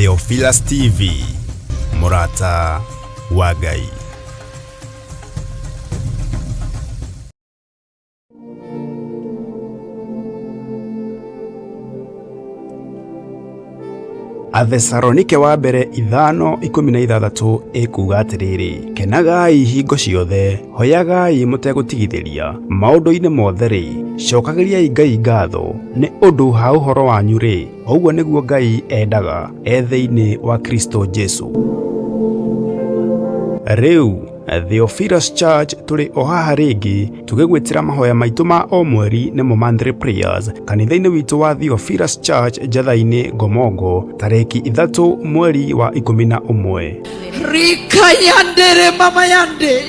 Theophilus TV, Murata wa Ngai. Athesalonike wa mbere 5:16 ikuga atiriri, kenagai hingo ciothe, hoyagai mutegũtigithĩria, maũndũ-inĩ mothe ri, cokagĩriai Ngai ngatho nĩ ũndũ ha ũhoro wanyu ri, ũguo nĩguo Ngai endaga thĩinĩ wa Kristo Jesu. Rĩu Theophilus Church tuli ohaha ringi tugigwitira mahoya maitu ma o mweri nimo monthly prayers kanitha-ini witu wa Theophilus Church Njatha-ini Ngomongo tariki 3 mweri wa 11. Rika yandere mama yande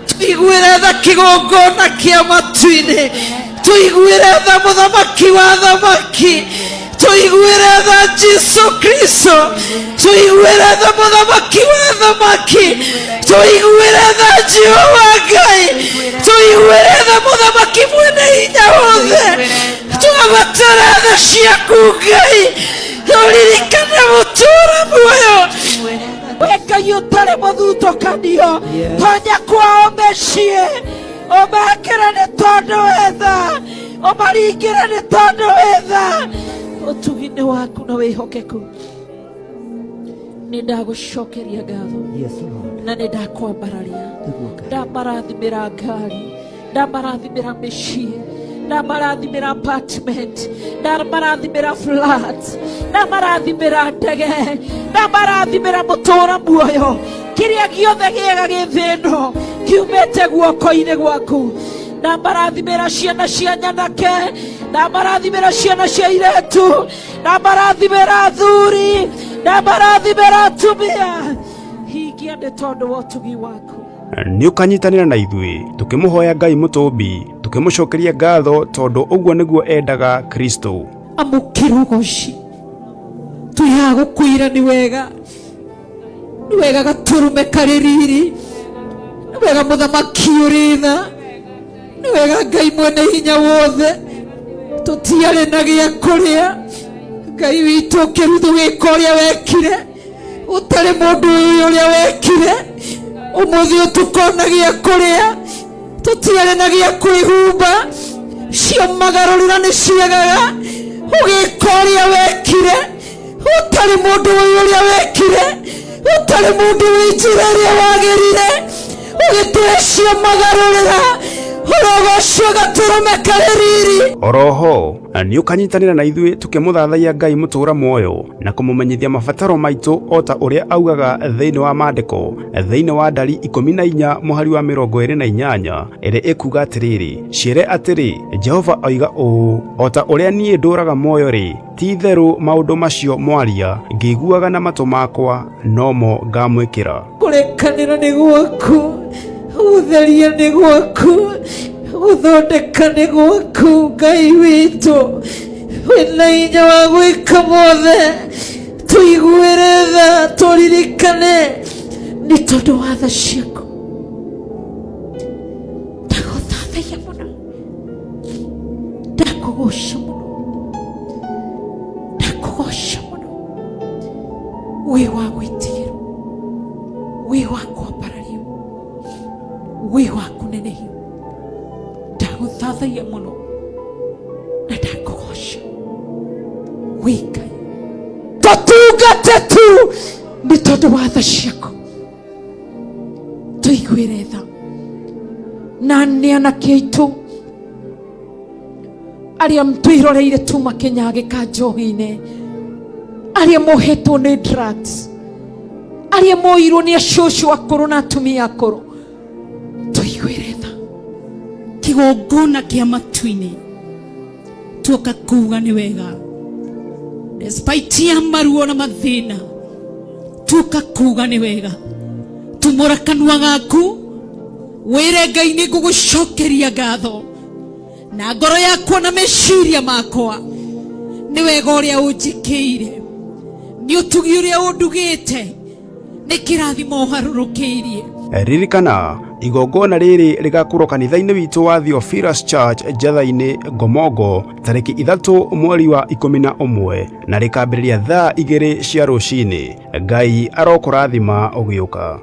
tuigwire tha kigongona kia matu-ini, tuigwire tha muthamaki wa thamaki, tuigwire tha Jesu Kristo, tuigwire tha muthamaki wa thamaki, tuigwire tha Jehova Ngai, tuigwire tha muthamaki mwene hinya wothe, twabatara tha ciaku Ngai, turirikane gutura muoyo Ngai utari muthutukanio, tonya kwao mĩciĩ, ũmekĩre nĩ tondũ wetha, ũmaringĩre nĩ tondũ wetha ũtugi-inĩ waku na wĩhokeku. Nĩ ndagũcokeria ngatho na nĩ ndakwambararia, ndamarathimĩra ngari, ndamarathimĩra mĩciĩ, ndamarathimĩra apartment, ndamarathimĩra flat, ndamarathimĩra ndege, ndamarathimĩra mũtũũra muoyo, kĩrĩa gĩothe gĩega gĩ thĩ ĩno kiumĩte guoko-inĩ gwaku. Ndamarathimĩra ciana cia nyanake, ndamarathimĩra ciana cia airĩtu, ndamarathimĩra athuri, ndamarathimĩra atumia, hingia nĩ tondũ wa ũtugi waku. Nĩ ũkanyitanĩra na ithuĩ tukĩmũhoya Ngai mũtũmbi, tukĩmũcokeria ngatho tondũ ũguo nĩguo endaga Kristo. Amũkĩra ũgooci, twĩhaga gũkwĩra nĩ wega, nĩ wega gatũrũme karĩ riri, nĩ wega mũthamaki ũrĩ tha, nĩ wega Ngai mwene hinya wothe, tũtiarĩ na gĩa kũrĩa, Ngai witũ ũkĩrutwo gwĩka ũrĩa wekire, ũtarĩ mũndũ ũrĩa wekire, ũmũthĩ ũtukona gĩa kũrĩa, tũtiarĩ na gĩa kwĩhumba, ciumagarũrĩra nĩ ciagaga, ũgĩka ũrĩa wekire, ũtarĩ mũndũ ũrĩa wekire, ũtarĩ mũndũ wĩ njĩra ĩrĩa wagĩrire, ũgĩtũhe ciumagarũrĩra ũrogocio gatũrũme karĩ riri. Oroho nĩ ũkanyitanĩra na ithuĩ tukĩmũthathaiya Ngai mũtũũra muoyo na kũmũmenyithia mabataro maitũ o ta ũrĩa augaga thĩinĩ wa maandĩko thĩinĩ wa Ndari 14 mũhari wa 28 ĩrĩa ĩkuga atĩrĩrĩ, ciĩre atĩrĩ, Jehova oiga ũũ, o ta ũrĩa niĩ ndũũraga muoyo-rĩ, ti-itherũ maũndũ macio mwaria ngĩiguaga na matũ makwa nomo ngamwĩkĩra. Kũrĩkanĩra nĩ gwaku, gũtheria nĩ gwaku, gũthondeka nĩ gwaku Ngai witũ, wĩna hinya wa gwĩka mothe, tũiguĩre tha, tũririkane nĩ tondũ wa tha ciaku. Ndagũthathaiya mũno, ndakũgoca mũno, ndakũgoca mũno, wĩ wa gwĩtigĩrwo, wĩ wa kwambarario, wĩ wa kũnenehio, ndagũthathaiya mũno na ndakũgoca, wĩ Ngai. Tũtungate tu nĩ tondũ wa tha ciaku, tũiguĩre tha na nĩ anake aitũ arĩa twĩroreire tu makĩnyagĩka njohi-inĩ, arĩa mohetwo nĩ drugs, arĩa moirwo nĩ acũcũ akũrũ na atumia akũrũ, tũiguĩre tha. Kĩgongona kĩa matu-inĩ tuoka kuuga nĩ wega, despite ya maruo na mathĩna tuoka kuuga nĩ wega, tumũra kanua gaku wĩre Ngai nĩ ngũgũcokeria ngatho na ngoro yakwa na meciria makwa, nĩ wega ũrĩa ũnjĩkĩire, nĩ ũtugi ũrĩa ũndugĩte, nĩ kĩrathimo ũharũrũkĩirie, Ririkana igongona riri rigakorwo kanitha-inĩ witũ wa Theophilus Church Njatha-inĩ Ngomongo tarĩki 3 mweri wa 11 na rĩkambĩrĩria thaa 2 cia rũcinĩ. Ngai arokũrathima ũgĩũka.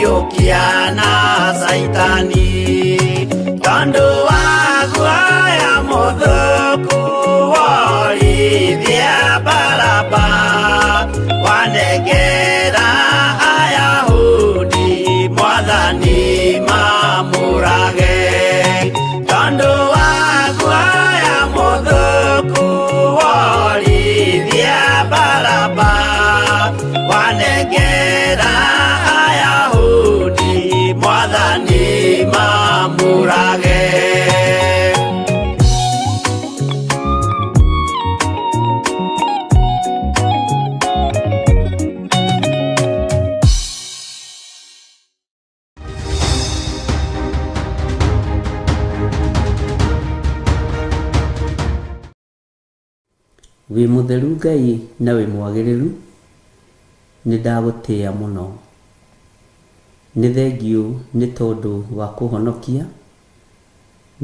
riũkia na Saitani tondũ wa guoya mũthũku worithia Baraba wanengera Ayahudi Mwathani mamũrage tondũ wa guoya mũthũku worithia Baraba wanengera Ayahudi Mwathani mamũrage. Wĩ mũtheru Ngai na wĩ mwagĩrĩru, nĩ ndagũtĩĩa mũno. Nĩ thengiũ nĩ tondũ wa kũhonokia,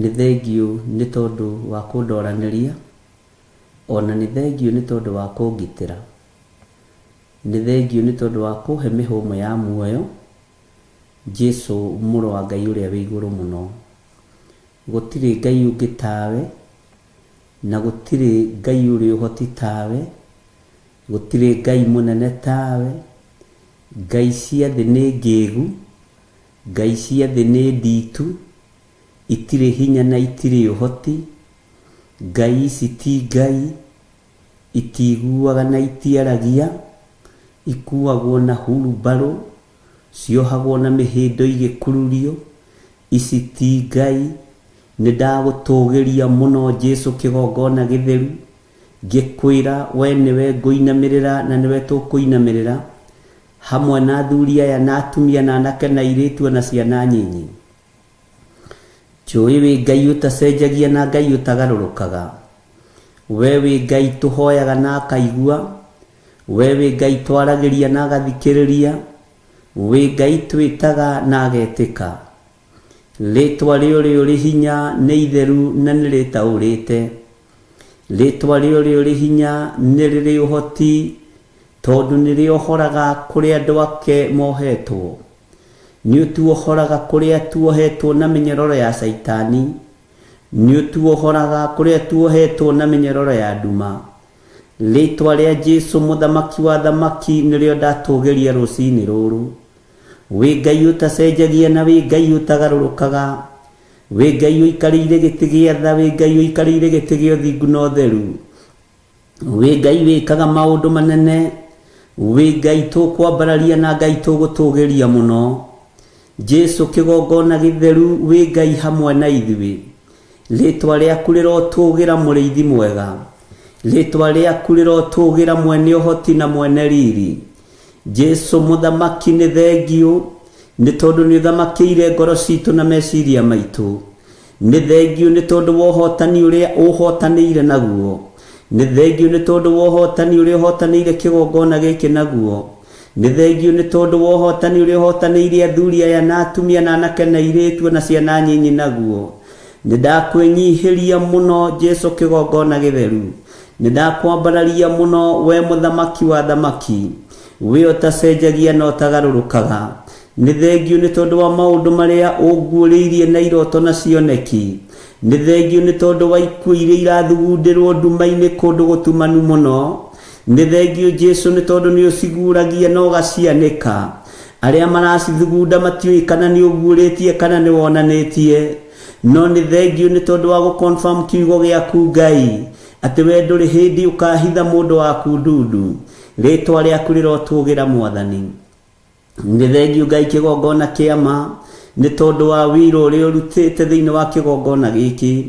nĩ thengiũ nĩ tondũ wa kũndoranĩria, ona nĩ thengiũ nĩ tondũ wa kũngitĩra, nĩ thengiũ nĩ tondũ wa kũhe mĩhũmũ ya muoyo, Jesũ mũrũ wa Ngai ũrĩa wĩ igũrũ mũno. Gũtirĩ Ngai ũngĩ tawe, na gũtirĩ Ngai ũrĩ ũhoti tawe, gũtirĩ Ngai mũnene tawe. Ngai cia thĩ nĩ ngĩĩgu, Ngai cia thĩ nĩ nditu, itirĩ hinya na itirĩ ũhoti. Ngai ici ti Ngai, itiguaga na itiaragia, ikuagwo na hurumbarũ, ciohagwo na mĩhĩndo igĩkururio. Ici ti Ngai. Nĩ ndagũtũgĩria mũno Jesũ kĩgongona gĩtheru, ngĩkwĩra we nĩwe ngũinamĩrĩra na nĩwe tũkũinamĩrĩra, hamwe na athuri aya na atumia na anake na airĩtu na ciana nyinyi. Njũĩ wĩ Ngai ũtacenjagia na Ngai ũtagarũrũkaga. We wĩ Ngai tũhoyaga na akaigua, we wĩ Ngai twaragĩria na agathikĩrĩria, wĩ Ngai twĩtaga na agetĩka. Rĩtwa rĩo rĩrĩ hinya nĩ itheru na nĩ rĩtaũrĩte. Rĩtwa rĩo rĩrĩ hinya nĩ rĩrĩ ũhoti, tondũ nĩ rĩohoraga kũrĩa andũ ake mohetwo. Nĩ ũtuohoraga kũrĩa tuohetwo na mĩnyororo ya Saitani. Nĩ ũtuohoraga kũrĩa tuohetwo na mĩnyororo ya nduma. Rĩtwa rĩa Jesũ mũthamaki wa thamaki nĩrĩo ndatũgĩria rũcinĩ rũrũ. Wĩ Ngai ũtacenjagia na wĩ Ngai ũtagarũrũkaga, wĩ Ngai ũikarĩire gĩtĩ gĩa tha, wĩ Ngai ũikarĩire gĩtĩ gĩa ũthingu na ũtheru, wĩ Ngai wĩkaga maũndũ manene, wĩ Ngai tũkwambararia na Ngai tũgũtũgĩria mũno. Jesũ kĩgongona gĩtheru, wĩ Ngai hamwe na ithuĩ. Rĩtwa rĩaku rĩrotũgĩra mũrĩithi mwega, rĩtwa rĩaku rĩrotũgĩra mwene ũhoti na mwene riri. Jesũ mũthamaki nĩ thengiũ, nĩ tondũ nĩ ũthamakĩire ngoro citũ na meciria maitũ. Nĩ thengiũ nĩ tondũ wa ũhotani ũrĩa ũhotanĩire naguo. Nĩ thengiũ nĩ tondũ wa ũhotani ũrĩa ũhotanĩire kĩgongona gĩkĩ naguo. Nĩ thengiũ nĩ tondũ wa ũhotani ũrĩa ũhotanĩire athuri aya na atumia na anake na airĩtu na ciana nyinyi naguo. Nĩ ndakwĩnyihĩria mũno Jesũ kĩgongona gĩtheru. Nĩ ndakwambararia mũno we mũthamaki wa thamaki, we ũtacenjagia na ũtagarũrũkaga. Nĩ thengiũ nĩ tondũ wa maũndũ marĩa ũnguũrĩirie na iroto na cioneki. Nĩ thengiũ nĩ tondũ wa ikuũ iria irathugundĩrwo nduma-inĩ kũndũ gũtumanu mũno. Nĩ thengiũ Jesũ nĩ tondũ nĩ ũciguragia na ũgacianĩka. Arĩa maracithugunda matiũĩ kana nĩ ũguũrĩtie kana nĩ wonanĩtie. No nĩ thengiũ nĩ tondũ wa gũconfirm kiugo gĩaku Ngai, atĩ we ndũrĩ hĩndĩ ũkahitha mũndũ waku ndundu. Rĩtwa rĩaku rĩrotũgĩra Mwathani. Nĩ thengiũ Ngai kĩgongona kĩama, nĩ tondũ wa wĩra ũrĩa ũrutĩte thĩinĩ wa kĩgongona gĩkĩ.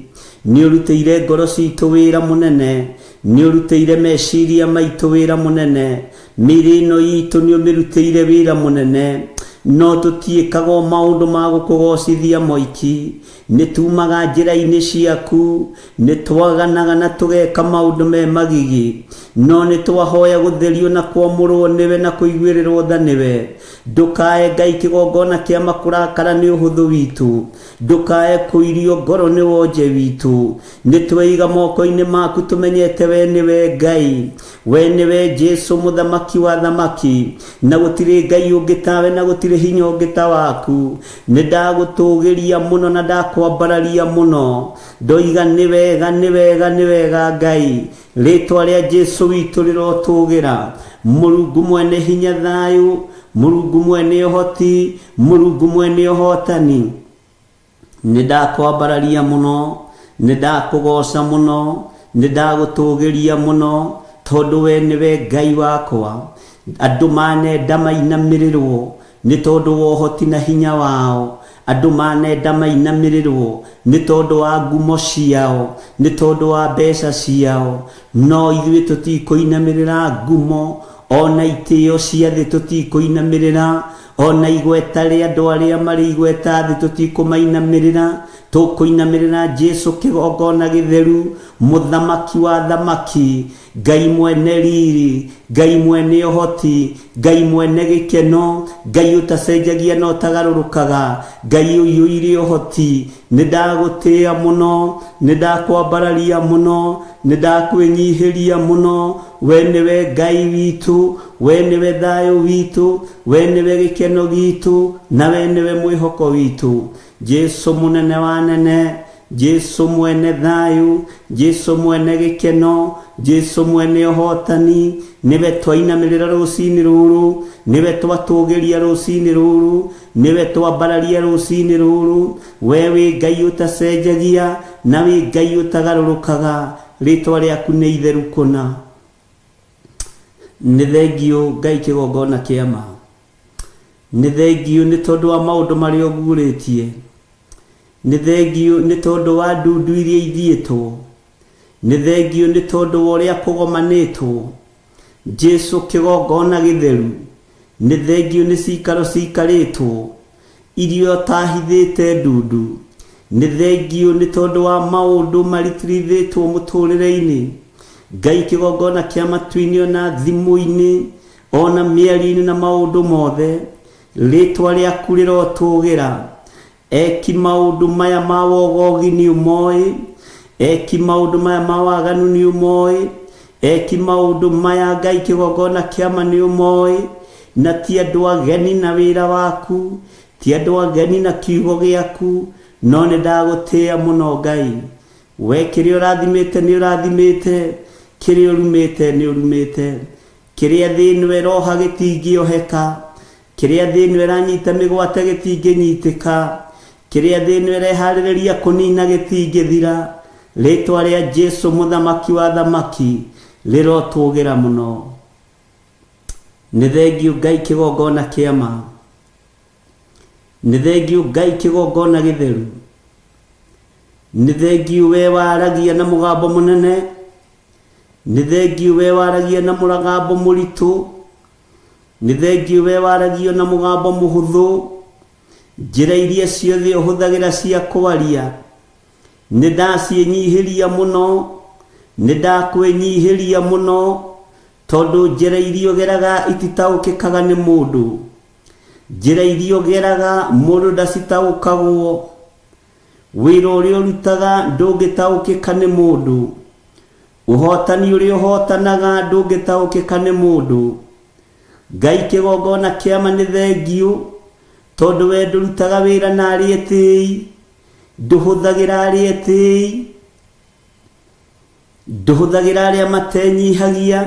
Nĩ ũrutĩire ngoro citũ wĩra mũnene, nĩ ũrutĩire meciria maitũ wĩra mũnene, mĩĩrĩ ĩno itũ nĩ ũmĩrutĩire wĩra mũnene. No tũtiĩkaga maũndũ ma gũkũgocithia moiki, nitumaga njĩra-inĩ ciaku, nitwaganaga na tũgeka maũndũ me magigi, no nitwahoya gũtherio na kwamũrwo nĩwe na kũiguĩrĩrwo tha nĩwe. Ndũkae Ngai kĩgongona kĩa makũrakara nĩ ũhũthũ witũ, ndũkae kũirio ngoro nĩ wonje witũ. Nĩtweiga moko-inĩ maku tũmenyete we nĩwe Ngai, we nĩwe Jesu mũthamaki wa thamaki, na gũtirĩ Ngai ũngĩ tawe na gũtirĩ hinya ũngĩ ta waku. Nĩndagũtũgĩria mũno na ndakwambararia mũno, ndoiga nĩ wega nĩ wega nĩ wega Ngai. Rĩtwa rĩa Jesu witũ rĩrotũgĩra, Mũrungu mwene hinya thayũ, Mũrungu mwene ũhoti, Mũrungu mwene ũhotani. Nĩndakwambararia mũno, nĩndakũgoca mũno, nĩndagũtũgĩria mũno, tondũ we nĩwe Ngai wakwa. Andũ manenda mainamĩrĩrwo nĩ tondũ wa ũhoti na hinya wao, andũ manenda mainamĩrĩrwo nĩ tondũ wa ngumo ciao, nĩ tondũ wa mbeca ciao, no ithuĩ tũtikũinamĩrĩra ngumo, ona itĩo cia thĩ tũtikũinamĩrĩra, ona igweta rĩa andũ arĩa marĩ igweta thĩ tũtikũmainamĩrĩra. Tũkũinamĩrĩra Jesu kĩgongona gĩtheru, mũthamaki wa thamaki, Ngai mwene riri, Ngai mwene ũhoti, Ngai mwene gĩkeno, Ngai ũtacenjagia na ũtagarũrũkaga, Ngai ũiyũire ũhoti. Nĩndagũtĩĩa mũno, nĩndakwambararia mũno, nĩndakwĩnyihĩria mũno. We nĩwe Ngai witũ, we nĩwe thayũ witũ, we nĩwe gĩkeno gitũ, na we nĩwe mwĩhoko witũ. Jesu mũnene wa nene, Jesu mwene thayũ, Jesu mwene gĩkeno, Jesu mwene ũhotani. Nĩwe twainamĩrĩra rũcinĩ rũrũ, nĩwe twatũgĩria rũcinĩ rũrũ, nĩwe twambararia rũcinĩ rũrũ. We wĩ Ngai ũtacenjagia, na wĩ Ngai ũtagarũrũkaga, rĩtwa rĩaku nĩ itheru kũna. Nĩ thengio Ngai kĩgongona kĩa ma, nĩ thengio nĩ tondũ wa maũndũ marĩa ũguũrĩtie, nĩ thengio nĩ tondũ wa ndundu iria ithiĩtwo, nĩ thengio nĩ tondũ wa ũrĩa kũgomanĩtwo. Jesu kĩgongona gĩtheru, nĩ thengio nĩ cikaro cikarĩtwo, irio tahithĩte ndundu, nĩ thengio nĩ tondũ wa maũndũ maritirithĩtwo mũtũrĩre-inĩ. Ngai kĩgongona kĩa matu-inĩ ona thimũ-inĩ, ona mĩario-inĩ na maũndũ mothe, rĩtwa rĩaku rĩrotũgĩra. Eki maũndũ maya ma wogogi nĩ ũmoĩ, eki maũndũ maya ma waganu nĩ ũmoĩ, eki maũndũ maya Ngai kĩgongona kĩa ma nĩ ũmoĩ. Na ti andũ ageni na wĩra waku, ti andũ ageni na kiugo gĩaku, no nĩndagũtĩĩa mũno Ngai. We kĩrĩa ũrathimĩte nĩ ũrathimĩte, kĩrĩa ũrumĩte nĩ ũrumĩte, kĩrĩa thĩ ĩno ĩroha gĩtingĩoheka, kĩrĩa thĩ ĩno ĩranyita mĩgwate gĩtingĩnyitĩka, kĩrĩa thĩ ĩno ĩreharĩrĩria kũnina gĩtingĩthira. Rĩtwa rĩa Jesu mũthamaki wa thamaki rĩrotũgĩra mũno. Nĩ thengio Ngai kĩgongona kĩa ma, nĩ thengio Ngai kĩgongona gĩtheru, nĩ thengio we waragia na mũgambo mũnene, nĩ thengio we waragia na mũgambo mũritũ, nĩ thengio we waragia na mũgambo mũhũthũ. Njĩra iria ciothe ũhũthagĩra cia kwaria nĩndaciĩnyihĩria mũno, nĩndakwĩnyihĩria mũno, tondũ njĩra iria ũgeraga ititaũkĩkaga nĩ mũndũ, njĩra iria ũgeraga mũndũ ndacitaũkagwo, wĩra ũrĩa ũrutaga ndũngĩtaũkĩka nĩ mũndũ, ũhotani ũrĩa ũhotanaga ndũngĩtaũkĩka nĩ mũndũ. Ngai kĩgongona kĩa ma nĩ thengio, tondũ we ndũrutaga wĩra na arĩa etĩĩi, ndũhũthagĩra arĩa etĩĩi, ndũhũthagĩra arĩa matenyihagia.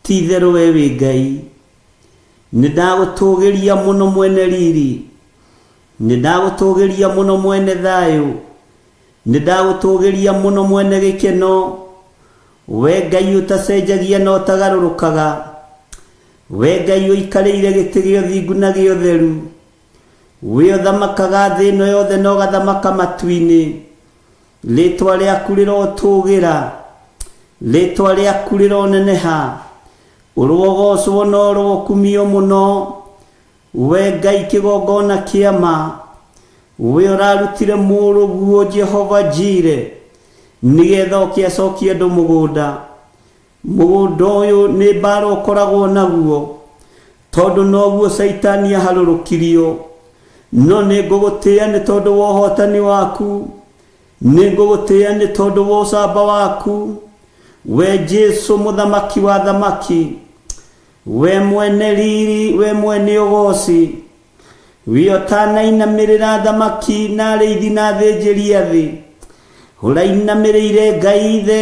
Ti itherũ we wĩ Ngai. Nĩndagũtũgĩria mũno mwene riri, nĩndagũtũgĩria mũno mwene thayũ, nĩndagũtũgĩria mũno mwene gĩkeno. We Ngai ũtacenjagia na ũtagarũrũkaga, we Ngai ũikarĩire gĩtĩ gĩa ũthingu na gĩa ũtheru, we ũthamakaga thĩ ĩno yothe na ũgathamaka matu-inĩ. Rĩtwa rĩaku rĩrotũgĩra, rĩtwa rĩaku rĩroneneha, ũrogocwo na ũrokumio mũno. We Ngai kĩgongona kĩa ma, we orarutire mũrũguo Jehova Jire nigetha ũkĩacokia andũ mũgũnda ũyũ nĩ mbara ũkoragwo naguo tondũ noguo Saitani aharũrũkirio no nĩ ngũgũtĩĩa nĩ tondũ wa ũhotani waku nĩ ngũgũtĩĩa nĩ tondũ wa ũcamba waku we Jesu mũthamaki wa thamaki we mwene riri we mwene ũgooci we ũtanainamĩrĩra thamaki na arĩithi na athĩnjĩri a thĩ ũrainamĩrĩire Ngai ithe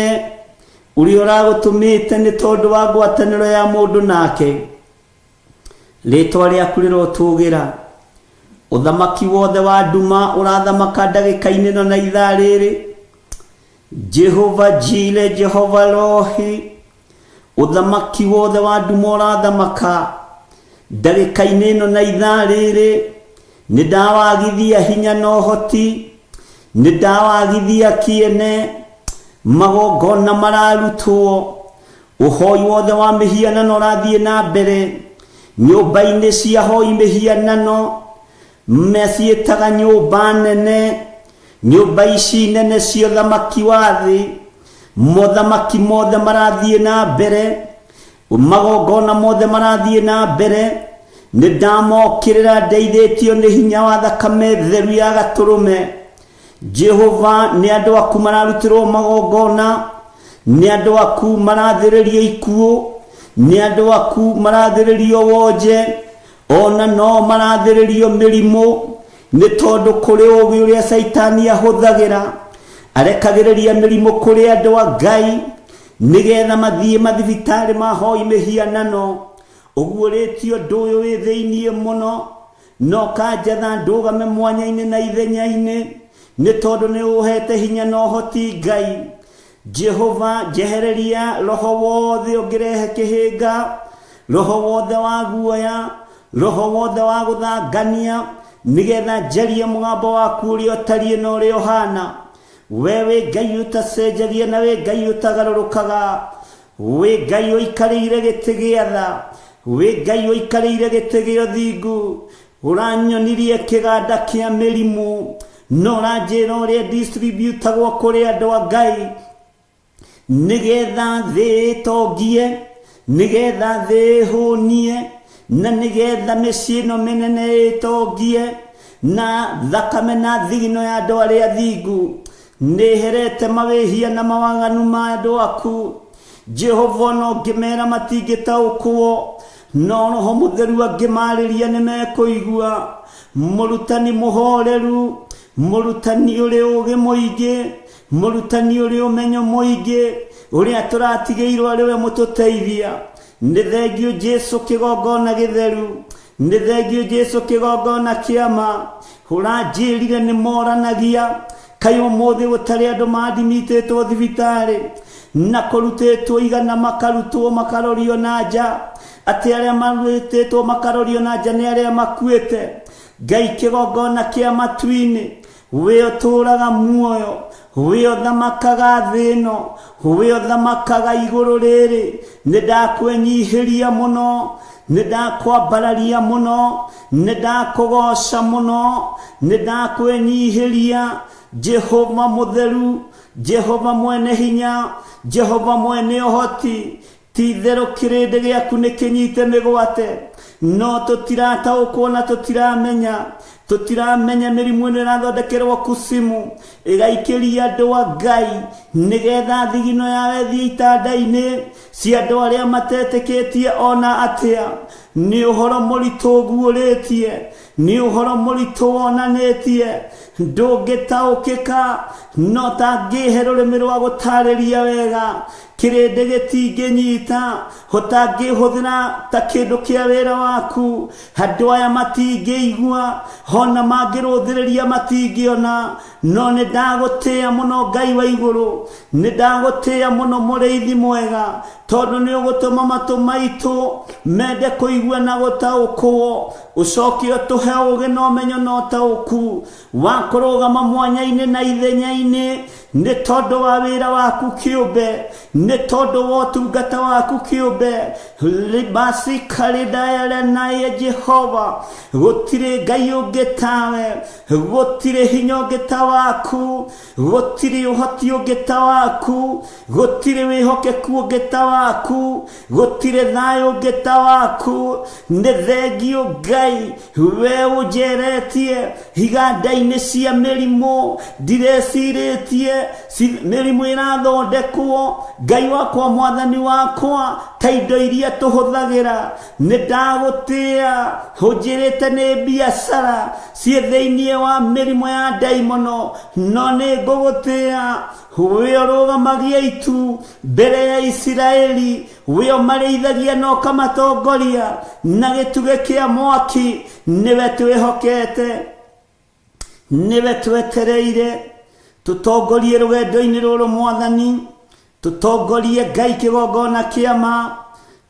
ũrĩa ũragũtũmĩte nĩ tondũ wa ngwatanĩro ya mũndũ nake rĩtwa rĩaku rĩrotũgĩra ũthamaki wothe wa nduma ũrathamaka ndagĩka-inĩ ĩno na ithaa rĩrĩ Jehova Jire Jehova Rohi ũthamaki wothe wa nduma ũrathamaka ndagĩka-inĩ ĩno na ithaa rĩrĩ nĩ ndawagithia hinya na ũhoti nĩ ndawagithia kĩene magongona mararutwo ũhoi wothe wa mĩhianano ũrathiĩ na mbere nyũmba-inĩ cia hoi mĩhianano maciĩtaga nyũmba nene nyũmba ici nene cia ũthamaki wa thĩ mothamaki mothe marathiĩ na mbere magongona mothe marathiĩ na mbere nĩ ndamokĩrĩra ndeithĩtio nĩ hinya wa thakame theru ya gatũrũme Jehova nĩ andũ aku mararutĩrwo magongona nĩ andũ aku marathĩrĩrio ikuũ nĩ andũ aku marathĩrĩrio wonje ona no marathĩrĩrio mĩrimũ nĩ tondũ kũrĩ ũũgĩ ũrĩa Saitani ahũthagĩra arekagĩrĩria mĩrimũ kũrĩ andũ a Ngai nigetha mathiĩ mathibitarĩ mahoi mĩhianano ũguũrĩtio ũndũ ũyũ wĩ thĩiniĩ mũno no kanjatha ndũgame mwanya-inĩ na ithenya-inĩ nĩ tondũ nĩ ũhete hinya na ũhoti Ngai Jehova jehereria roho wothe ũngĩrehe kĩhĩnga roho wothe wa guoya roho wothe wa gũthangania nigetha njarie mũgambo waku ũrĩa ũtariĩ na ũrĩa ũhana we wĩ Ngai ũtacenjagia na wĩ Ngai ũtagarũrũkaga wĩ Ngai ũikarĩire gĩtĩ gĩa tha wĩ Ngai ũikarĩire gĩtĩ gĩa ũthingu ũranyonirie kĩganda kĩa mĩrimũ no ũranjĩra ũrĩa distributagwo kũrĩ andũ a Ngai nigetha thĩ ĩtongie nigetha thĩ ĩhũnie na nigetha mĩciĩ ĩno mĩnene ĩtongie na thakame na thigino ya andũ arĩa athingu nĩherete mawĩhia na mawaganu ma andũ aku Jehova no ngĩmera matingĩtaũkwo no Roho Mũtheru angĩmarĩria nĩmekũigua mũrutani mũhoreru mũrutani ũrĩ ũũgĩ mũingĩ mũrutani ũrĩ ũmenyo mũingĩ ũrĩa tũratigĩirwo arĩwe mũtũteithia nĩ thengio Jesu kĩgongona gĩtheru nĩ thengio Jesu kĩgongona kĩama ũranjĩrire nĩ moranagia kaĩ ũmũthĩ gũtarĩ andũ maadmitĩtwo thibitarĩ na kũrutĩtwo igana makarutwo makarorio na nja atĩ arĩa marutĩtwo makarorio na nja nĩ arĩa makuĩte Ngai kĩgongona kĩa matu-inĩ we ũtũũraga muoyo we ũthamakaga thĩ ĩno we ũthamakaga igũrũ rĩrĩ nĩ ndakwĩnyihĩria mũno nĩ ndakwambararia mũno nĩ ndakũgoca mũno nĩ ndakwĩnyihĩria Jehova mũtheru Jehova mwene hinya Jehova mwene ũhoti ti-itherũ kĩrĩndĩ gĩaku nĩ kĩnyite mĩgwate no tũtirataũkwo na tũtiramenya mĩrimũ ĩno ĩrathondekerwo kusimu ĩgaikĩria andũ a Ngai nigetha thigino yawe thiĩ itanda-inĩ cia andũ arĩa matetĩkĩtie ona atĩa nĩ ũhoro mũritũ ũguũrĩtie nĩ ũhoro mũritũ wonanĩtie ndũngĩtaũkĩka no tangĩhe rũrĩmĩ rwa gũtarĩria wega kĩrĩndĩ gĩtingĩnyita ũtangĩhũthĩra ta kĩndũ kĩa wĩra waku andũ aya matingĩigua ona mangĩrũthĩrĩria matingĩona no nĩ ndagũtĩĩa mũno Ngai wa igũrũ, nĩ ndagũtĩĩa mũno mũrĩithi mwega, tondũ nĩ ũgũtũma matũ maitũ mende kũigua na gũtaũkwo, ũcoke ũtũhe ũũgĩ na ũmenyo na ũtaũku wa kũrũgama mwanya-inĩ na ithenya-inĩ, nĩ tondũ wa wĩra waku kĩũmbe, nĩ tondũ wa ũtungata waku kĩũmbe. Libasi karidaya naye Jehova, gũtirĩ Ngai ũngĩ tawe, gũtirĩ hinya ũngĩ ta waku, gũtirĩ ũhoti ũngĩ ta waku, gũtirĩ wĩhokeku ũngĩ ta waku, gũtirĩ thayũ ũngĩ ta waku. Nĩ thengio Ngai, we ũnjeretie iganda-inĩ cia mĩrimũ, ndirĩcirĩtie mĩrimũ ĩrathondekwo. Ngai wakwa, mwathani wakwa, ta indo iria tũhũthagĩra, nĩ ndagũtĩĩa, ũnjĩrĩte nĩ biacara ciĩ thĩinĩ wa mĩrimũ ya ndaimono, no nĩ ngũgũtĩĩa, we ũrũgamagia itu mbere ya Isiraeli, we ũmarĩithagia na ũkamatongoria na gĩtugĩ kĩa mwaki. Nĩwe twĩhokete, nĩwe twetereire, tũtongorie rũgendo-inĩ rũrũ mwathani, tũtongorie Ngai kĩgongona kĩa ma,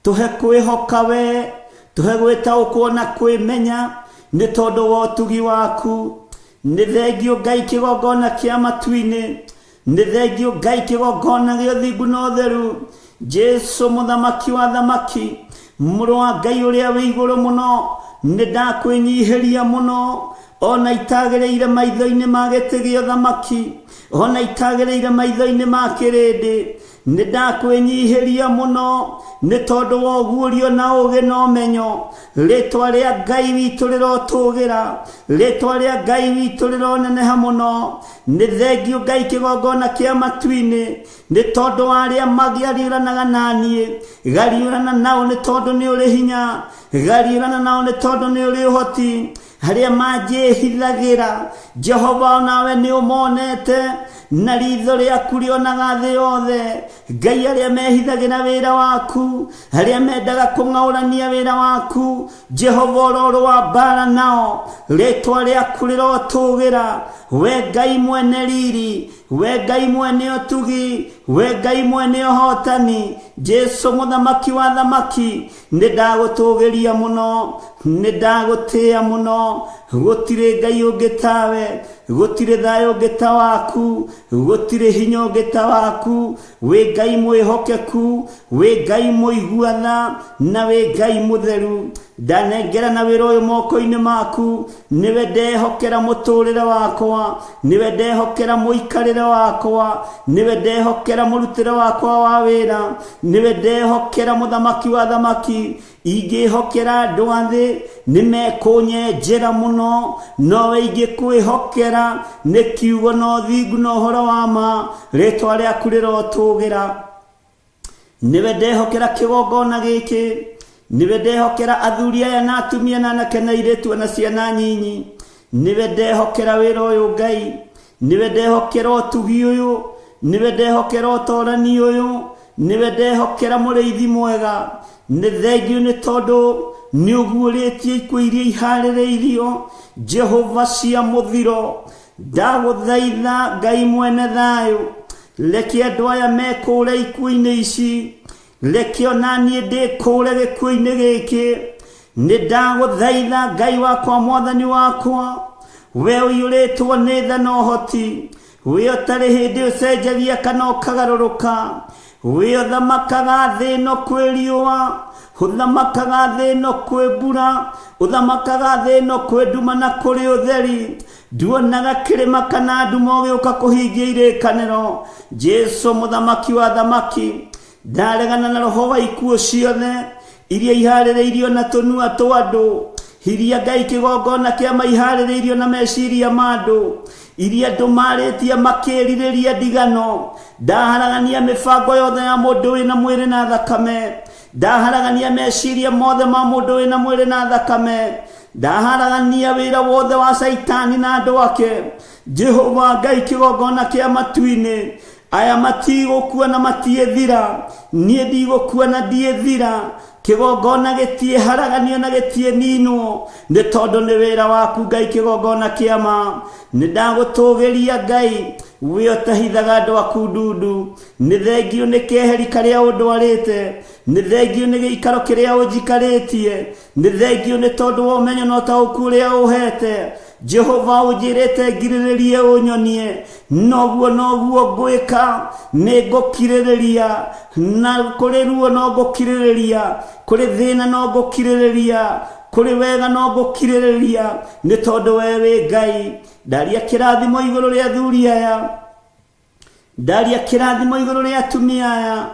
tũhe kwĩhoka we, tũhe gwĩtaũkwo na kwĩmenya nĩ tondũ wa ũtugi waku. Nĩ thengio Ngai kĩgongona kĩa matu-inĩ, nĩ thengio Ngai kĩgongona gĩa ũthingu na ũtheru. Jesu mũthamaki wa thamaki, mũrũ wa Ngai ũrĩa wĩ igũrũ mũno, nĩ ndakwĩnyihĩria mũno, ona itagĩrĩire maitho-inĩ ma gĩtĩ gĩa ũthamaki, ona itagĩrĩire maitho-inĩ ma kĩrĩndĩ. Nĩ ndakwĩnyihĩria mũno nĩ tondũ wa ũguũrio na ũũgĩ na ũmenyo. Rĩtwa rĩa Ngai witũ rĩrotũgĩra, rĩtwa rĩa Ngai witũ rĩroneneha mũno. Nĩ thengio Ngai kĩgongona kĩa matu-inĩ, nĩ tondũ wa arĩa magĩariũranaga naniĩ, gariũrana nao nĩ tondũ nĩ ũrĩ hinya, gariũrana nao nĩ tondũ nĩ ũrĩ ũhoti. Harĩa manjĩhithagĩra, Jehova onawe nĩ ũmonete, na ritho rĩaku rĩonaga thĩ yothe. Ngai arĩa mehithagĩra wĩra waku, arĩa mendaga kũng'aũrania wĩra waku, Jehova ũroro wa mbara nao, rĩtwa rĩaku rĩrotũgĩra. We Ngai mwene riri, we Ngai mwene ũtugi, we Ngai mwene ũhotani, Jesu mũthamaki wa thamaki, nĩ ndagũtũgĩria mũno, nĩ ndagũtĩĩa mũno. Gũtirĩ Ngai ũngĩ tawe, gũtirĩ thayũ ũngĩ ta waku, gũtirĩ hinya ũngĩ ta waku. Wĩ Ngai mwĩhokeku, wĩ Ngai mũiguana, na wĩ Ngai mũtheru. Ndanengera na wĩra ũyũ moko-inĩ maku, nĩwe ndehokera mũtũrĩre wakwa, nĩwe ndehokera mũikarĩre wakwa, nĩwe ndehokera mũrutĩre wakwa wa wĩra, nĩwe ndehokera mũthamaki wa thamaki. Ingĩhokera andũ a thĩ nĩmekũnyenjera mũno, nowe ingĩkwĩhokera nĩ kiugo na ũthingu na ũhoro wa ma. Rĩtwa rĩaku rĩrotũgĩra. Nĩwe ndehokera kĩgongona gĩkĩ, nĩwe ndehokera athuri aya na atumia na anake na airĩtu na ciana nyinyi. Nĩwe ndehokera wĩra ũyũ Ngai, nĩwe ndehokera ũtugi ũyũ, nĩwe ndehokera ũtorani ũyũ, nĩwe ndehokera mũrĩithi mwega. Nĩ thengio nĩ tondũ nĩ ũguũrĩtie ikuũ iria iharĩrĩirio, Jehova cia mũthiro. Ndagũthaitha Ngai mwene thayũ, reke andũ aya mekũũre ikuũ-inĩ ici, reke onaniĩ ndĩkũũre gĩkuũ-inĩ gĩkĩ. Nĩ ndagũthaitha Ngai wakwa, mwathani wakwa, we ũiyũrĩtwo nĩ tha na ũhoti, we ũtarĩ hĩndĩ ũcenjagia kana ũkagarũrũka, we ũthamakaga thĩ ĩno kwĩ riũa, ũthamakaga thĩ ĩno kwĩ mbura, ũthamakaga thĩ ĩno kwĩ nduma na kũrĩ ũtheri. Nduonaga kĩrĩma kana nduma ũgĩũka kũhingia irĩkanĩro. Jesu mũthamaki wa thamaki, ndaregana na roho wa ikuũ ciothe iria iharĩrĩirio na tũnua twa andũ, iria Ngai kĩgongona kĩa maiharĩrĩirio na meciria ma andũ, iria andũ marĩtie makĩrirĩria ndigano. Ndaharagania mĩbango yothe ya mũndũ wĩna mwĩrĩ na thakame, ndaharagania meciria mothe ma mũndũ wĩna mwĩrĩ na thakame, ndaharagania wĩra wothe wa Saitani na andũ ake. Jehova Ngai kĩgongona kĩa matu-inĩ, aya matigũkua na matiethira, niĩ ndigũkua na ndiethira. kigongona gitie haraganio na gitie nino ni tondu ni wira waku Ngai kigongona kiama ni ndagutugiria Ngai we otahithaga andu aku ndundu ni thengio ni keheri karia undwarite ni thengio ni giikaro kiria unjikaritie ni thengio ni tondu wa umenyo no tauku uria uhete Jehova ujirete ngiriririe unyonie noguo ngwika ni ngukiririria na kuri ruo no ngukiririria kuri thina no ngukiririria kuri wega no ngukiririria ni tondu we wi Ngai ndaria kirathimo iguru ria thuri aya ndaria kirathimo iguru ria atumia aya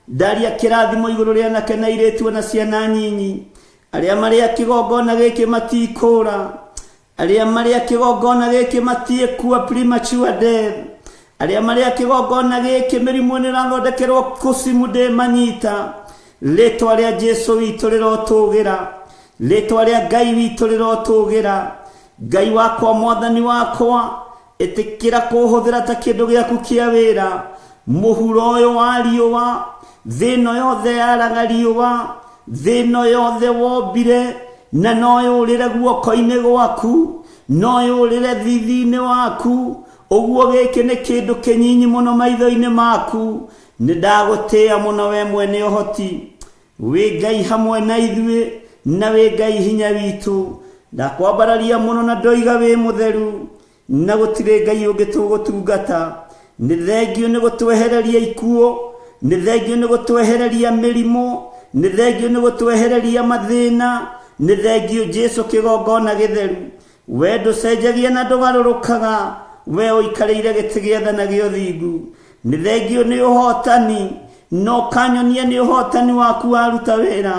ndaria kirathimo iguru ria anake na airitu na ciana nyinyi aria maria kigongona giki matikura aria maria kigongona giki matiekua premature death aria maria kigongona giki mirimu ni rathondekerwo kusimu de manyita letwa ria Jesu witu rirotugira letwa ria Ngai witu rirotugira Ngai wakwa mwathani wakwa etikira kuhuthira ta kindu giaku kia wira muhuro uyu wa riuwa thino yothe yaraga riuwa thino yothe wombire na no yurire guoko-ini gwaku no yurire thithini waku uguo giki ni kindu kinyinyi muno maitho-ini maku ni ndagutia muno we mwene uhoti wi Ngai hamwe na ithuĩ na wi Ngai hinya witu ndakwambararia muno na ndoiga wi mutheru na gutire Ngai ungi tugutungata ni thengio ni gutwehereria ikuo ni thengio ni gutwehereria mirimo ni thengio ni gutwehereria mathina ni thengio Jesu kigongona githeru we nducenjagia na ndugarurukaga we uikarĩire gĩtĩ gĩa tha na gĩa ũthingu ni thengio ni uhotani no kanyonia ni uhotani waku waruta wĩra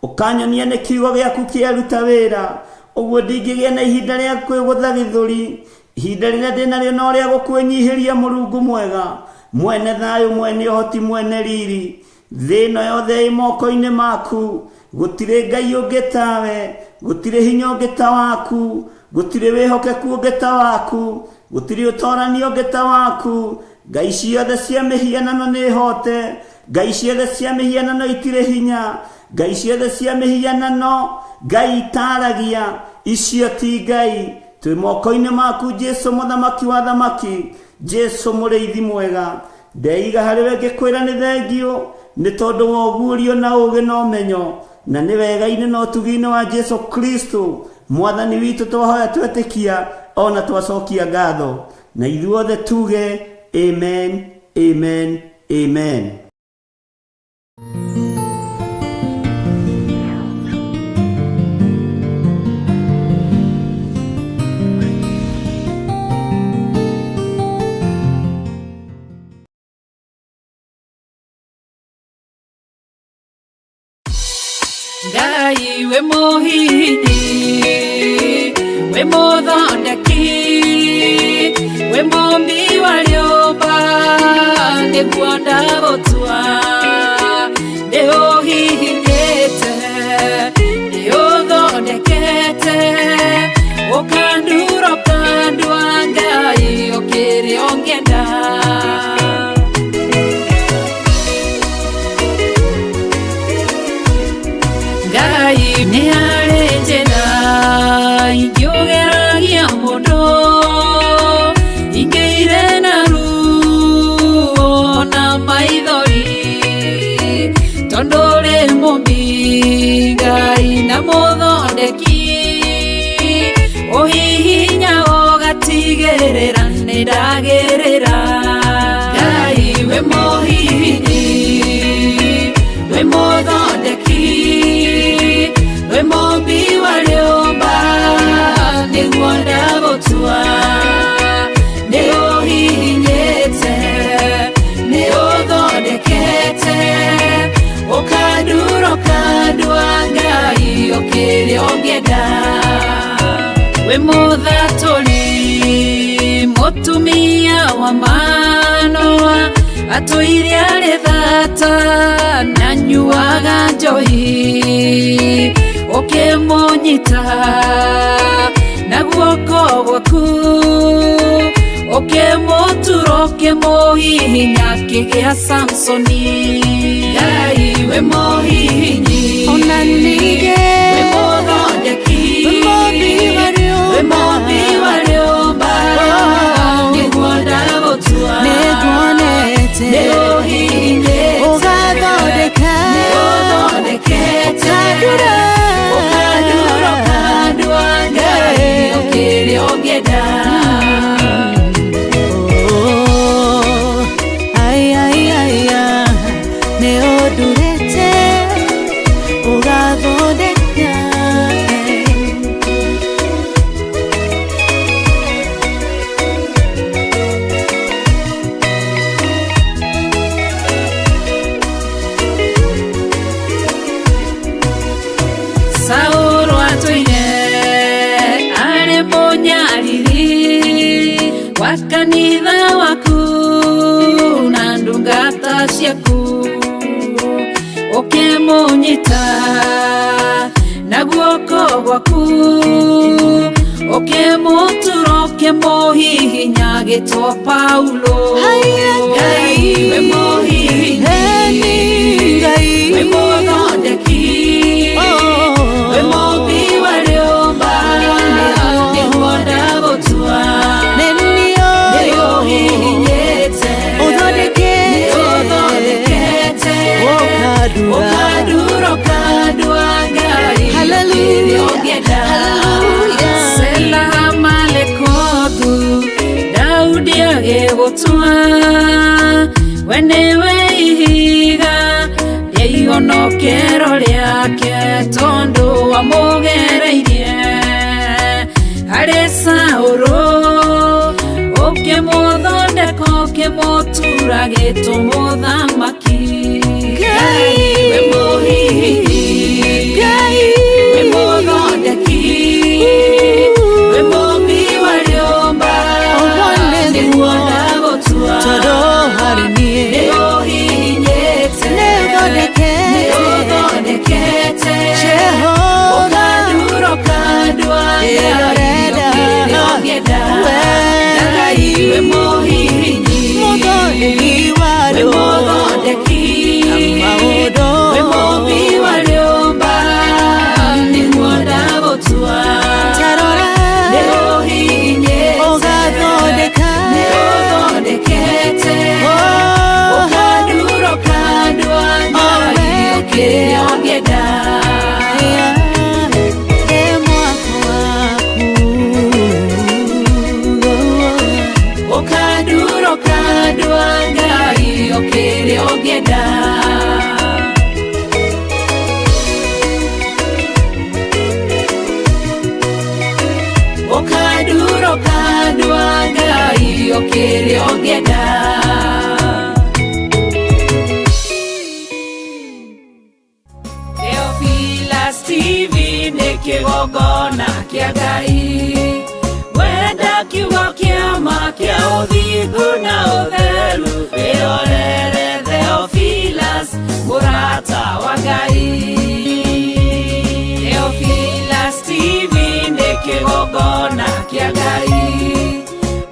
ukanyonia ni kiugo gĩaku kĩaruta wĩra uguo ndingĩgĩa na ihinda rĩa kwĩgũtha gĩthũri ihinda rĩrĩa ndĩnarĩo no rĩa gũkwĩnyihĩria Mũrungu mwega mwene thayũ mwene ũhoti mwene riri thĩno yothe ĩ moko-inĩ maku gũtirĩ Ngai ũngĩ tawe gũtirĩ hinya ũngĩ ta waku gũtirĩ wĩhokeku ũngĩ ta waku gũtirĩ ũtoranio ũngĩ ta waku Ngai ciothe cia mĩhianano nĩ hote Ngai ciothe cia mĩhianano itirĩ hinya Ngai ciothe cia mĩhianano Ngai itaragia icio ti Ngai twĩ moko-inĩ maku Jesu mũthamaki wa thamaki Jesu mũrĩithi mwega ndeiga harĩ we ngĩkwĩra nĩ thengio nĩ tondũ wa ũguũrio na ũũgĩ na ũmenyo na nĩ wega-inĩ na ũtugi-inĩ wa Jesu Kristo mwathani witũ twahoya twetĩkia ona twacokia ngatho na ithuothe tuge amen amen amen. Ngai we muhini we muthondeki we mumbi wa nyũmba nĩguo ndagũtua nĩũhihinyĩte nĩũthondekete ũkandura ũkandua Ngai ũkĩrĩ ũngĩenda Ngai nĩ arĩ njĩra ingĩũgeragia mũndũ ingĩire na ruo na maithori tondũ ũrĩ mũmbi Ngai na mũthondeki ũhihinya ũgatigĩrĩra nĩ ndagĩrĩra Ngai we mũhihinyi we mũthondeki we mumbi wa nyũmba nĩguo ndagũtua nĩũhihinyĩte nĩũthondekete ũkandura ũkandua Ngai ũkĩrĩ ũngĩenda we mũthatũri mũtumia wa Manoa atũire arĩ thata na nyuaga njohi ũkĩmũnyita na guoko gwaku ũkĩmũtura ũkĩmũhihinya kĩgĩa Samsoni Ngai we mũhihinyi nanige wemodondeki wemombi wariomba niguonda gotua niguonete neohinye ugathondeka neothondekete ukaduro kandwa ngai ukiri ongeda neodurete ugathondeka Sauro atoine are monyariri wa kanitha waku na ndungata ciaku ukimunyita na guoko gwaku ukimutura ukimuhihinya gitwa Paulo Ngai we muhihinya Ngai we muthondeki we mombi wariomba niguonda gotua neohihinyete uthondekete ukaduro kandwa ngai ongeda Selamu alaikum Daudi agĩgũtua we nĩwe ihiga rĩa ihonokero rĩake tondũ wamũgereirie harĩ Saũlũ ũkĩmũthondeka ũkĩmũtura gĩtũmũthamaki Ngai we mũhihi Ngai we mũthondeki we mũmbi wariomba nĩguonda gũtua tondũ harĩ niĩ nĩũhihinyĩte nĩũthondekete ũkanduro kandwa ngai ongeda Ngai we mũhihinyi we mũthondeki we mũmbi wariomba nĩguonda gũtua nĩũhihinyĩte nĩũthondekete ũkanduro kandwa ngai ũkĩrĩ ongeda ukaduro kandwa ngai ukiri ongeda ukaduro kandwa ngai ukiri ongeda Theophilus TV nikigongona kia ngai wenda kiugo kiama kia uthingu na utheru wirorere Theophilus murata wa ngai Theophilus TV nikigongona kia ngai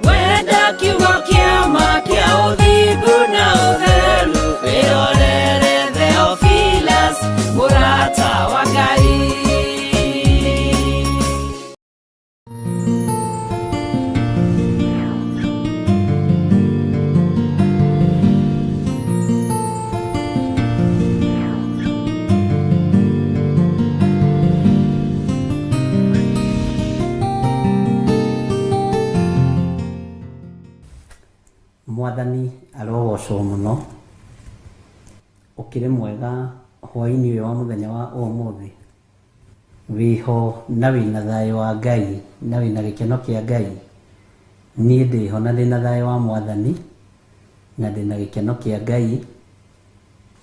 wenda kiugo kiama kia uthingu na utheru wirorere Theophilus murata wa ngai Mwathani arogocwo muno ukire mwega hwaini uyu wa muthenya wa umuthi wiho na wina thayo wa ngai na wina gikeno kia ngai nie ndiho na ndina thayo wa mwathani na ndina gikeno kia ngai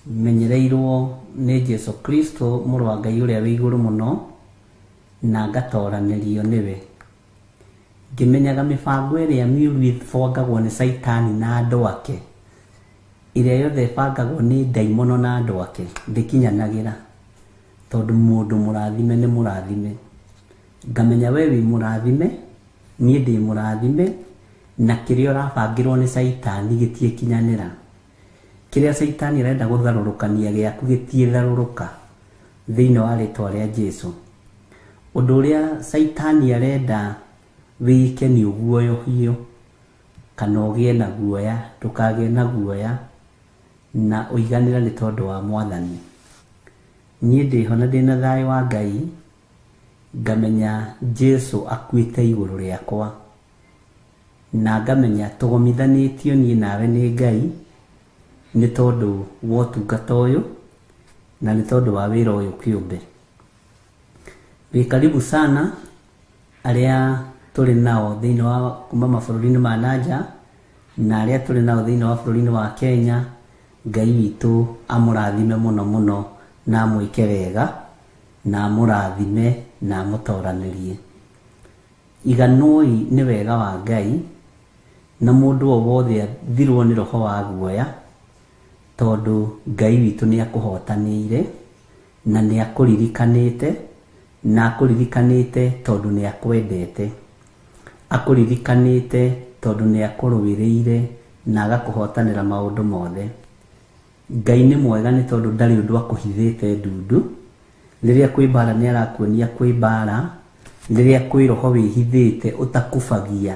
menyereirwo ni Jesu Kristo muru wa ngai uria wi iguru muno na ngatoranirio niwe ngimenyaga mibango iria miuru ithongagwo ni Saitani na andu ake iria yothe bangagwo ni daimono na andu ake ndikinyanagira tondu mundu murathime ni murathime ngamenya we wi murathime nie ndi murathime na kiria urabangirwo ni Saitani gitie kinyanira kiria Saitani arenda gutharurukania giaku gitie tharuruka thĩinĩ wa rĩtwa rĩa Jesu. Ũndũ ũrĩa Saitani arenda wĩke nĩ ũguoyohio kana ũgĩe na guoya, ndũkagĩe na guoya na ũiganĩra nĩ tondũ wa Mwathani. Niĩ ndĩho na ndĩna thayũ wa Ngai, ngamenya Jesu akuĩte igũrũ rĩakwa, na ngamenya tũgomithanĩtio niĩ nawe nĩ Ngai nĩ tondũ wa ũtungata ũyũ na nĩ tondũ wa wĩra ũyũ kĩũmbe. Wĩ karibu sana arĩa tũrĩ nao thĩinĩ wa kuma mabũrũri-inĩ ma nanja na arĩa tũrĩ nao thĩinĩ wa bũrũri-inĩ wa Kenya. Ngai witũ amũrathime mũno mũno na amwĩke wega na amũrathime na amũtoranĩrie. Iganoi nĩ wega wa Ngai na mũndũ o wothe athirwo nĩ roho wa guoya, tondũ Ngai witũ nĩ akũhotanĩire na nĩ akũririkanĩte, na akũririkanĩte tondũ nĩ akwendete, akũririkanĩte tondũ nĩ akũrũĩrĩire na agakũhotanĩra maũndũ mothe. Ngai nĩ mwega nĩ tondũ ndarĩ ũndũ akũhithĩte ndundu. Rĩrĩa kwĩ mbara nĩ arakuonia kwĩ mbara, rĩrĩa kwĩ roho wĩhithĩte ũtakubagia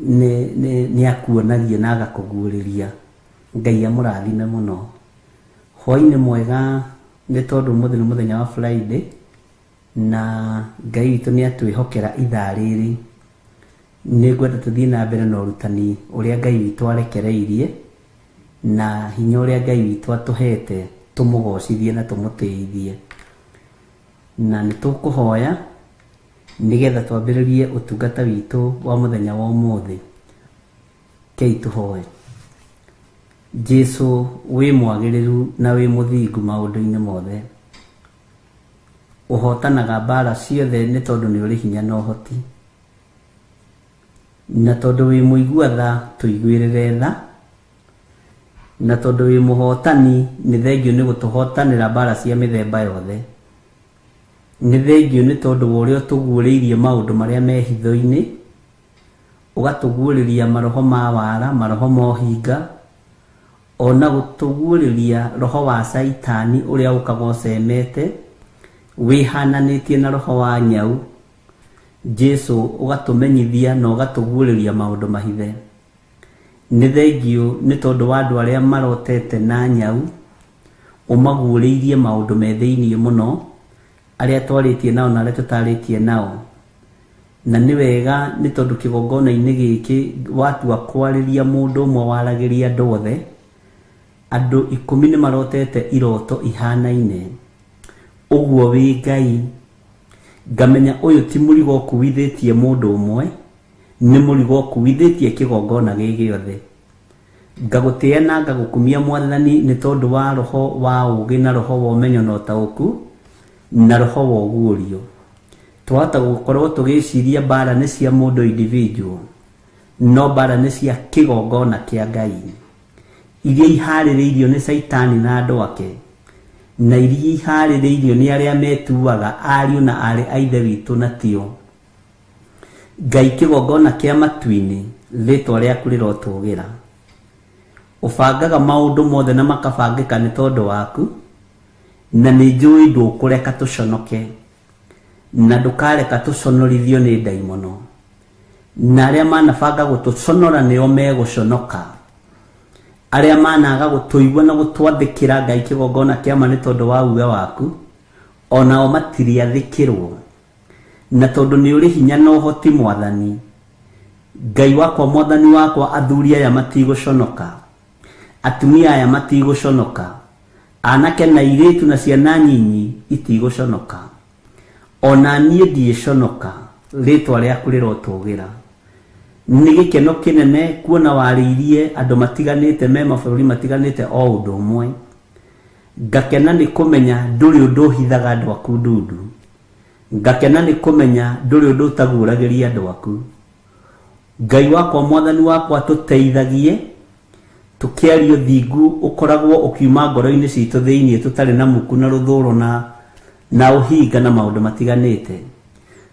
nĩ akuonagia na agakũguũrĩria. Ngai amũrathime mũno. Hwaĩ-inĩ mwega nĩ tondũ ũmũthĩ nĩ mũthenya wa Friday na Ngai witũ nĩ atwĩhokera ithaa rĩrĩ. Nĩ ngwenda tũthiĩ na mbere na ũrutani ũrĩa Ngai witũ arekereirie na hinya ũrĩa Ngai witũ atũhete tũmũgocithie na tũmũtĩithie. Na nĩ tũkũhoya nĩgetha twambĩrĩrie ũtungata witũ wa mũthenya wa ũmũthĩ. Kei tũhoe. Jesu wĩ mwagĩrĩru na wĩ mũthingu maũndũ-inĩ mothe. Ũhotanaga mbara ciothe nĩ tondũ nĩ ũrĩ hinya na ũhoti, na tondũ wĩ mũigua tha tũiguĩrĩre tha, na tondũ wĩ mũhotani nĩ thengio nĩ gũtũhotanĩra mbara cia mĩthemba yothe. Nĩ thengio nĩ tondũ wa ũrĩa ũtũguũrĩirie maũndũ marĩa me hitho-inĩ, ũgatũguũrĩria maroho ma wara, maroho ma ũhinga, ona gũtũguũrĩria roho wa Saitani ũrĩa ũkaga ũcemete wĩhananĩtie na roho wa nyau. Jesu ũgatũmenyithia na ũgatũguũrĩria maũndũ mahithe. Nĩ thengio nĩ tondũ wa andũ arĩa marotete na nyau, ũmaguũrĩirie maũndũ me thĩinĩ mũno, arĩa twarĩtie nao na arĩa tũtarĩtie nao. Na nĩ wega nĩ tondũ kĩgongona-inĩ gĩkĩ watua kwarĩria mũndũ ũmwe waragĩria andũ othe, andũ 10 nĩ marotete iroto ihanaine. Ũguo wĩ Ngai, ngamenya ũyũ ti mũrigo ũkuithĩtie mũndũ ũmwe, nĩ mũrigo ũkuithĩtie kĩgongona gĩ gĩothe. Ngagũtĩĩa na ngagũkumia Mwathani nĩ tondũ wa roho wa ũũgĩ na roho wa ũmenyo na ũtaũku na roho wa ũguũrio. Twahota gũkorwo tũgĩciria mbara nĩ cia mũndũ individual, no mbara nĩ cia kĩgongona kĩa Ngai, iria iharĩrĩirio nĩ Saitani na andũ ake, na iria iharĩrĩirio nĩ arĩa metuaga ariũ na arĩ a Ithe witũ na tio. Ngai kĩgongona kĩa matu-inĩ, rĩtwa rĩaku rĩrotũgĩra. Ũbangaga maũndũ mothe na makabangĩka nĩ tondũ waku, na nĩ njũĩ ndũkũreka tũconoke, na ndũkareka tũconorithio nĩ ndaimono. Na arĩa manabanga gũtũconora nĩo megũconoka. Arĩa managa gũtũigua na gũtwathĩkĩra Ngai kĩgongona kĩama nĩ tondũ wa uga waku, onao matiriathĩkĩrwo. Na tondũ nĩ ũrĩ hinya na ũhoti Mwathani, Ngai wakwa, Mwathani wakwa, athuri aya matigũconoka, atumia aya matigũconoka, anake na airĩtu na ciana nyinyi itigũconoka. Ona niĩ ndiĩconoka, rĩtwa rĩaku rĩrotũgĩra. Nĩ gĩkeno kĩnene kuona warĩirie andũ matiganĩte me mabũrũri matiganĩte o ũndũ ũmwe. Ngakena nĩ kũmenya ndũrĩ ũndũ ũhithaga andũ aku ndundu. Ngakena nĩ kũmenya ndũrĩ ũndũ ũtaguũragĩria andũ aku. Ngai wakwa, Mwathani wakwa, tũteithagie tũkĩario thingu ũkoragwo ũkiuma ngoro-inĩ citũ thĩinĩ tũtarĩ na muku na rũthũũro na ũhinga na maũndũ matiganĩte.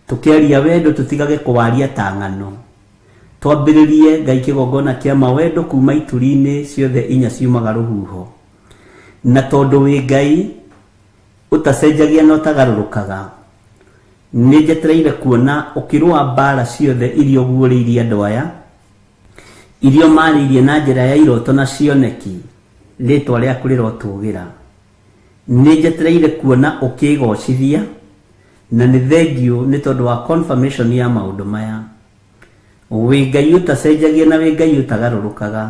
Tũkĩaria wendo tũtigage kũwaria ta ng'ano. Twambĩrĩrie Ngai kĩgongona kĩa mawendo kuma ituri-inĩ ciothe 4 ciumaga rũhuho. Na tondũ wĩ Ngai, utacenjagia na utagarurukaga nĩ njetereire kuona ũkĩrũa mbara ciothe iria ũguũrĩirie andũ aya irio marĩirie na njĩra ya iroto na cioneki rĩtwa rĩaku rĩrotũgĩra. Nĩ njetereire kuona ũkĩgocithia na nĩ thengiũ nĩ tondũ wa confirmation ya maũndũ maya. Wĩ Ngai ũtacenjagia na wĩ Ngai ũtagarũrũkaga,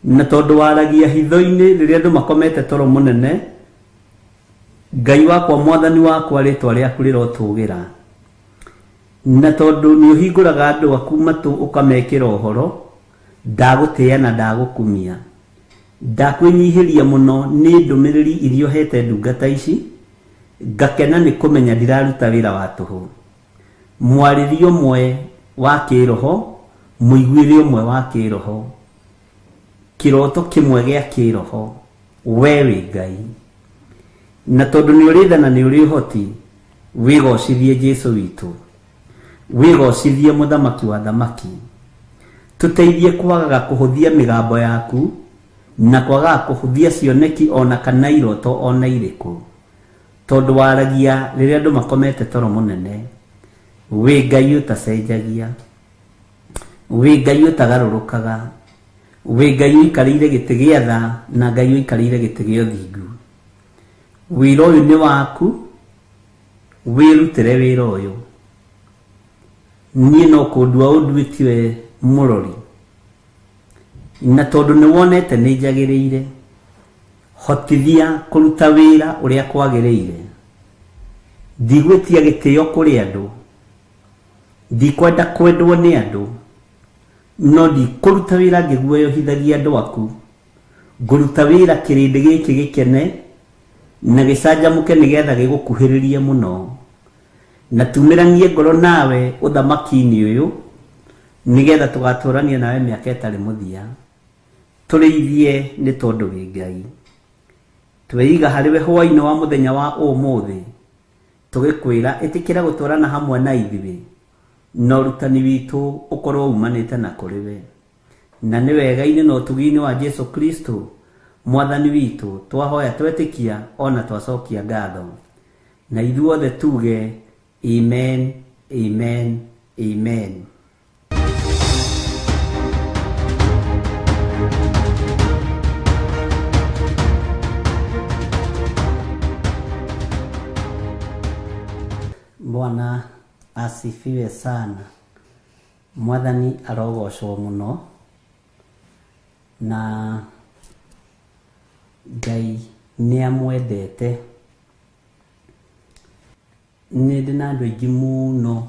na tondũ waragia hitho-inĩ rĩrĩa andũ makomete toro mũnene, Ngai wakwa mwathani wakwa rĩtwa rĩaku rĩrotũgĩra. Na tondũ nĩ ũhingũraga andũ aku matũ ũkamekĩra ũhoro, ndagũtĩĩa na ndagũkumia. Ndakwĩnyihĩria mũno nĩ ndũmĩrĩri iria ũhete ndungata ici, ngakena nĩ kũmenya ndiraruta wĩra wa tũhũ. Mwarĩrie ũmwe wa kĩroho, mũiguĩre ũmwe wa kĩroho, kĩroto kĩmwe gĩa kĩroho, we wĩ Ngai. Na tondũ nĩ ũrĩ tha na nĩ ũrĩ ũhoti, wĩgocithie Jesũ witũ, wĩgocithie mũthamaki wa thamaki. Tũteithie kwagaga kũhũthia mĩgambo yaku na kwagaga kũhũthia cioneki ona kana iroto ona irĩkũ, tondũ waragia rĩrĩa andũ makomete toro mũnene. Wĩ Ngai ũtacenjagia, wĩ Ngai ũtagarũrũkaga, wĩ Ngai ũikarĩire gĩtĩ gĩa tha na Ngai ũikarĩire gĩtĩ gĩa ũthingu. Wĩra ũyũ nĩ waku, wĩrutĩre wĩra ũyũ. Niĩ no kũndua ũnduĩtie mũrori, na tondũ nĩ wonete nĩ njagĩrĩire, hotithia kũruta wĩra ũrĩa kwagĩrĩire. Ndigwĩtia gĩtĩo kũrĩ andũ, ndikwenda kwendwo nĩ andũ, no ndikũruta wĩra ngĩguoyohithagia andũ aku. Ngũruta wĩra kĩrĩndĩ gĩkĩ gĩkene na gĩcanjamũke nĩgetha gĩgũkuhĩrĩrie mũno, na tumĩranie ngoro nawe ũthamaki-inĩ ũyũ nĩgetha tũgatũrania nawe mĩaka ĩtarĩ mũthia. Tũrĩithie nĩ tondũ wĩ Ngai. Tweiga harĩwe hwaĩ-inĩ wa mũthenya wa ũmũthĩ, tũgĩkwĩra ĩtĩkĩra gũtwarana hamwe na ithuĩ, na ũrutani witũ ũkorwo umanĩte na kũrĩ we. Na nĩ wega-inĩ na ũtugi-inĩ wa Jesũ Kristo mwathani witũ twahoya twetĩkia ona twacokia ngatho, na ithuothe tuge amen, amen, amen. Bwana asifiwe sana. Mwathani arogocwo mũno, na Ngai nĩ amwendete. Nĩ ndĩ na andũ aingĩ mũno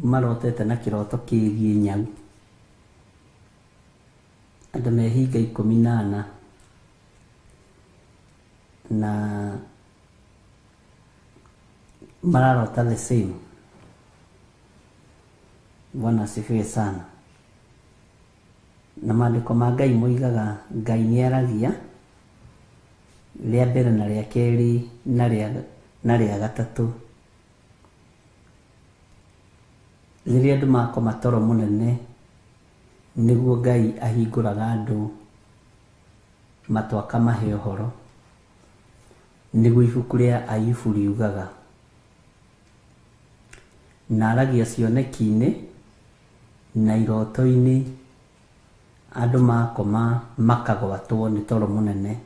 marotete na kĩroto kĩgiĩ nyau, andũ mehinga 14 na mararota the same. Bwana asifiwe sana. Na maandĩko ma Ngai moigaga Ngai nĩ aragia rĩa mbere na rĩa kerĩ na rĩa gatatũ. Rĩrĩa andũ makoma toro mũnene nĩguo Ngai ahingũraga andũ matũ akamahe ũhoro, nĩguo ibuku rĩa Ayubu riugaga. Na aragia cioneki-inĩ na iroto-inĩ, andũ makoma makagwatwo nĩ toro mũnene.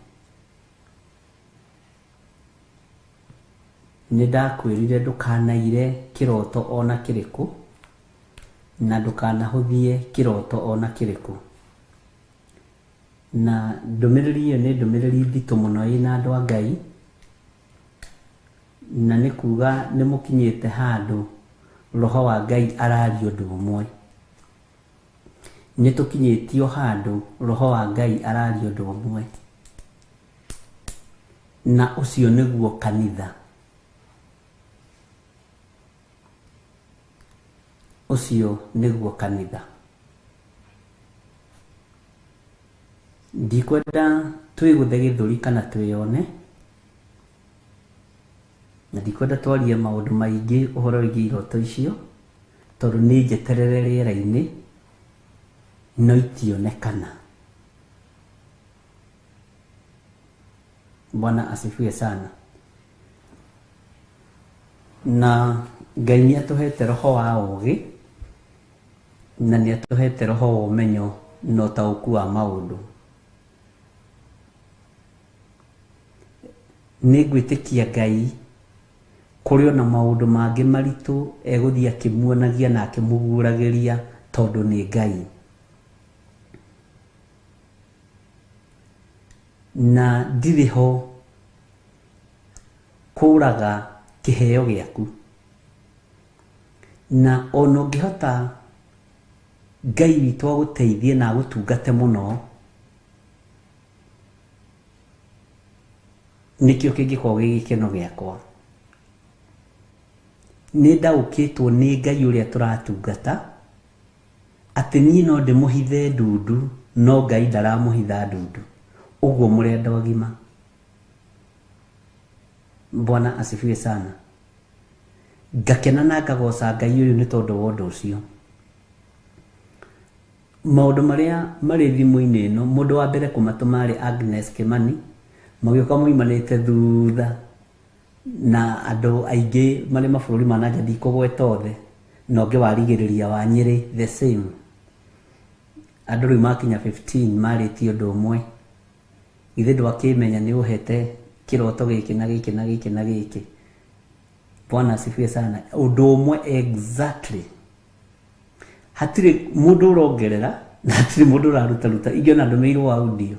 Nĩ ndakwĩrire ndũkanaire kĩroto ona kĩrĩkũ, na ndũkanahũthie kĩroto ona kĩrĩkũ. Na ndũmĩrĩri ĩyo nĩ ndũmĩrĩri nditũ mũno ĩna andũ a Ngai, na nĩ kuga nĩ mũkinyĩte handũ Roho wa Ngai araria ũndũ ũmwe. Nĩ tũkinyĩtio handũ Roho wa Ngai araria ũndũ ũmwe, na ũcio nĩguo kanitha. Ũcio nĩguo kanitha. Ndikwenda twĩgũthe gĩthũri kana twĩone, na ndikwenda twarie maũndũ maingĩ ũhoro wĩgiĩ iroto icio, tondũ nĩ njeterere rĩera-inĩ no itionekana. Bwana asifiwe sana. na Ngai nĩ atũhete roho wa ũũgĩ na nĩ atũhete roho wa ũmenyo na ũtaũku wa maũndũ. Nĩ ngwĩtĩkia Ngai kũrĩ ona maũndũ mangĩ maritũ egũthiĩ akĩmuonagia na akĩmũguũragĩria tondũ nĩ Ngai. Na ndirĩ ho kũraga kĩheo gĩaku, na ona ũngĩhota Ngai witũ agũteithie na agũtungate mũno, nĩkĩo kĩngĩkorwo gĩ gĩkeno gĩakwa. Nĩ ndaũkĩtwo nĩ Ngai ũrĩa tũratungata atĩ niĩ no ndĩmũhithe ndundu, no Ngai ndaramũhitha ndundu. Ũguo mũrenda ũgima. Bwana asifiwe sana. Ngakena na ngagoca Ngai ũyũ nĩ tondũ wa ũndũ ũcio. Maũndũ marĩa marĩ thimũ-inĩ ĩno, mũndũ wa mbere kũmatũma arĩ Agnes Kimani, magĩũka moimanĩte thutha na andũ aingĩ marĩ mabũrũri ma nanja ndikũgweta othe, na ũngĩ warigĩrĩria wa Nyĩrĩ the same. Andũ rĩu makinya 15 marĩtie ũndũ ũmwe. Ithe ndwakĩmenya nĩ ũhete kĩroto gĩkĩ na gĩkĩ na gĩkĩ na gĩkĩ. Bwana asifiwe sana. Ũndũ ũmwe exactly. Hatirĩ mũndũ ũrongerera na hatirĩ mũndũ ũraruta ingĩona ndũmĩirwo audio.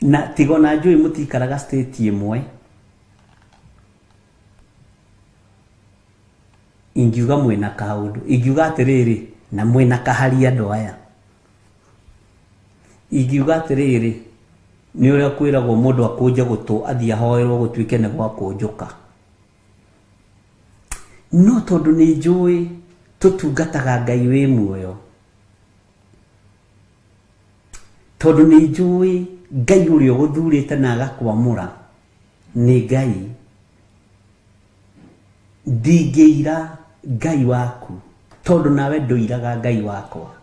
Na tiga na njũĩ mũtikaraga state ĩmwe, ingiuga mwĩna kaũndũ, ingiuga atĩrĩrĩ na mwĩna kaharia andũ aya, ingiuga atĩrĩrĩ nĩ ũrĩa kwĩragwo mũndũ akũnje gũtũ athiĩ ahoerwo gũtuĩke nĩ gwa kũnjũka. No tondũ nĩ njũĩ tũtungataga Ngai wĩ muoyo, tondũ nĩ njũĩ Ngai ũrĩa ũgũthurĩte na agakwamũra nĩ Ngai, ndingĩira Ngai waku tondũ nawe ndũiraga Ngai wakwa.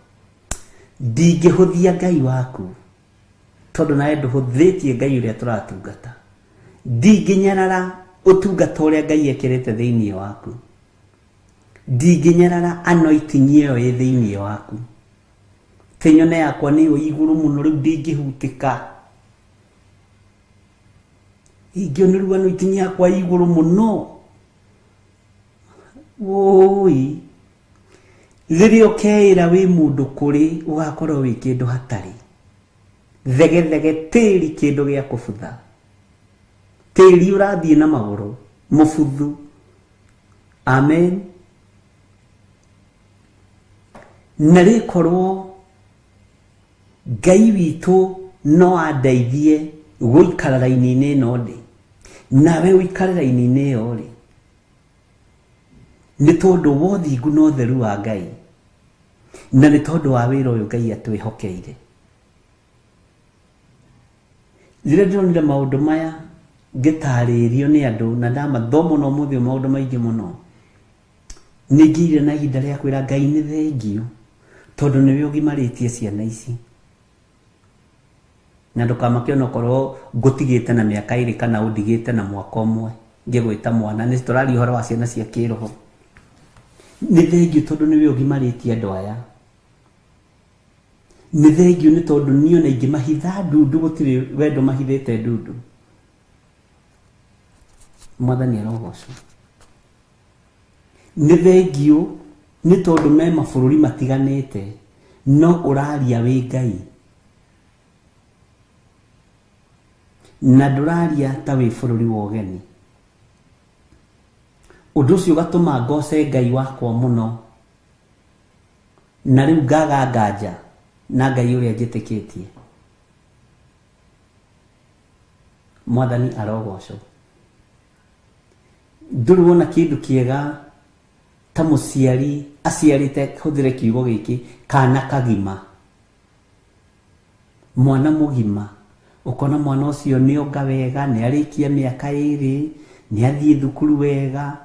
Ndingĩhũthia Ngai waku tondũ nawe ndũhũthĩtie Ngai ũrĩa tũratungata. Ndingĩnyarara ũtungata ũrĩa Ngai ekĩrĩte thĩinĩ waku. Ndingĩnyarara anointing ĩyo ĩ thĩinĩ waku. Tenyone yakwa nĩyo igũrũ mũno, rĩu ndingĩhutĩka. Ingĩonererio anointing yakwa igũrũ mũno. Woi, rĩrĩa ũkeĩra wĩ mũndũ kũrĩ ũgakorwo wĩ kĩndũ hatarĩ. Thegethege tĩri kĩndũ gĩa kũbutha. Tĩri ũrathiĩ na magũrũ mũbuthu. Amen. Na rĩkorwo Ngai witũ no andeithie gũikara raini-inĩ ĩno ndĩ, nawe ũikare raini-inĩ ĩyo rĩ, nĩ tondũ wa ũthingu na ũtheru wa Ngai, na nĩ tondũ wa wĩra ũyũ Ngai atwĩhokeire. Rĩrĩa ndĩronire maũndũ maya ngĩtarĩrio nĩ andũ na ndamathoma no mũthĩ maũndũ maingĩ mũno, nĩ ngĩire na ihinda rĩa kwĩra Ngai nĩ thengio tondũ nĩwe ũgimarĩtie ciana ici. Na ndũkamake onokorwo ngũtigĩte na mĩaka 2 kana ũndigĩte na mwaka ũmwe ngĩgwĩta mwana, nĩ tũraria ũhoro wa ciana cia kĩroho. Nĩ thengio tondũ nĩwe ũgimarĩtie andũ aya. Nĩ thengio nĩ tondũ niĩ ona ingĩmahitha ndundu gũtirĩ wendo mahithĩte ndundu. Mwathani arogocwo. Nĩ thengio nĩ tondũ me mabũrũri matiganĩte no ũraria wĩ Ngai, na ndũraria ta wĩ bũrũri wa ũgeni. Ũndũ ũcio ũgatũma ngoce Ngai wakwa mũno, na rĩu ngaga nganja na Ngai ũrĩa njĩtĩkĩtie. Mwathani arogocwo. Ndũrĩ wona kĩndũ kĩega ta mũciari aciarĩte, hũthĩre kiugo gĩkĩ, kana kagima, mwana mũgima, ũkona mwana ũcio nĩ onga wega, nĩ arĩkia mĩaka 2, nĩ athiĩ thukuru wega,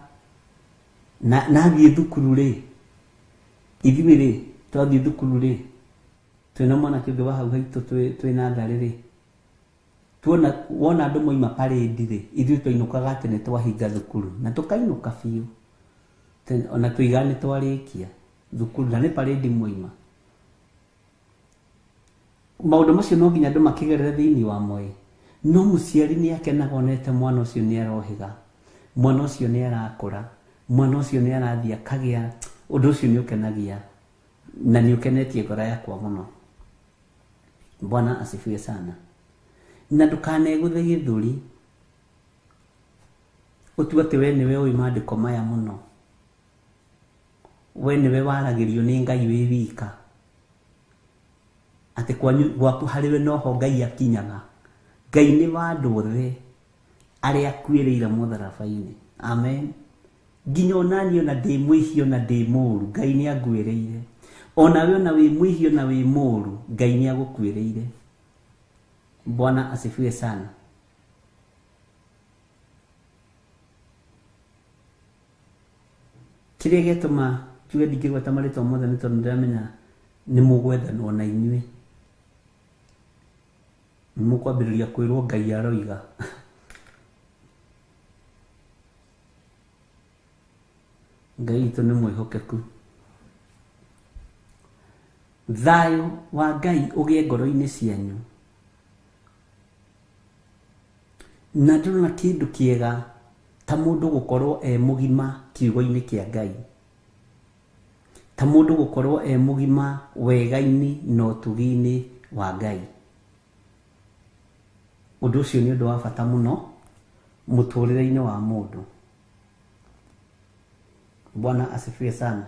na athiĩ thukuru rĩ, ithuĩ rĩ twathiĩ thukuru rĩ, twĩna mwana kĩũngĩ wa hau haitũ twĩ natharĩ rĩ, wona andu moima parade ri ithuĩ twainũkaga tene twahinga thukuru na tũkainũka biũ ona tũigane twarĩkia thukuru na nĩ parade moima. Maũndũ macio no nginya andũ makĩgerere thĩinĩ wa moĩ, no mũciari nĩ akenaga onete mwana ũcio nĩ arohĩga, mwana ũcio nĩ arakũra, mwana ũcio nĩ arathiĩ akagĩa. Ũndũ ũcio nĩ ũkenagia na nĩ ũkenetie ngoro yakwa mũno. Bwana asifiwe sana. Na ndũkanegũthe gĩthũri ũtue atĩ we nĩwe ũĩ maandĩko maya mũno, we nĩwe waragĩrio nĩ Ngai wĩ wika, atĩ gwaku harĩwe noho Ngai akinyaga. Ngai nĩ wa andũ othe arĩa akuĩrĩire mũtharaba-inĩ. Amen. Nginya onani ona ndĩ mwĩhia ona ndĩ mũũru Ngai nĩ anguĩrĩire. Onawe ona wĩ mwĩhia ona wĩ mũũru Ngai nĩ agũkuĩrĩire. Bwana asifiwe sana. Kĩrĩa gĩatũma tuge ndingĩgweta marĩtwa mothe nĩ tondũ ndĩramenya nĩ mũgwethanwo na inyuĩ, nĩ mũkwambĩrĩria kwĩrwo Ngai aroiga. Ngai witũ nĩ mwĩhokeku. Thayũ wa Ngai ũgĩe ngoro-inĩ cianyu. Na ndĩrona kĩndũ kĩega ta mũndũ gũkorwo mũgima kiugo-inĩ kĩa Ngai, ta mũndũ gũkorwo mũgima wega-inĩ na ũtugi-inĩ wa Ngai. Ũndũ ũcio nĩ ũndũ wa bata mũno mũtũrĩre-inĩ wa mũndũ. Bwana asifiwe sana.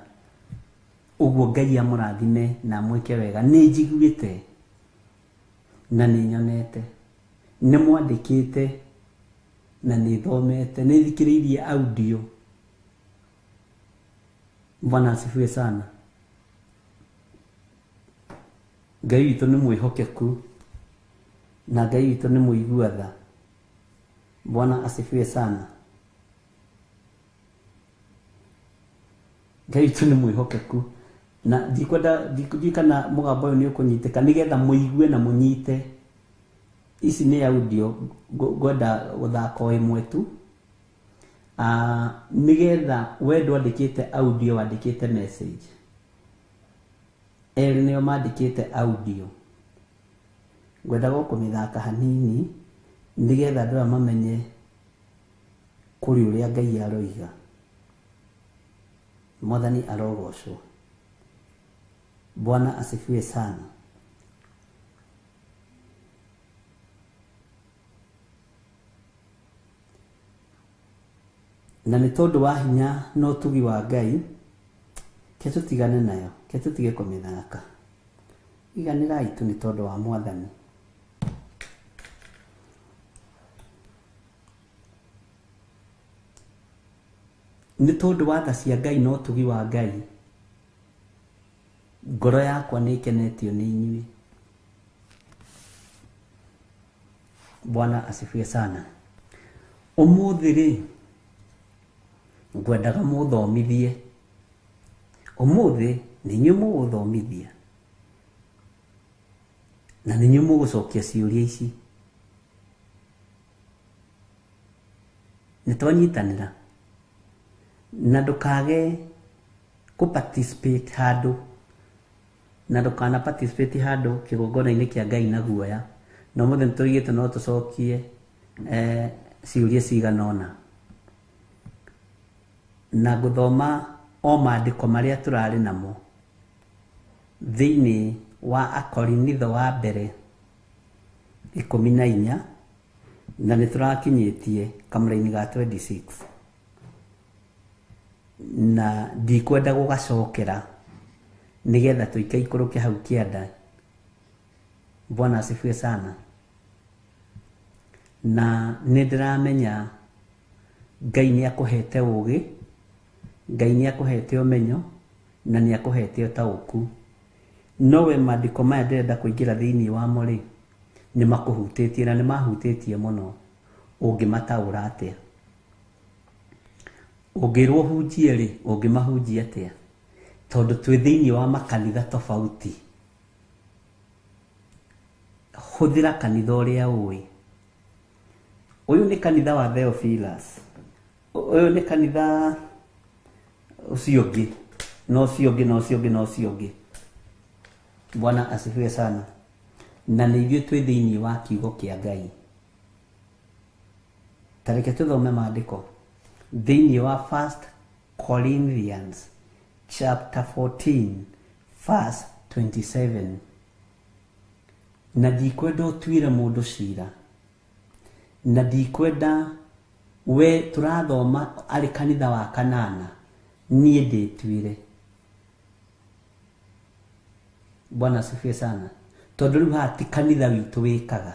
Ũguo Ngai amũrathime na mwĩke wega. Nĩ njiguĩte na nĩ nyonete, nĩ mwandĩkĩte na nĩ thomete, nĩ thikĩrĩirie audio. Bwana asifiwe sana. Ngai witũ nĩ mwĩhokeku na Ngai witũ nĩ mũigua tha. Bwana asifiwe sana. Ngai witũ nĩ mwĩhokeku na ndikwenda mũgambo ũyũ nĩ ũkũnyitĩka nĩgetha mũigue na mũnyite. Ici nĩ audio ngwenda gũthaka o ĩmwe tu, nĩgetha we ndwandĩkĩte audio wandĩkĩte message. Erĩ nĩo mandĩkĩte audio. Ngwenda kũmĩthaka hanini nĩgetha andũ aya mamenye kũrĩ ũrĩa Ngai aroiga. Mwathani arogocwo. Bwana asifiwe sana. Na nĩ tondũ wa hinya na ũtugi wa Ngai, ke tũtigane nayo, ke tũtige kũmĩthaka. Iganĩrai tu nĩ tondũ wa Mwathani. Nĩ tondũ wa tha cia Ngai na ũtugi wa Ngai, ngoro yakwa nĩ ikenetio nĩ inyuĩ. Bwana asifiwe sana. Ũmũthĩ-rĩ ngwendaga mũthomithie. Ũmũthĩ nĩ inyuĩ mũgũthomithia na nĩ inyuĩ mũgũcokia ciũria ici. Nĩ twanyitanĩra na ndũkage participate handũ, na ndũkana participate handũ kĩgongona-inĩ kĩa Ngai na guoya. Na ũmũthĩ nĩtũrigĩte no tũcokie ciũria cigana ũna na gũthoma o maandĩko marĩa tũrarĩ namo thĩinĩ wa Akorinitho wa mbere 14 na nĩ tũrakinyĩtie kamũra-inĩ ga 26 na ndikwenda gũgacokera nĩgetha tũikaikũrũke hau kĩanda. Bwana asifiwe sana. Na nĩ ndĩramenya Ngai nĩ akũhete ũũgĩ, Ngai nĩ akũhete ũmenyo na nĩ akũhete ũtaũku. Nowe maandĩko maya ndĩrenda kũingĩra thĩinĩ wamo-rĩ nĩ makũhutĩtie na nĩ mahutĩtie mũno. Ũngĩmataũra atĩa? Ũngĩrwo hunjie-rĩ ũngĩmahunjia atĩa? Tondũ twĩ thĩinĩ wa makanitha tofauti. Hũthĩra kanitha ũrĩa ũĩ Uyu ni kanitha wa Theophilus. Uyu ni kanitha ucio ũngĩ. Bwana asifiwe sana. Na nĩ ithuĩ twĩ thĩinĩ wa kiugo kĩa Ngai. Tareke tuthome maandĩko thĩinĩ wa 1 Corinthians chapter 14 verse 27. Na ndikwenda ũtuĩre mũndũ ciira, na ndikwenda we tũrathoma arĩ kanitha wa kanana, niĩ ndĩtuĩre. Bwana asifiwe sana. Tondũ rĩu haha ti kanitha witũ wĩkaga.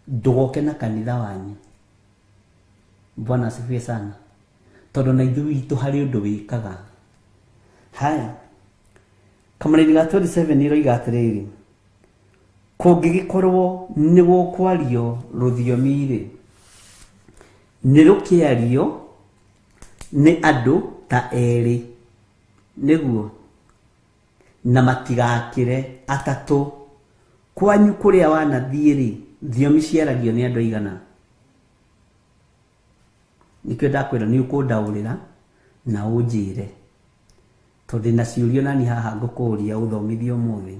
Ndũgoke na kanitha wanyu. Bwana asifiwe sana. Tondũ na ithuĩ witũ harĩ ũndũ wĩkaga. Haya, Kamarĩri ga 27 iroiga atĩrĩrĩ, kũngĩgĩkorwo nĩ gũkwario rũthiomi-rĩ, nĩ rũkĩario nĩ andũ ta erĩ, nĩguo, na matigakĩre atatũ. Kwanyu kũrĩa wanathiĩ-rĩ, thiomi ciaragio nĩ andũ aigana? Nĩkĩo ndakwĩra nĩ ũkũndaũrĩra na ũnjĩre, tondũ na ciũrio nani haha ngũkũria ũthomithio ũmũthĩ.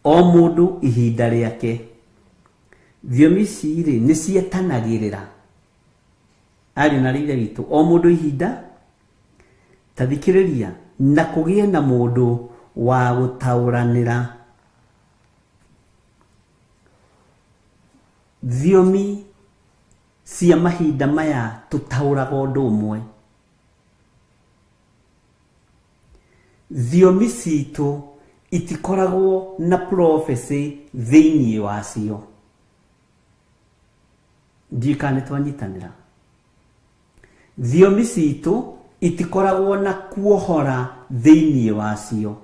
O mũndũ ihinda rĩake. Thiomi ici-rĩ nĩ cietanagĩrĩra. Ariũ na rĩithe witũ, o mũndũ ihinda, ta thikĩrĩria, na kũgĩe na mũndũ wa gũtaũranĩra. Thiomi cia mahinda maya tũtaũraga ũndũ ũmwe. Thiomi citũ itikoragwo na prophecy thĩinĩ wacio. Ndikane twanyitanĩra. Thiomi citũ itikoragwo na kuohora thĩinĩ wacio.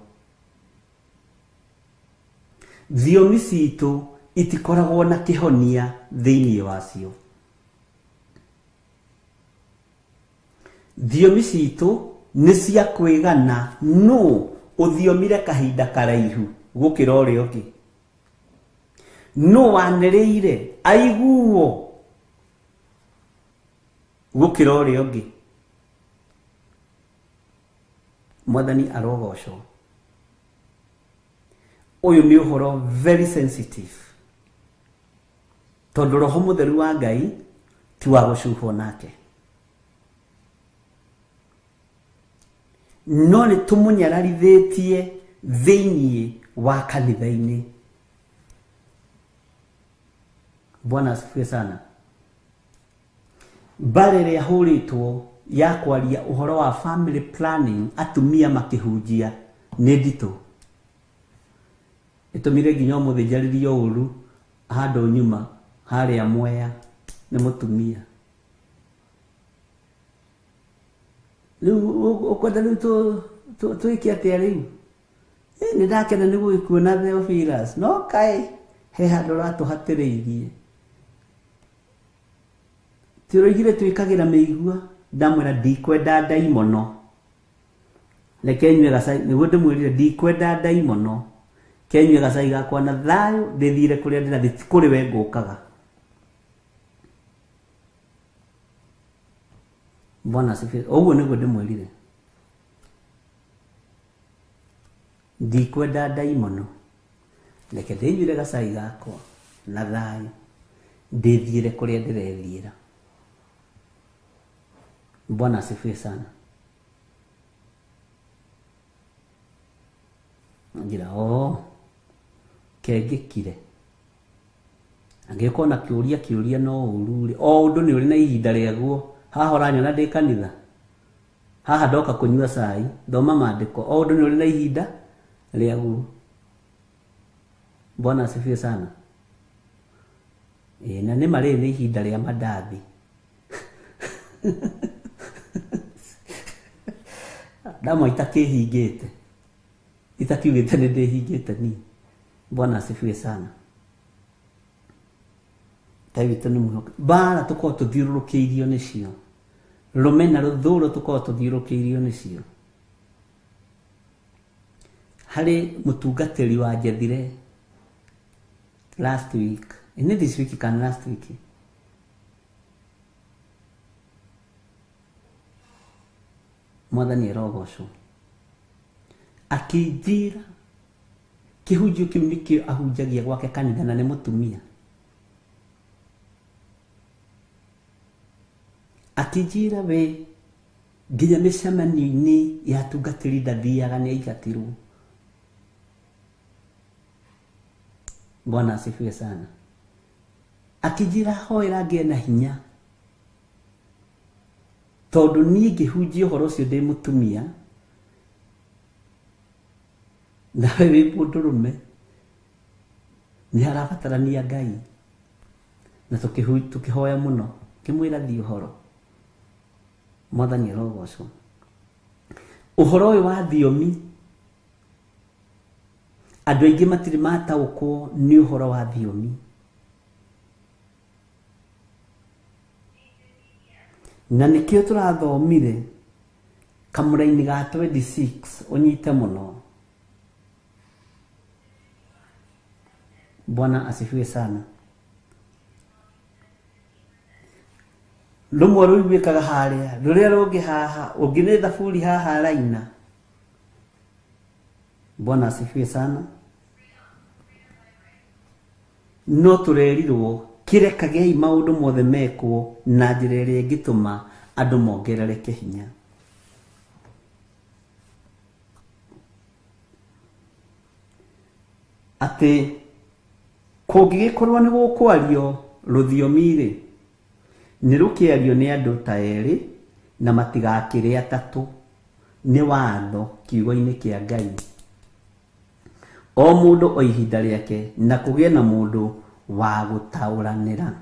Thiomi citũ itikoragwo na kĩhonia thĩinĩ wacio. Thiomi citũ nĩ cia kwĩgana no ũthiomire kahinda karaihu gũkĩra ũrĩa ũngĩ. No wanĩrĩire aiguo gũkĩra ũrĩa ũngĩ. Mwathani arogocwo. Ũyũ nĩ ũhoro very sensitive. Tondũ Roho Mũtheru wa Ngai ti wa gũcuhwo nake. No nĩ tũmũnyararithĩtie thĩinĩ wa kanitha-inĩ. Bwana asifiwe sana. Mbara ĩrĩa hũrĩtwo ya kwaria ũhoro wa family planning atumia makĩhunjia nĩ nditũ. Ĩtũmire nginya ũmũthĩ njarĩrie ũũru handũ nyuma harĩa Mwea nĩ mũtumia. Rĩu ũkwenda rĩu twĩke atĩa rĩu? Nĩ ndakena nĩ gũgĩkuona Theophilus, no kaĩ he handũ ratũhatĩrĩirie. Tũroigire twĩkagĩra mĩigua, ndamwĩra ndikwenda ndaimono. Reke nyue gacai, nĩguo ndĩmwĩrire ndikwenda ndaimono. Kenyue gacai gakwa na thayũ ndĩthiire kũrĩa ndĩrathiĩ, ti kũrĩ we ngũkaga. Bwana asifiwe. Ũguo nĩguo ndĩmwĩrire. Ndikwenda ndaimono. Reke ndĩnyuire gacai gakwa na thayũ ndĩthiire kũrĩa ndĩrethiĩra. Bwana asifiwe sana. Ngira kengĩkire. Angĩkorwo na kĩũria no ũru-rĩ, o ũndũ nĩ ũrĩ na ihinda rĩaguo. Haha ũranyona ndĩ kanitha. Haha ndoka kũnyua cai, thoma maandĩko. O ũndũ nĩ ũrĩ na ihinda rĩaguo. Bwana asifiwe sana. Na nĩ marĩ nĩ ihinda rĩa mandathi. Ndamwa itakĩhingĩte. Itakiugĩte nĩ ndĩhingĩte ni. Bwana asifiwe sana. Tawitũ nĩ mwĩhokeku. Mbara tũkorwo tũthiũrũrũkĩirio nĩcio. Rũmena rũthũũro tũkorwo tũthiũrũrũkĩirio nĩcio. Harĩ mũtungatĩri wa Njethire last week Ini this week kana last week. Mwathani arogocwo. Akijira kihunjio kiu nikio ahunjagia gwake kanitha na nĩ mũtumia. Akijira we nginya mĩcemanio-inĩ ya atungatĩri ndathiaga nĩ aingatirwo. Bwana asifiwe sana. Akijira hoera ngĩe na hinya tondũ niĩ ngĩhunjia ũhoro ũcio ndĩ mũtumia nawe wĩ mũndũrũme nĩ harabatarania Ngai na tũkĩhoya mũno kĩmwĩra thiĩ ũhoro. Mwathani arogocwo. Ũhoro ũyũ wa thiomi andũ aingĩ matirĩ mataũkwo nĩ ũhoro wa thiomi. Na nĩkĩo tũrathomire kamũra-inĩ ga 26 ũnyite mũno. Bwana asifiwe sana. Rumwe rũiguĩkaga harĩa rũrĩa rũngĩ haha ũngĩ nĩ thaburi haha raina. Bwana asifiwe sana. No tũrerirwo kĩrekagei maũndũ mothe mekwo na njĩra ĩrĩa ĩngĩtũma andũ mongerereke hinya. Atĩ kũngĩgĩkorwo nĩ gũkwario rũthiomi-rĩ nĩ rũkĩario nĩ andũ ta erĩ na matigakĩrĩ atatũ nĩ watho kiugo-inĩ kĩa Ngai. O mũndũ o ihinda rĩake na kũgĩe na mũndũ wa gũtaũranĩra.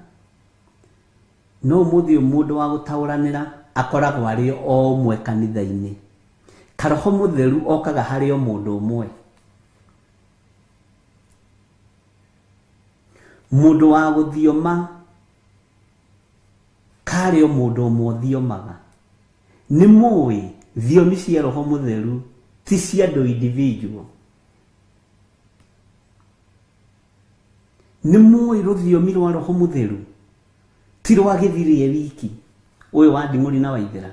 No mũthĩ mũndũ wa gũtaũranĩra akoragwo arĩ o ũmwe kanitha-inĩ. Karoho Mũtheru okaga harĩ o mũndũ ũmwe. Mũndũ wa gũthioma karĩ o mũndũ ũmwe ũthiomaga. Nĩ mũĩ thiomi cia Roho Mũtheru ti cia andũ individual. Nĩ mũĩ rũthiomi rwa Roho Mũtheru ti rwa gĩthirĩ wiki ũyũ wa Nding'ũri na Waithĩra.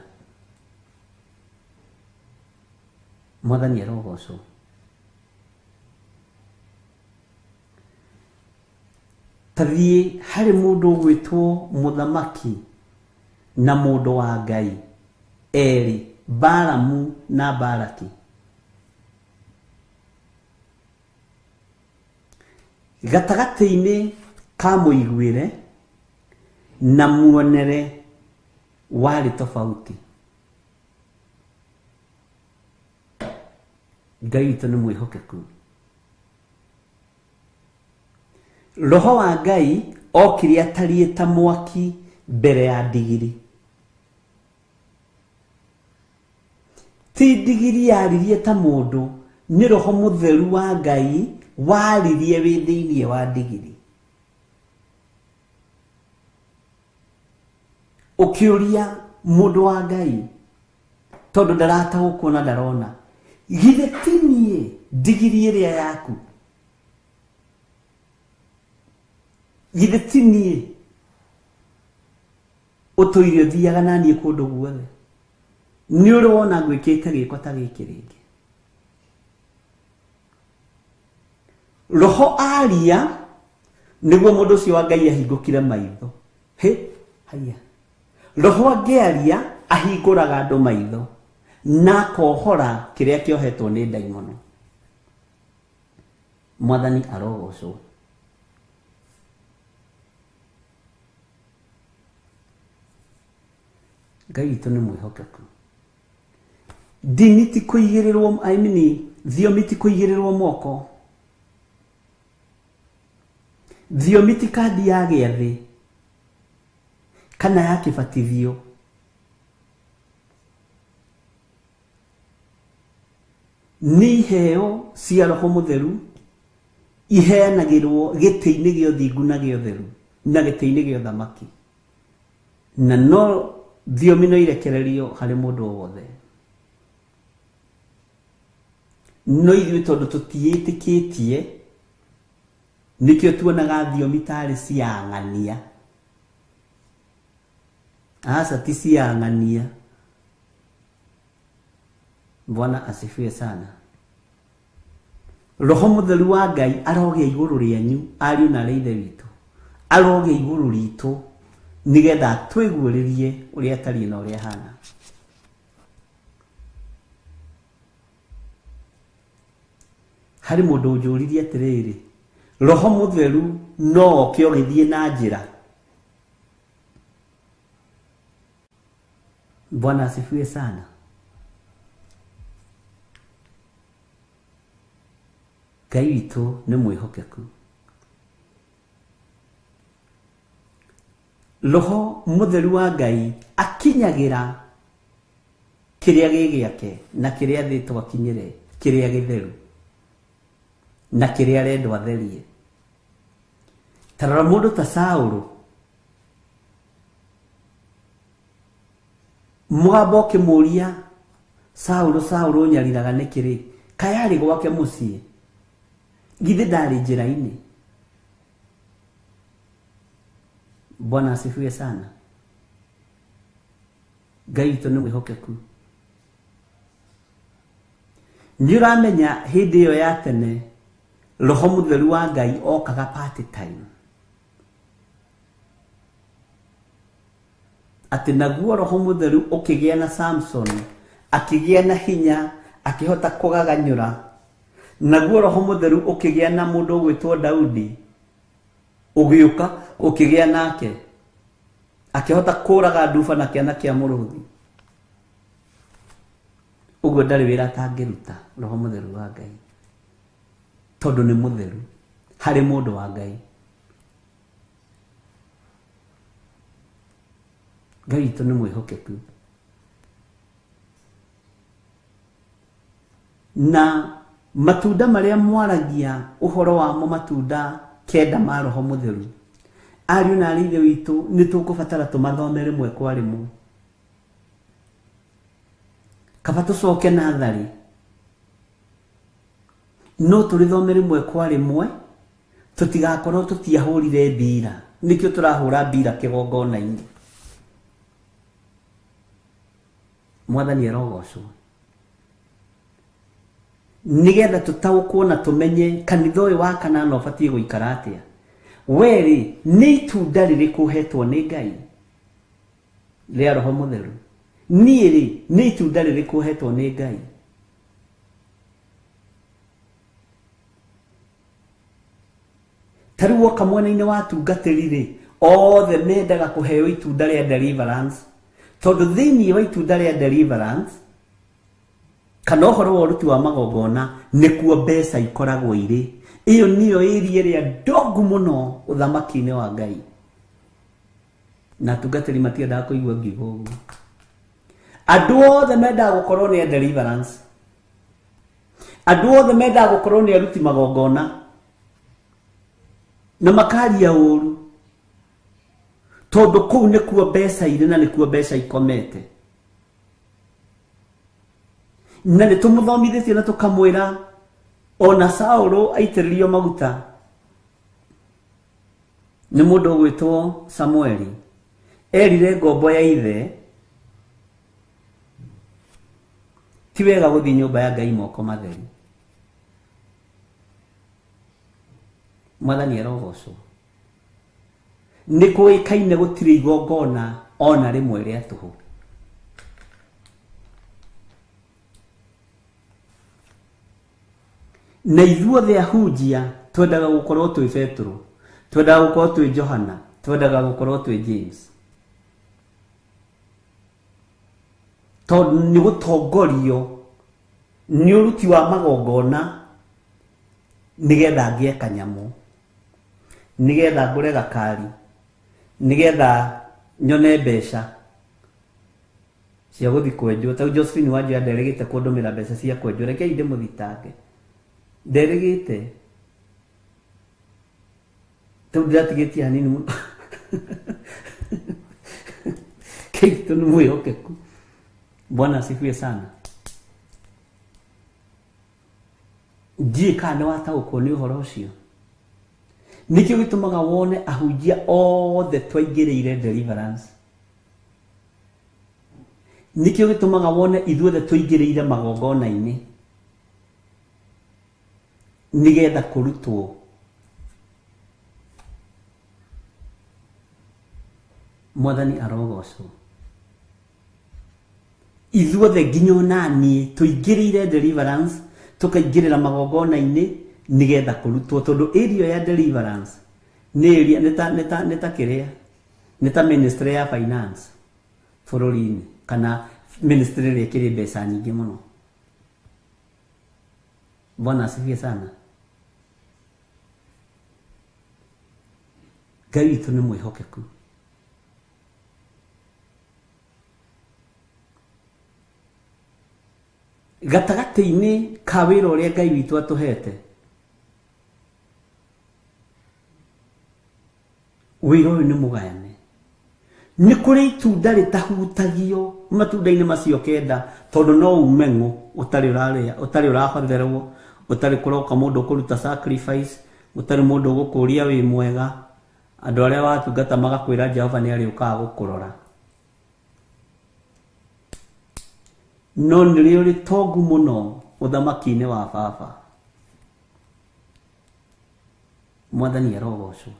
Mwathani arogocwo. Tathiĩ harĩ mũndũ ũgwĩtwo mũthamaki na mũndũ wa Ngai erĩ, Balamu na Balaki. Gatagatĩ-inĩ ka mũiguĩre na muonere warĩ tofauti. Ngai witũ nĩ mwĩhokeku. Roho wa Ngai okire atariĩ ta mwaki mbere ya ndigiri. Ti ndigiri yaririe ta mũndũ, nĩ Roho Mũtheru wa Ngai waririe wĩ thĩinĩ wa ndigiri. Ũkĩũria mũndũ wa Ngai tondũ ndarataũkwo na ndarona, githĩ ti niĩ ndigiri ĩrĩa yaku? Githĩ ti niĩ ũtũire ũthiaga na niĩ kũndũ guothe? Nĩ ũrĩ wona ngwĩkĩte gĩko ta gĩkĩ rĩngĩ? Roho aria nĩguo mũndũ ũcio wa Ngai ahingũkire maitho. Haya. Roho angĩaria ahingũraga andũ maitho na kohora kĩrĩa kĩohetwo nĩ ndaimono. Mwathani arogocwo. Ngai witũ nĩ mwĩhokeku. Ndini ti kũigĩrĩrwo, thiomi ti kũigĩrĩrwo moko. Thiomi ti kandi ya gĩathĩ kana ya kĩbatithio. Nĩ iheo cia Roho Mũtheru iheanagĩrwo gĩtĩ-inĩ gĩa ũthingu na gĩa ũtheru na gĩtĩ-inĩ gĩa ũthamaki. Na no thiomi no irekererio harĩ mũndũ o wothe. No ithuĩ tondũ tũtiĩtĩkĩtie nikio tuonaga thiomi tarĩ cia ng'ania. Asa ti cia ng'ania. Bwana asifiwe sana. Roho Mũtheru wa Ngai aroge igũrũ rĩanyu ariũ na ithe witũ, aroge igũrũ ritũ nigetha twĩguũrĩrie ũrĩa tariĩ na ũrĩa hana. Harĩ mũndũ ũnjũririe atĩrĩrĩ, Roho Mũtheru no oke ũgĩthiĩ na njĩra. Bwana asifiwe sana. Ngai witũ nĩ mwĩhokeku. Roho Mũtheru wa Ngai akinyagĩra kĩrĩa gĩ gĩake na kĩrĩa thĩtwo akinyĩre, kĩrĩa gĩtheru na kĩrĩa arendwo atherie. Tarora mũndũ ta Saũlũ, mũgambo ũkĩmũria, Saũlũ, Saũlũ ũnyariraga nĩkĩrĩ? Kaĩ arĩ gwake mũciĩ? Githĩ ndarĩ njĩra-inĩ? Bwana asifiwe sana. Ngai witũ nĩ mwĩhokeku. Nĩ ũramenya hĩndĩ ĩyo ya tene Roho Mũtheru wa Ngai okaga party time. Atĩ naguo Roho Mũtheru ũkĩgĩa na Samson, akĩgĩa na hinya, akĩhota kũgaganyũra. Naguo Roho Mũtheru ũkĩgĩa na mũndũ ũgwĩtwo Daudi, ũgĩũka ũkĩgĩa nake, akĩhota kũraga nduba na kĩana kĩa mũrũthi. Ũguo ndarĩ wĩra atangĩruta Roho Mũtheru wa Ngai, tondũ nĩ mũtheru harĩ mũndũ wa Ngai. Ngai witũ nĩ mwĩhokeku. Na matunda marĩa mwaragia ũhoro wamo, matunda 9 ma Roho Mũtheru, ariũ na aarĩ a Ithe witũ, nĩ tũkũbatara tũmathome rĩmwe kwa rĩmwe. Kaba tũcoke natharĩ, no tũrĩthome rĩmwe kwa rĩmwe, tũtigakorwo tũtiahũrire mbira. Nĩkĩo tũrahũra mbira kĩgongona-inĩ. Mwathani arogocwo. Nigetha tũtaũkwo na tũmenye kanitha ũyũ wa kanana ũbatiĩ gũikara atĩa. Weri nĩ itunda rĩrĩkũ hetwo nĩ Ngai rĩa Roho Mũtheru? Niĩ rĩ, nĩ itunda rĩrĩkũ hetwo nĩ Ngai? Tarĩu woka mwena-inĩ wa tungatĩri rĩ, othe mendaga kũheo itunda rĩa deliverance, tondũ thĩinĩ wa itunda rĩa deliverance kana ũhoro wa ũruti wa magongona nĩkuo mbeca ikoragwo irĩ. Iyo niyo area ĩrĩa ndongu mũno ũthamaki-inĩ wa Ngai. Na tungatĩri matiendaga kũigua ngiuga ũguo. Andũ othe mendaga gũkorwo nĩ deliverance, andũ othe mendaga gũkorwo nĩ aruti magongona, na makaria ũru, tondũ kũu nĩkuo mbeca irĩ na nĩkuo mbeca ikomete. Na nĩ tũmũthomithĩtie na tũkamwĩra ona Saũlũ aitĩrĩrio maguta nĩ mũndũ ũgwĩtwo Samueli, erire ngombo ya ithe ti wega gũthiĩ nyũmba ya Ngai moko matheri. Mwathani arogocwo. Nĩ kũĩkaine gũtirĩ igongona ona rĩmwe rĩa tũhũ. Na ithuothe ahunjia twendaga gũkorwo twĩ Petro, twendaga gũkorwo twĩ Johana, twendaga gũkorwo twĩ James, tondũ nĩ gũtongorio nĩ ũruti wa magongona, nĩgetha ngĩe kanyamũ, nĩgetha ngũre gakari, nĩgetha nyone mbeca cia gũthiĩ kwenjwo. Tau Josephine Wanjira nderĩgĩte kũndũmĩra mbeca cia kwenjwo, rekei ndĩmũthitange, nderĩgĩte. Tau ndĩratigĩtie hanini mũno. Kristo nĩ mwĩhokeku. Bwana asifiwe sana. Ndiĩ kana nĩ wataũkwo nĩ ũhoro ũcio. nikio gitumaga wone ahunjia othe twaingĩrĩire deliverance, nikio gitumaga wone ithuothe twaingĩrĩire magongona-inĩ nigetha kũrutwo Mwathani arogocwo. Ithuothe nginya onaniĩ tũingĩrĩire deliverance tukaingĩrĩra magongona-inĩ nigetha kũrutwo, tondũ area ya deliverance nĩ area nĩ ta kĩrĩa, nĩ ta ministry ya finance bũrũri-inĩ, kana ministry ĩrĩa ĩkĩrĩ mbeca nyingĩ mũno. Bwana asifiwe sana. Ngai witũ nĩ mwĩhokeku. Gatagatĩ-inĩ ka wĩra ũrĩa Ngai witũ atũhete, wĩra ũyũ nĩ mũgayane. Nĩ kũrĩ itunda rĩtahutagio matunda-inĩ macio kenda, tondũ no umeng'ũ ũtarĩ ũrarĩa, ũtarĩ ũrabatherwo, ũtarĩ kũroka mũndũ kũruta sacrifice, ũtarĩ mũndũ gũkũria wĩ mwega, andũ arĩa watungata magakwĩra Jehova nĩ arĩũkaga gũkũrora. No nĩrĩo rĩtongu mũno ũthamaki-inĩ wa Baba. Mwathani arogocwo.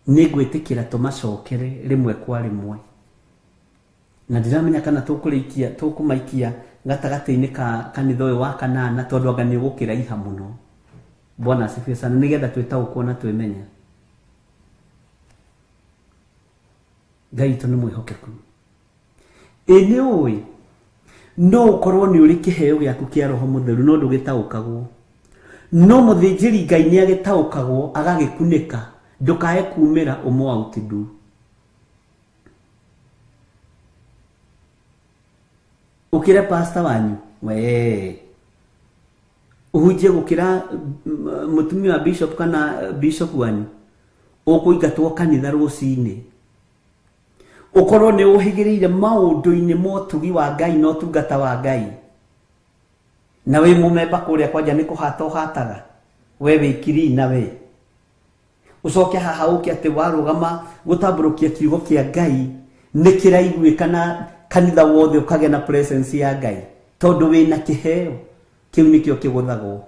Nĩngwĩtĩkĩra tũmacokere rĩmwe kwa rĩmwe, na ndiramenya kana tũkũmaikia gatagatĩ-inĩ ka kanitha ũyũ wa kanana, tondũ anga nĩ ũgũkĩraiha mũno. Bwana asifiwe sana, nigetha twĩtaũkwo na twĩmenya. Ngai witũ nĩ mwĩhokeku. Nĩ ũĩ no ũkorwo nĩ ũrĩ kĩheo gĩaku kĩa Roho Mũtheru no ndũgĩtaũkagwo, no mũthĩnjĩri Ngai nĩ agĩtaũkagwo agagĩkunĩka, ndũkae kumĩra ũmwe outdo. Ũkĩra pastor wanyu we ũhunjie gũkĩra mũtumia wa bishop kana bishop wanyu, ũkũingatwo kanitha rũcinĩ, ukorwo nĩ ũhĩgĩrĩire maũndũ-inĩ motugi wa Ngai na ũtungata wa Ngai, na wĩ mũmemba kũrĩa kwanja nĩ kũhata ũhataga, we wĩkiri na we ucoke haha ũke atĩ warũgama gũtambũrũkia kiugo kĩa Ngai nĩ kĩraiguĩka na kanitha wothe ũkagĩa na presence ya Ngai, tondũ wĩna kĩheo kĩu nĩkĩo kĩgũthagwo.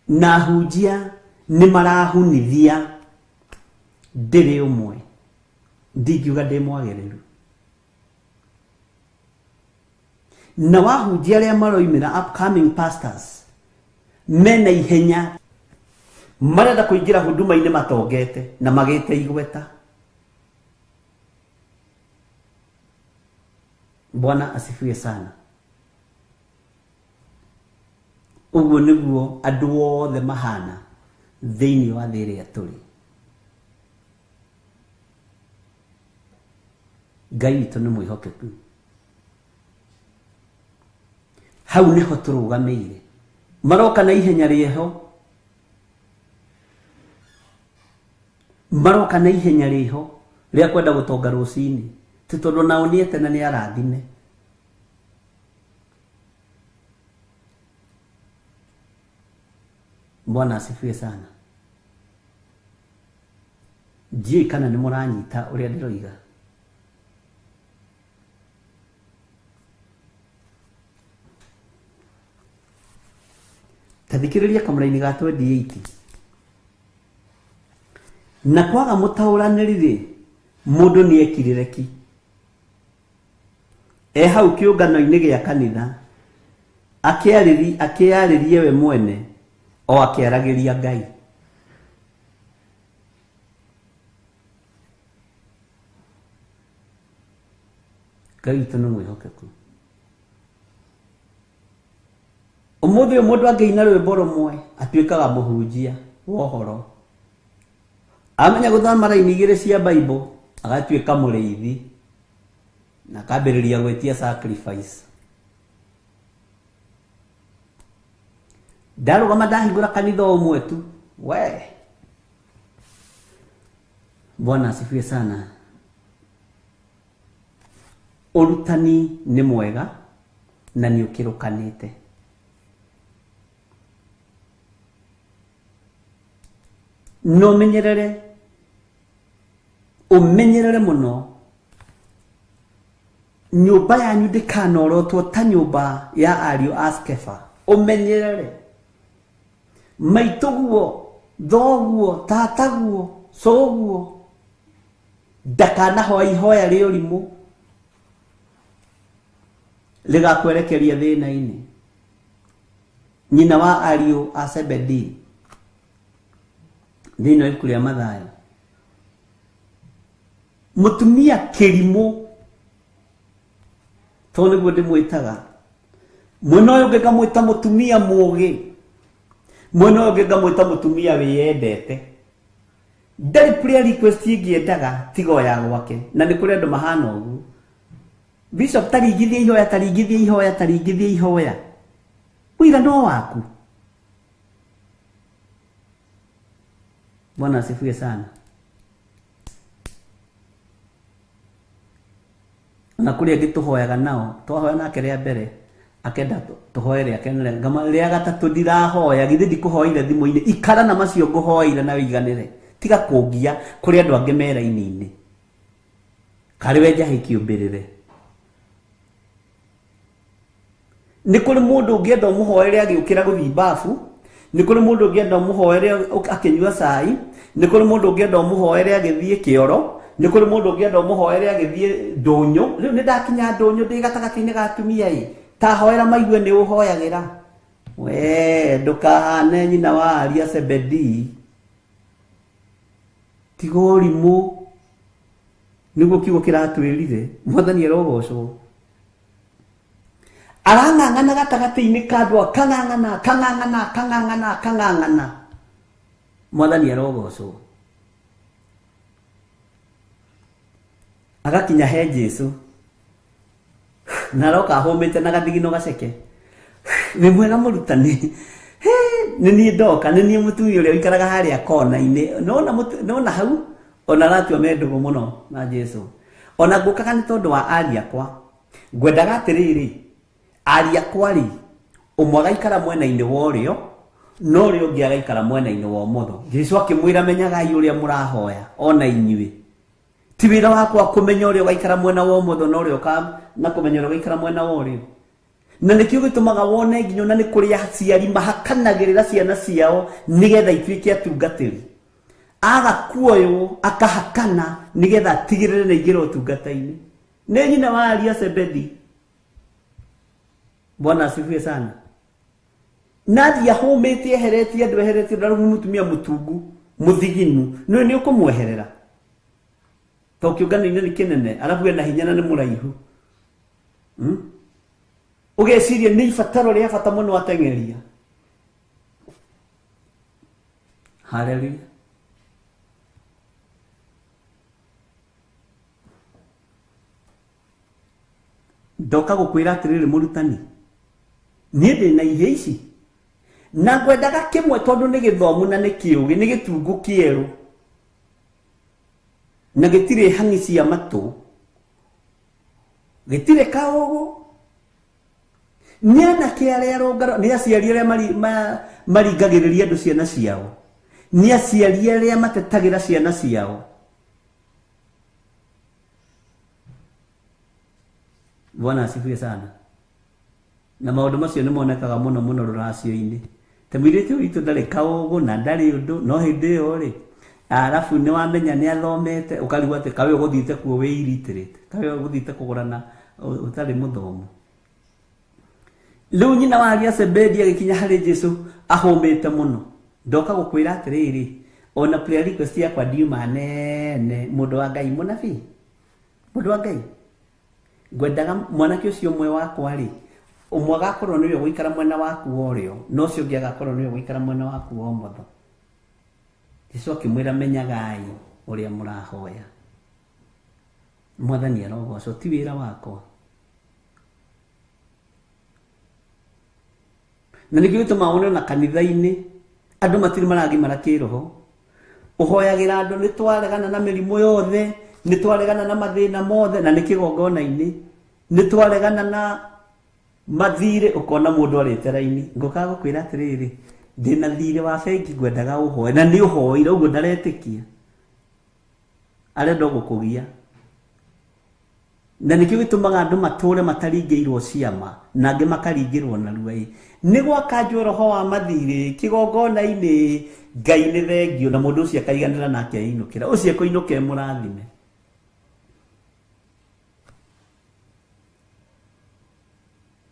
Na hunjia nĩ marahunithia ndĩrĩ ũmwe, ndingiuga ndĩ mwagĩrĩru. Na wahunjia arĩa maroimĩra upcoming pastors mena ihenya, marenda kũingĩra huduma-inĩ matongete na magĩte igweta. Bwana asifiwe sana. Ũguo nĩguo andũ othe mahana thĩinĩ wa thĩ ĩrĩa tũrĩ. Ngai witũ nĩ mwĩhokeku. Hau nĩho tũrũgamĩire, maroka na ihenya rĩho, maroka na ihenya rĩho rĩa kwenda gũtonga rũcinĩ, ti tondũ nao nĩ ete na nĩ arathime. Bwana asifiwe sana. Ndiũĩ kana nĩ mũranyita ũrĩa ndĩroiga. Tathikĩrĩria kamũra-inĩ ga 28. Na kwaga mũtaũranĩri-rĩ, mũndũ nĩ ekirĩre ki. Hau kĩũngano-inĩ gĩa kanitha akĩarĩrie we mwene o akĩaragĩria Ngai. Ngai witũ nĩ mwĩhokeku. Ũmũthĩ mũndũ angĩina rwĩmbo rũmwe atuĩkaga mũhunjia wa ũhoro. Amenya gũthama raini igĩrĩ cia Bible agatuĩka mũrĩithi na akambĩrĩria gwĩtia sacrifice. Ndarũgama ndahingũra kanitha ũmwe tu we. Bwana asifiwe sana. Ũrutani nĩ mwega na nĩ ũkĩrũkanĩte. No ũmenyerere mũno nyũmba yanyu ndĩkanorotwo ta nyũmba ya ariũ a Skefa. Ũmenyerere maitũguo, thoguo, tataguo, coguo ndakanahoya ihoya rĩa ũrimũ rĩgakwerekeria thĩna-inĩ. Nyina wa ariũ a Zebedi thĩinĩ wa ibuku rĩa Mathayo, mũtumia kĩrimũ, tondũ nĩguo ndĩmwĩtaga. Mwena ũyũ ũngĩ ngamwĩta mũtumia mũũgĩ, mwena ũyũ ũngĩ ngamwĩta mũtumia wĩyendete. Ndarĩ prayer request ingĩendaga tiga o ya gwake, na nĩ kũrĩ andũ mahana ũguo. Bishop taringithia ihoya, taringithia ihoya, taringithia ihoya. Ũira no waku. Bwana asifiwe sana. Na kũrĩ angĩ tũhoyaga nao, twahoya nake rĩa mbere akenda tũhoye rĩa kenere, ngama rĩa gatatũ ndirahoya, githĩ ndikũhoire thimũ-inĩ, ikara na macio ngũhoire na wĩiganĩre, tiga kũngia kũrĩ andũ angĩ mera-inĩ. Karĩ we njahi kĩũmbĩrĩre. Nĩ kũrĩ mũndũ ũngĩenda ũmũhoere agĩũkĩra gũthiĩ bafu, nĩ kũrĩ mũndũ ũngĩenda ũmũhoere akĩnyua cai, nĩ kũrĩ mũndũ ũngĩenda ũmũhoere agĩthiĩ kĩoro, nĩ kũrĩ mũndũ ũngĩenda ũmũhoere agĩthiĩ ndũnyũ. Rĩu nĩ ndakinya ndũnyũ ndĩ gatagatĩ-inĩ ga atumia-ĩ, ta hoera maigue nĩ ũhoyagĩra. We ndũkahane nyina wa ariũ a Zebedi, tiga ũrimũ, nĩguo kiugo kĩratwĩrire. Mwathani arogocwo. Arang'ang'ana gatagatĩ-inĩ ka andũ, kang'ang'ana. Mwathani arogocwo. Agakinya he Jesu, na aroka ahũmĩte na gathigino gaceke. Nĩ mwega mũrutani. Nĩ niĩ ndoka, nĩ niĩ mũtumia ũrĩa ũikaraga harĩa kona-inĩ. Nona hau, ona aratua mendũgũ mũno na Jesu. Ona ngũkaga nĩ tondũ wa ariũ akwa. Ngwendaga atĩrĩrĩ, ariũ akwa-rĩ, ũmwe agaikara mwena-inĩ wa ũrĩo, no ũrĩa ũngĩ agaikara mwena-inĩ wa ũmotho. Jesu akĩmwĩra, menyagai ũrĩa mũrahoya, ona inyuĩ. Ti wĩra wakwa kũmenya ũrĩa ũgaikara mwena wa ũmotho na ũrĩa ũka na kũmenya ũrĩa ũgaikara mwena wa ũrĩo. Na nĩkĩo gĩtũmaga wone nginya ona nĩ kũrĩ aciari mahakanagĩrĩra ciana ciao nĩgetha ituĩke atungatĩri. Aga kuoywo akahakana nĩgetha atigĩrĩre na ingĩra ũtungata-inĩ. Nĩ nyina wa ariũ a Zebedi. Bwana asifiwe sana. Nathi ahũmĩte eheretie andũ, eheretie andũ, mũtumia mũtungu mũthiginu, nĩ ũkũmweherera. Tondũ kĩũngano-inĩ nĩ kĩnene, arabu ena hinya na nĩ mũraihu. Ũgeciria nĩ ibataro rĩa bata mũno ateng'eria. Haleluya. Ndoka gũkwĩra atĩrĩrĩ mũrutani, niĩ ndĩna ihĩ ici, na ngwendaga kĩmwe tondũ nĩ gĩthomu na nĩ kĩũgĩ, nĩ gĩtungu kĩerũ, na gĩtirĩ hang'i cia matũ, gĩtirĩ kaũgũ. Nĩ anake arĩa arũngarũ, nĩ aciari arĩa maringagĩrĩria andũ ciana ciao, nĩ aciari arĩa matetagĩra ciana ciao. Bwana asifiwe sana. Na maũndũ macio nĩ monekaga mũno mũno rũracio-inĩ. Ta mũirĩtu witũ ndarĩ kaũgũ na ndarĩ ũndũ, no hĩndĩ ĩyo-rĩ, arabu nĩ wamenya nĩ athomete, ũkarigwo atĩ kawe ũgũthiĩte kuo wĩ illiterate, kawe ũgũthiĩte kũgũrana ũtarĩ mũthomu. Rĩu nyina wa ariũ a Zebedi agĩkinya harĩ Jesu ahũmĩte mũno. Ndoka gũkwĩra atĩrĩrĩ, ona prayer request yakwa ndiuma nene, mũndũ wa Ngai, mũnabii, mũndũ wa Ngai. Ngwendaga mwanake ũcio ũmwe wakwa-rĩ, ũmwe agakorwo nĩwe ũgũikara mwena waku wa ũrĩo, no ũcio ũngĩ agakorwo nĩwe ũgũikara mwena waku wa ũmotho. Jesu akĩmwĩra, menyagai ũrĩa mũrahoya. Mwathani arogocwo, ti wĩra wakwa. Na nĩkĩo gĩtũmaga wone na kanitha-inĩ andũ matirĩ maragimara kĩroho. Ũhoyagĩra andũ, nĩ twaregana na mĩrimũ yothe, nĩ twaregana na mathĩna mothe, na nĩ kĩgongona-inĩ, nĩ twaregana na mathire ukona mundu arite raini ngoka gukwira atiriri ndina thire wa bengi ngwendaga uhoe na ni uhoire uguo ndaretikia arenda gukugia na nikio gitumaga andu mature mataringeirwo ciama na ange makaringirwo na ruai ni gwakanjwo roho wa mathire kigongona-ini Ngai ni thengio na mundu ucio akaiganira nake inukira ucio kuinuke murathime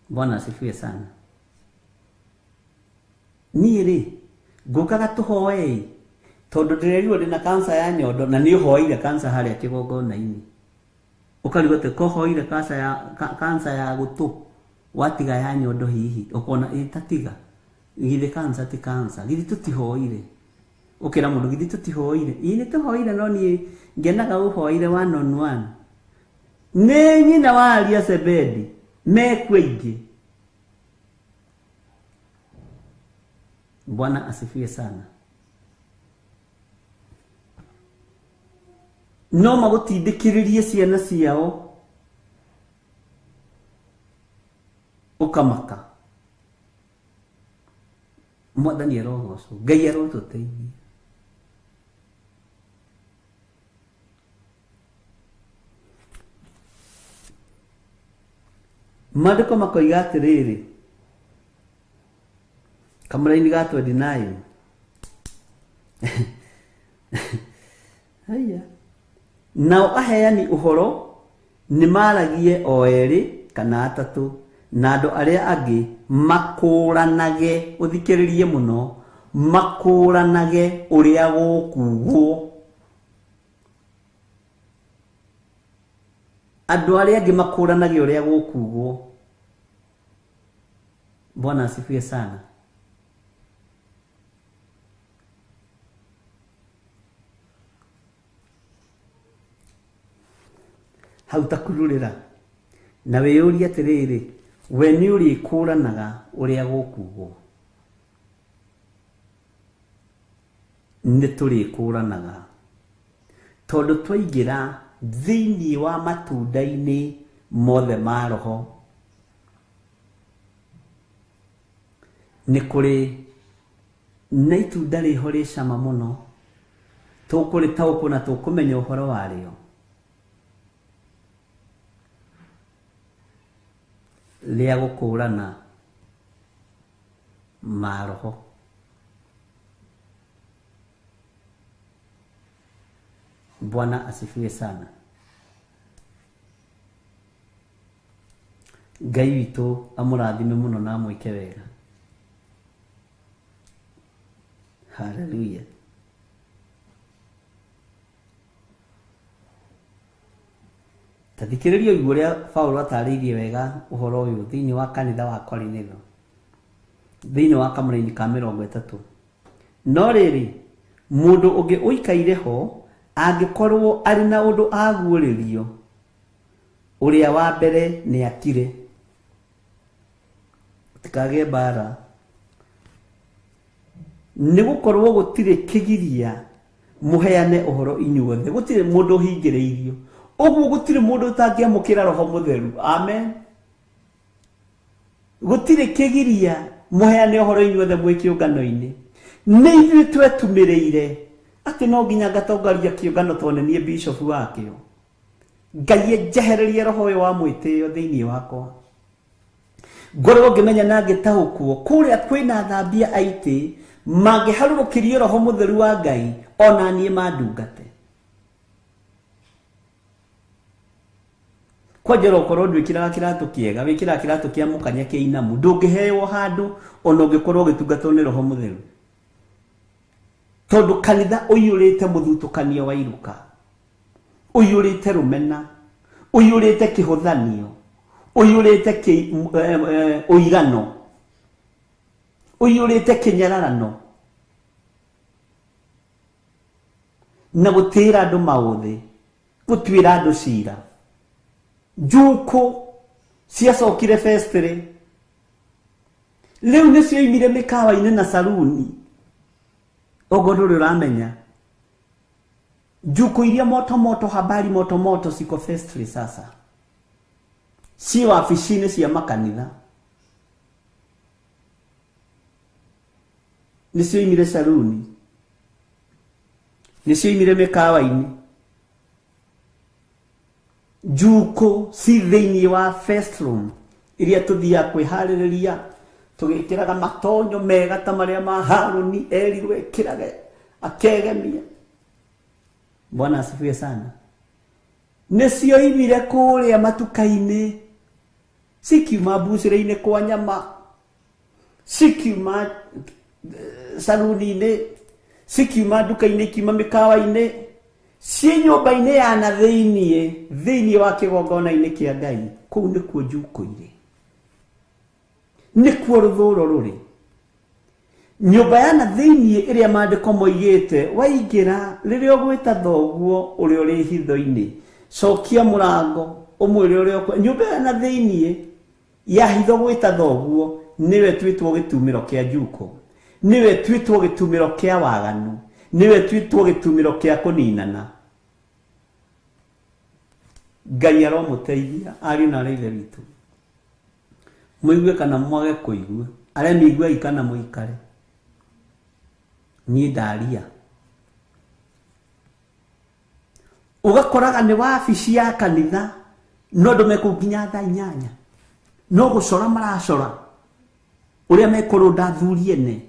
Bwana asifiwe sana. Niĩ ngukaga tuhoe tondu ndirerirwo ndina kansa ya nyondo na ni hoire kansa haria kigongona-ini. Ukarigo te kohoire kansa ya gutu watiga ya nyondo hihi ukona itatiga githe kansa ti kansa githi tutihoire ukira mundu githi tutihoire ini tuhoire no ni ngenaga uhoire one on one ne nyina wa aria Sebedi mekwe ingi. Bwana asifiwe sana. No magutindikiririe ciana ciao ukamaka mwathani arogoco Ngai arotuteithia. Maandiko makoiga atiriri kamara-ini ga 29 haya nao aheani uhoro ni maragie o eri kana atatu na andu aria angi makuranage uthikiririe muno makuranage uria gukugwo andu aria angi makuranage uria gukugwo. Bwana asifiwe sana. Hau takururira na weyuri atiriri we ni uri kuranaga uria gukugwo ni turi kuranaga tondu twaigira thiini wa matunda-ini mothe ma roho ni kuri na itunda riho ri cama muno tukuri tauku na tukumenya uhoro wario lia gukurana maroho. Bwana asifiwe sana. Ngai witu amurathime muno na amwike wega. Hallelujah. Tathikiririo igua ria Paulo atariirie wega uhoro uyu thiini wa kanitha wa Korinitho thiini wa kamuri-ini ka 30. No riri mundu ungi uikaire ho angikorwo ari na undu aguuririo uria wa mbere ni akire tikage bara ni gukorwo gutire kigiria muheane uhoro inyuothe gutire mundu hingireirio oguo gutire mundu utangiamukira roho mutheru. Amen. Gutire kigiria muheane uhoro inyuothe mwi kiungano-ini ni ithuĩ twetumireire ati no nginya ngatongoria kiungano tone nie bishop wakio Ngai ejehererie roho uyu wa mwitio thiini wakwa ngorwo ngimenya na ngitahukwo kuria kwina thambia aiti mangiharurukirio roho mutheru wa Ngai ona nie mandungate kwajero korwo ndwikiraga kiratu kiega wikira kiratu kia mukanya kia inamu ndungiheo handu ona ungikorwo gitungatwo ni roho mutheru tondu kanitha uyurite muthutukanio wa iruka uyurite rumena uyurite kihuthanio uyurite uigano uyurite kinyararano na gutira andu mauthi gutwira andu cira juko ciacokire festere riu nicio imire mikawa-ini na saluni ogo nduri uramenya juko iria moto habari moto siko festere sasa si wabici-ini cia makanitha nicio imire saruni, nicio imire mikawa-ini. Njuko si thiini wa first room iria tuthia kwihariria tugikiraga matonyo mega ta maria ma Haruni erirwe kirage akegemia. Bwana asifiwe sana. Nicio imire kuria matuka-ini, sikiuma mbucĩrĩ-inĩ kwa nyama, sikiuma saruni-inĩ, sikiuma nduka-inĩ, ikiuma mĩkawa-inĩ, ciĩ nyũmba-inĩ ya na thĩinĩ wa kĩgongona-inĩ kĩa Ngai. Kũu nĩkuo njuko irĩ, nĩkuo rũthũũro rũrĩ. Nyũmba ya na thĩinĩ ĩrĩa maandĩko moigĩte, waingĩra rĩrĩa ũgwĩta thoguo ũrĩa ũrĩ hitho-inĩ, cokia mũrango ũmwĩre ũrĩa ũkwe. Nyũmba ya na thĩinĩ ya hitho gwĩta thoguo nĩwe twĩtwo gĩtumĩro kĩa njuko, nĩwe twĩtwo gĩtumĩro kĩa waganu, nĩwe twĩtwo gĩtumĩro kĩa kũninana. Ngai aromũteithia ariũ na ithe witũ, mũigue kana mwage kũigua, arĩa mĩiguai kana mũikare. Niĩ ndaria ugakoraga nĩ wabici ya kanitha, no andũ mekũu nginya thaa 8, no gũcora maracora, ũrĩa mekũrũnda athuri ene,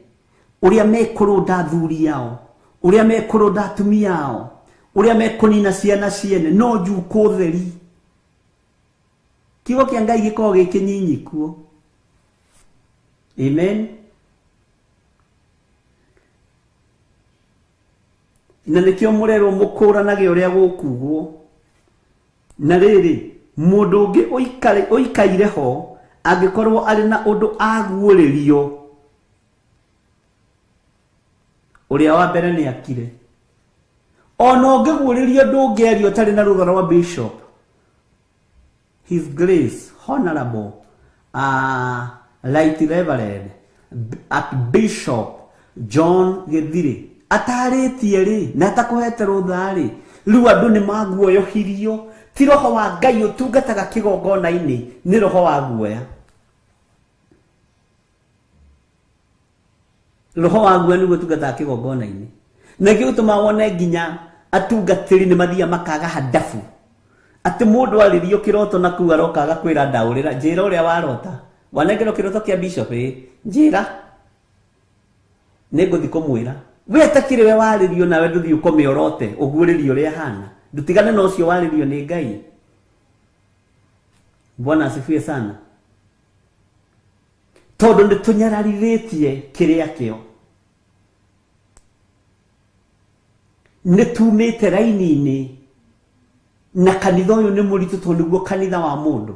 ũrĩa mekũrũnda athuri ao, ũrĩa mekũrũnda atumia ao, ũrĩa mekũnina ciana ciene, no njuko theri. Kiugo kĩa Ngai gĩkoragwo gĩ kĩnyinyi kuo. Amen. Na nĩkĩo mũrerwo mũkũranage ũrĩa gũkugwo. Na rĩrĩ, mũndũ ũngĩ ũikaire ho angĩkorwo arĩ na ũndũ aguũrĩrio, ũrĩa wa mbere nĩ akire. Ona ũngĩguũrĩrio ndũngĩario ũtarĩ na rũtha rwa bishop. His Grace Honorable Right Reverend Bishop John Githiri atarĩtie rĩ na atakũhete rũtha rĩ, rĩu andũ nĩ maguoyohirio. Ti roho wa Ngai ũtungataga kĩgongona-inĩ, nĩ roho wa guoya. Roho wa guoya nĩguo ũtungataga kĩgongona-inĩ. Na gĩgũtũma wone nginya atungatĩri nĩ mathiaga makaga handabu. Atĩ mũndũ arĩrio kĩroto na kuu arokaga kwĩra ndaũrĩra, njĩra ũrĩa warota. Wanengerwo kĩroto kĩa bishop njĩra, nĩngũthiĩ kũmwĩra. We atakĩrĩ we warĩrio nawe ndũthiĩ ũkomĩorote ũguũrĩrio ũrĩa hana. Ndutigane na ũcio warĩrio nĩ Ngai. Bwana asifiwe sana. Tondũ nĩ tũnyararithĩtie kĩrĩa kĩo. Nĩ tumĩte raini-inĩ na kanitha ũyũ nĩ mũritũ tondũ nĩguo kanitha wa mũndũ.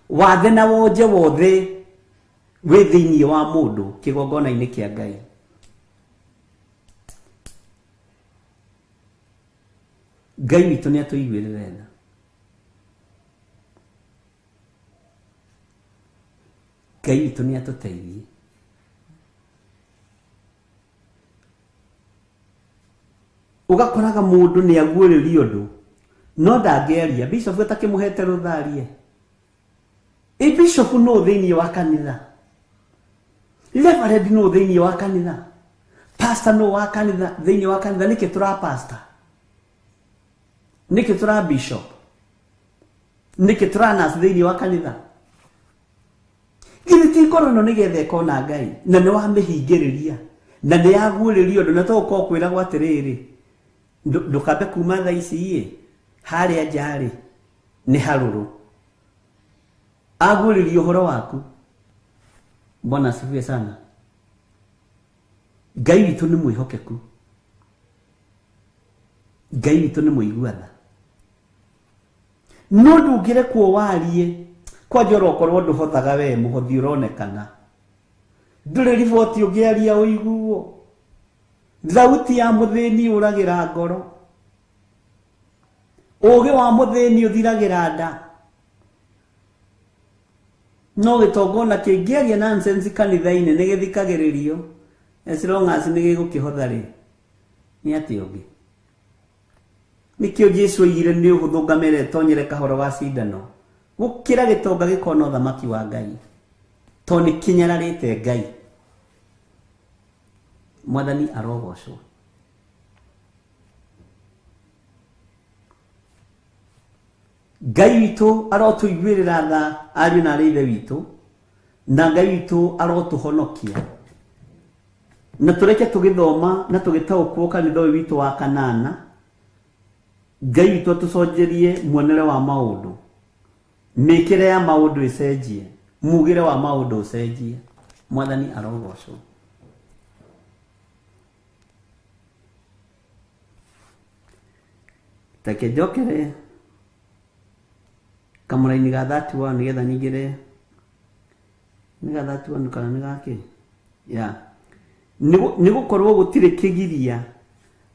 Wathe na wonje wothe wĩ thĩinĩ wa mũndũ kĩgongona-inĩ kĩa Ngai. Ngai witũ nĩ atũiguĩrĩra tha. Ngai witũ nĩ atũteithie. Ugakoraga mũndũ nĩ aguũrĩrio ũndũ no ndangĩaria. Bishop atakĩmũhete rũtharie. Bishop no thĩinĩ wa kanitha, Reverend no thĩinĩ wa kanitha, pastor no wa kanitha thĩinĩ wa kanitha. Nĩkĩ tũra pastor, nĩkĩ tũra bishop, nĩkĩ tũra nurse thĩinĩ wa kanitha. Githĩ ti ngoro ĩno nĩgetha ĩkona Ngai na nĩ wamĩhingĩrĩria na nĩ yaguũrĩrio ũndũ, na tũgũkorwo kwĩragwo atĩrĩrĩ ndũkambe kuma thaa ici harĩa nja nĩ harũrũ. Aguũrĩrio ũhoro waku. Bwana asifiwe sana. Ngai witũ nĩ mwĩhokeku. Ngai witũ nĩ mũiguatha. No ndũngĩrekwo warie kwanja ũrokorwo ndũhothaga we mũhothi ũronekana. Ndũrĩ riboti ũngĩaria ũiguo. Thauti ya mũthĩni ũragĩra ngoro. Ũũgĩ wa mũthĩni ũthiragĩra nda. No gĩtongona kĩngĩaria nonsense kanitha-inĩ nĩ gĩthikagĩrĩrio. As long as nĩ gĩgũkĩhotha rĩ nĩ atĩ ũngĩ. Nĩkĩo Jesũ oigire nĩ ũhũthũ ngamĩra ĩtonyere kahoro wa cindano gũkĩra gĩtonga gĩkona ũthamaki wa Ngai. toni kinyararite Ngai. Mwathani arogocwo. Ngai witũ arotuiguĩrĩra tha ariũ na ithe witũ, na Ngai witũ arotuhonokia. Na tureke tugithoma na tugitaũkwo kanitha ũyũ witũ wa kanana. Ngai witũ atucojerie muonere wa maũndũ, mĩkĩre ya maũndũ ĩcenjie, mugĩre wa maũndũ ũcenjie. Mwathani arogocwo. Take njokere kamũra-inĩ ga 31 nĩgetha nyingĩre nĩ ga 31 kana nĩ gake nĩ gũkorwo gũtirĩ kĩgiria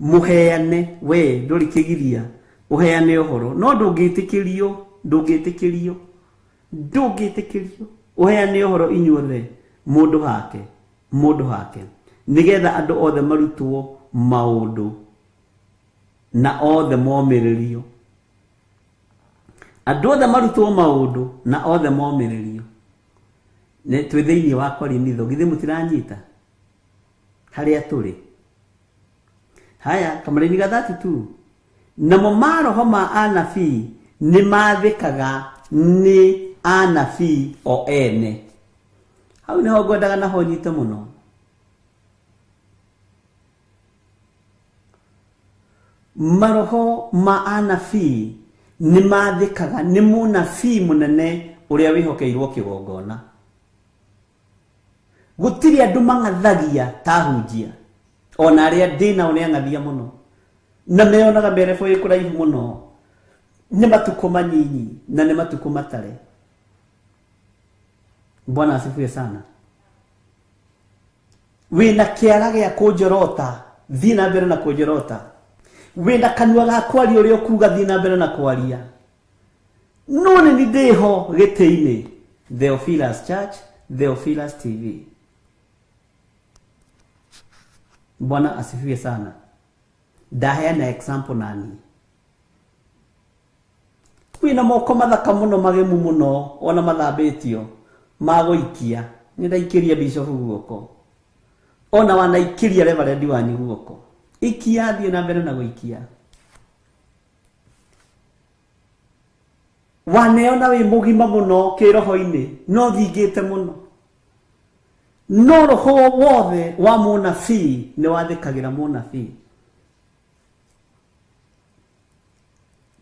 mũheane we ndũrĩ kĩgiria ũheane ũhoro no ndũngĩtĩkĩrio ũheane ũhoro inyuothe mũndũ hake nĩgetha andũ othe marutwo maũndũ na othe momĩrĩrio. Andũ othe marutwo maũndũ na othe momĩrĩrio. Nĩ twĩ thĩinĩ wa Korinitho, githĩ mũtiranyita harĩa tũrĩ. Haya, kamũra-inĩ ga 32, namo maroho ma anabii nĩ mathĩkaga nĩ anabii o ene. Hau nĩho ngwendaga naho nyite mũno. Maroho ma anabii nĩ mathĩkaga nĩ mũnabii mũnene ũrĩa wĩhokeirwo kĩgongona. Gũtirĩ andũ mang'athagia ta hunjia, ona arĩa ndĩnao nĩ ang'athia mũno, na meyonaga mĩrebo ĩ kũraihu mũno. Nĩ matukũ manyinyi na nĩ matukũ matare. Bwana asifiwe sana. Wĩna kĩara gĩa kũnjorota, thiĩ na mbere na kũnjorota. Wĩna kanua ga kwaria ũrĩa ũkuga, thiĩ na mbere na kwaria. No nĩ ndĩho gĩtĩ-inĩ. Theophilus Church, Theophilus TV. Bwana asifiwe sana. Ndaheana example nani. Wĩna moko mathaka mũno magemu mũno, ona mathambĩtio magũikia. Nĩ ndaikĩria bishop guoko, ona wanaikĩria reverend wanyu guoko. Ikia, thiĩ na mbere na gũikia. Waneona wĩ mũgima mũno kĩroho-inĩ, no thingĩte mũno. No roho wothe wa mũnabii nĩ wathĩkagĩra mũnabii.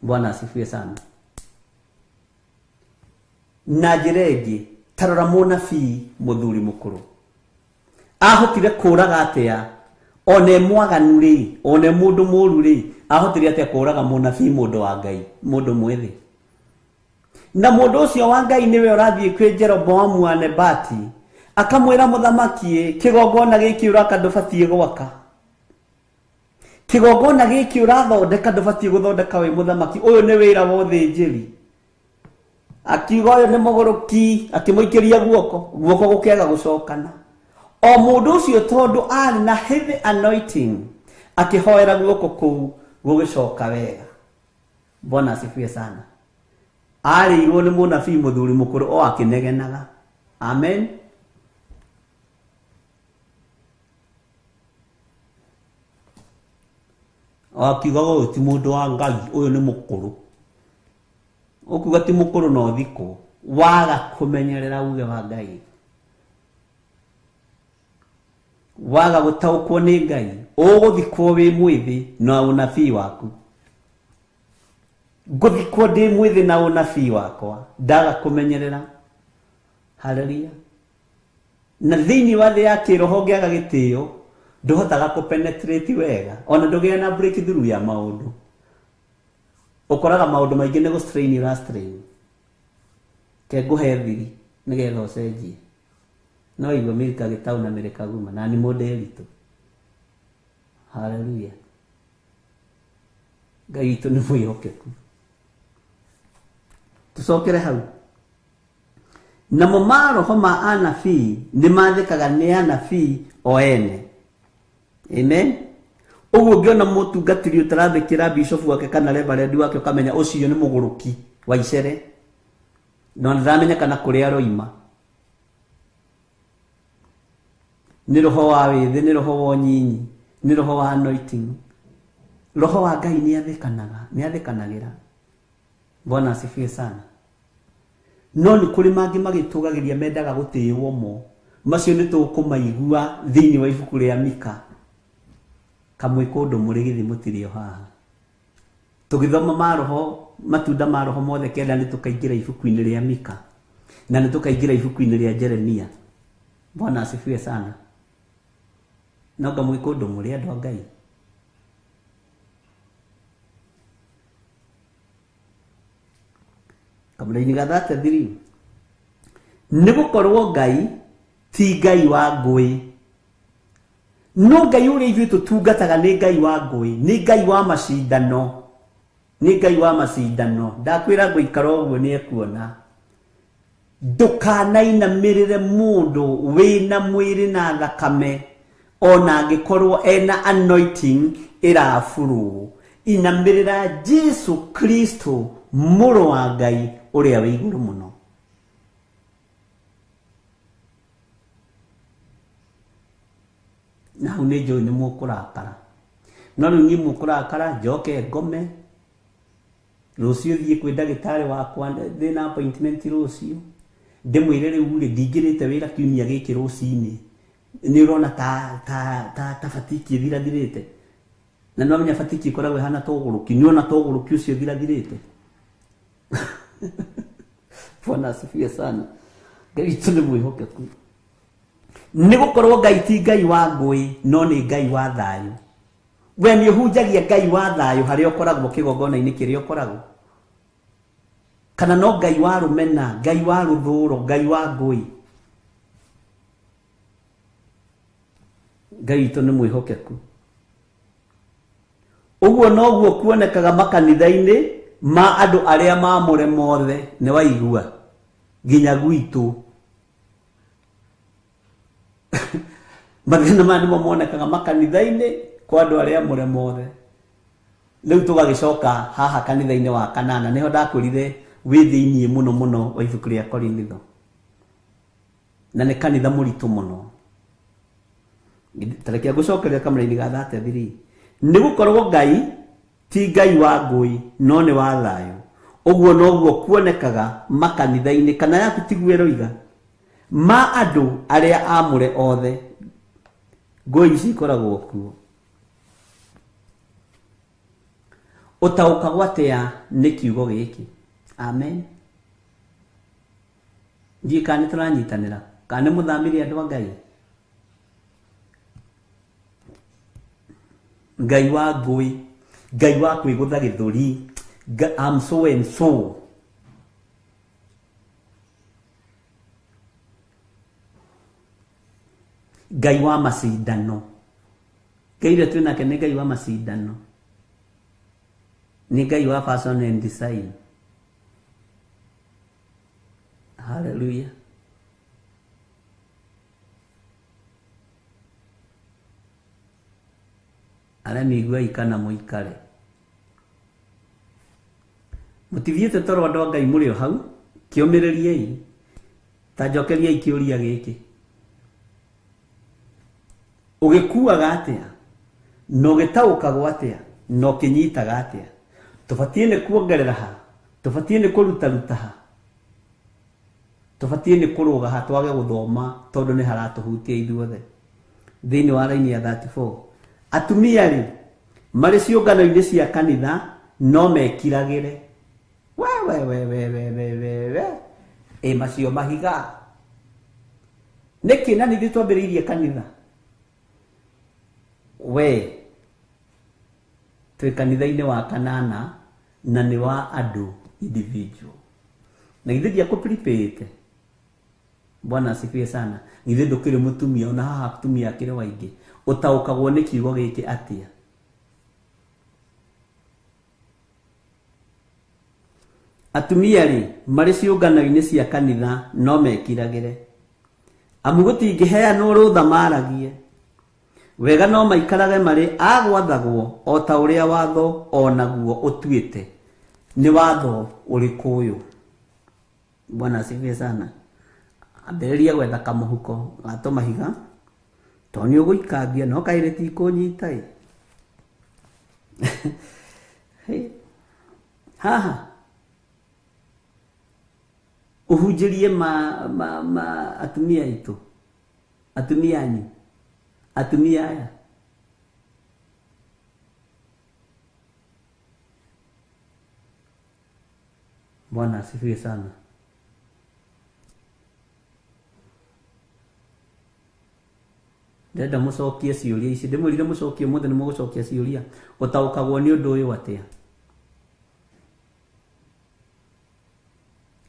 Bwana asifiwe sana. Na njĩra ĩngĩ, tarora mũnabii mũthuri mũkũrũ ahotire kũraga atĩa, one mwaganu rĩ, one mũndũ mũru rĩ, ahotire atĩa kũraga mũnabii mũndũ wa Ngai, mũndũ mwĩthĩ. Na mũndũ ũcio wa Ngai nĩwe ũrathiĩ kwĩ Jeroboamu wa Nebati, akamwĩra mũthamaki, kĩgongona gĩkĩ ũraka ndũbatiĩ gwaka, kĩgongona gĩkĩ ũrathondeka ndũbatiĩ gũthondeka wĩ mũthamaki, ũyũ nĩ wĩra wa ũthĩnjĩri. Akiuga ũyũ nĩ mũgũrũki, akĩmũikĩria guoko gũkĩaga gũcokana. O mũndũ ũcio tondũ arĩ na heavy anointing, akĩhoera guoko kũu gũgĩcoka wega. Bwana asifiwe sana. Arĩirwo nĩ mũnabii mũthuri mũkũrũ o akĩnegenaga. Amen. Akiuga ũyũ ti mũndũ wa Ngai, ũyũ nĩ mũkũrũ. Ũkuga ti mũkũrũ no thikũ, waga kũmenyerera uge wa Ngai, waga gũtaũkwo nĩ Ngai, ũgũthikwo wĩ mwĩthĩ na ũnabii waku. Ngũthikwo ndĩ mwĩthĩ na ũnabii wakwa, ndaga kũmenyerera. Haleluya. Na thĩinĩ wa thĩ ya kĩroho ngĩaga gĩtĩo, ndũhotaga kũpenetrate wega, ona ndũgĩa na breakthrough ya maũndũ. Ũkoraga maũndũ maingĩ nĩ gũstrain ũrastrain. Ke ngũhe thiri nĩgetha ũcenjie. No igua Milka Gĩtaũ na Mary Kaguma na nĩ mũndũ eritũ. Haleluya. Ngai witũ nĩ mwĩhokeku. Tũcokere hau. Namo maroho ma anabii nĩ mathĩkaga nĩ anabii o ene. Amen. Ũguo ngĩona mũtungatĩri ũtarathĩkĩra bishop wake kana reverend wake ũkamenya ũcio nĩ mũgũrũki wa icere. No ndĩramenya kana kũrĩa aroima. nĩ roho wa wĩthĩ, nĩ roho wa ũnyinyi, nĩ roho wa anointing. Roho wa Ngai nĩ athĩkanagĩra. Bwana asifiwe sana. No nĩ kũrĩ mangĩ magĩtũgagĩria mendaga gũtĩĩwo mo. Macio nĩ tũkũmaigua thĩinĩ wa ibuku rĩa Mika. Kamwe kũndũ mũrĩ gĩthimo tirĩ o haha. Tũgĩthoma ma roho, matunda ma roho mothe kenda nĩ tũkaingĩra ibuku-inĩ rĩa Mika. Na nĩ tũkaingĩra ibuku-inĩ rĩa Jeremia. Bwana asifiwe sana. No kamwe kũndũ mũrĩ andũ a Ngai. Kamũra-inĩ ga 33 nĩ gũkorwo Ngai ti Ngai wa ngũĩ. No Ngai ũrĩa ithuĩ tũtungataga nĩ Ngai wa ngũĩ, nĩ Ngai wa macindano, nĩ Ngai wa macindano. Ndakwĩra ngũikara ũguo nĩ ekuona. Ndũkanainamĩrĩre mũndũ wĩna mwĩrĩ na thakame ona angĩkorwo ena anointing ĩrafuru. Inamĩrĩra Jesu Kristo, mũrũ wa Ngai ũrĩa wĩ igũrũ mũno. Na hau nĩ njũĩ nĩ mũkũrakara. No rĩu niĩ mũkũrakara njoke ngome. Rũciũ thiĩ kwĩ ndagĩtarĩ wakwa ndĩna appointment rũciũ. Ndĩmwĩre rĩu rĩ ndingĩrĩte wĩra kiumia gĩkĩ rũcinĩ. Nĩ ũrona ta fatiki ĩthirathirĩte. Na no menya fatiki ĩkoragwo ĩhana tũgũrũki. Nĩ ona tũgũrũki ũcio thirathirĩte. Bwana asifiwe sana. Ngai witũ nĩ mwĩhokeku. Nĩ gũkorwo Ngai ti Ngai wa ngũĩ, no nĩ Ngai wa thayũ. We nĩ ũhunjagia Ngai wa thayũ harĩa ũkoragwo kĩgongona-inĩ kĩrĩa ũkoragwo. Kana no Ngai wa rũmena, Ngai wa rũthũũro, Ngai wa ngũĩ. Ngai witũ nĩ mwĩhokeku. Ũguo noguo kuonekaga makanitha-inĩ ma andũ arĩa maamũre mothe. Nĩ waigua nginya gwitũ. Mathĩna maya nĩmo monekaga makanitha-inĩ kwa andũ arĩa amũre mothe. Rĩu tũgagĩcoka haha kanitha-inĩ wa kanana. Nĩho ndakwĩrire wĩ thĩiniĩ mũno mũno wa ibuku rĩa Korintho. Na nĩ kanitha mũritũ mũno. Tareke ngũcokeria kamũra-inĩ ga 33. Nĩ gũkorwo Ngai ti Ngai wa ngũĩ, no nĩ wa thayũ. Ũguo noguo kuonekaga makanitha-inĩ, kana yaku tiguo ĩroiga, ma andũ arĩa amũre othe. Ngũĩ ici ikoragwo kuo. Ũtaũkagwo atĩa nĩ kiugo gĩkĩ? Amen. Ndiĩ kana nĩ tũranyitanĩra, kana nĩ mũthamirie andũ a Ngai. Ngai wa ngũĩ, Ngai wa kwĩgũtha gĩthũri, I'm so and so. Ngai wa macindano. Ngai ũrĩa twĩnake nĩ Ngai wa macindano. Nĩ Ngai wa fashion and design. Hallelujah. Arĩa mĩiguai kana mũikare. Mũtithiĩte toro andũ a Ngai mũrĩ o hau, kĩũmĩrĩriei. Ta njokeriai kĩũria gĩkĩ. Ũgĩkuaga atĩa? Na ũgĩtaũkagwo atĩa? Na ũkĩnyitaga atĩa? Tũbatiĩ nĩ kuongerera ha? Tũbatiĩ nĩ kũrutaruta ha? Tũbatiĩ nĩ kũrũga ha twage gũthoma tondũ nĩ haratũhutia ithuothe. Thĩinĩ wa raini ya 34. Atumia rĩ, marĩ ciũngano-inĩ cia kanitha no mekiragĩre. Macio mahiga. Nĩkĩ na nĩthuĩ twambĩrĩirie kanitha? We twĩ kanitha-inĩ wa kanana na nĩ wa andũ individual. Na githĩ ndiakũpiripĩte? Bwana asifiwe sana. Githĩ ndũkĩrĩ mũtumia ona haha atumia akĩrĩ waingĩ. Ũtaũkagwo nĩ kiugo gĩkĩ atĩa? Atumia rĩ, marĩ ciũngano-inĩ cia kanitha no mekiragĩre. Amu gũtingĩheanwo rũtha maragie. Wega no maikarage marĩ agwathagwo o ta ũrĩa watho onaguo ũtuĩte. Nĩ watho ũrĩkũ ũyũ? Bwana asifiwe sana. Ambĩrĩria gwetha kamũhuko ga tũmahiga Toni ũgũikambia no kairĩti kũnyita haha ũhunjĩrie atumia aitũ, atumia anyu, atumia aya. Bwana asifiwe sana. Ndenda mũcokie ciũria ici, ndĩmwĩrire mũcokie mũthĩ nĩ mũgũcokia ciũria. Ũtaũkagwo nĩ ũndũ ũyũ atĩa?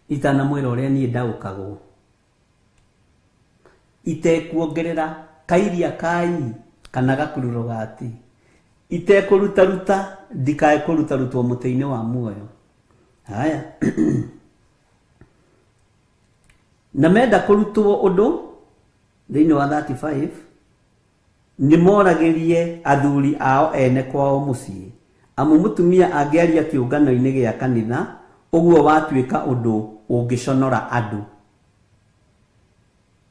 Itanamwĩra ũrĩa niĩ ndaũkagwo. Itekuongerera kairia kai kana gakururo gati. Itekũrutaruta ndikae kũrutarutwo mũtĩ-inĩ wa muoyo. Haya. Na menda kũrutwo ũndũ thĩinĩ wa 35 nĩ moragĩrie athuri ao ene kwao mũciĩ. Amu mũtumia angĩaria kĩũngano-inĩ gĩa kanitha ũguo watuĩka ũndũ ũngĩconora andũ.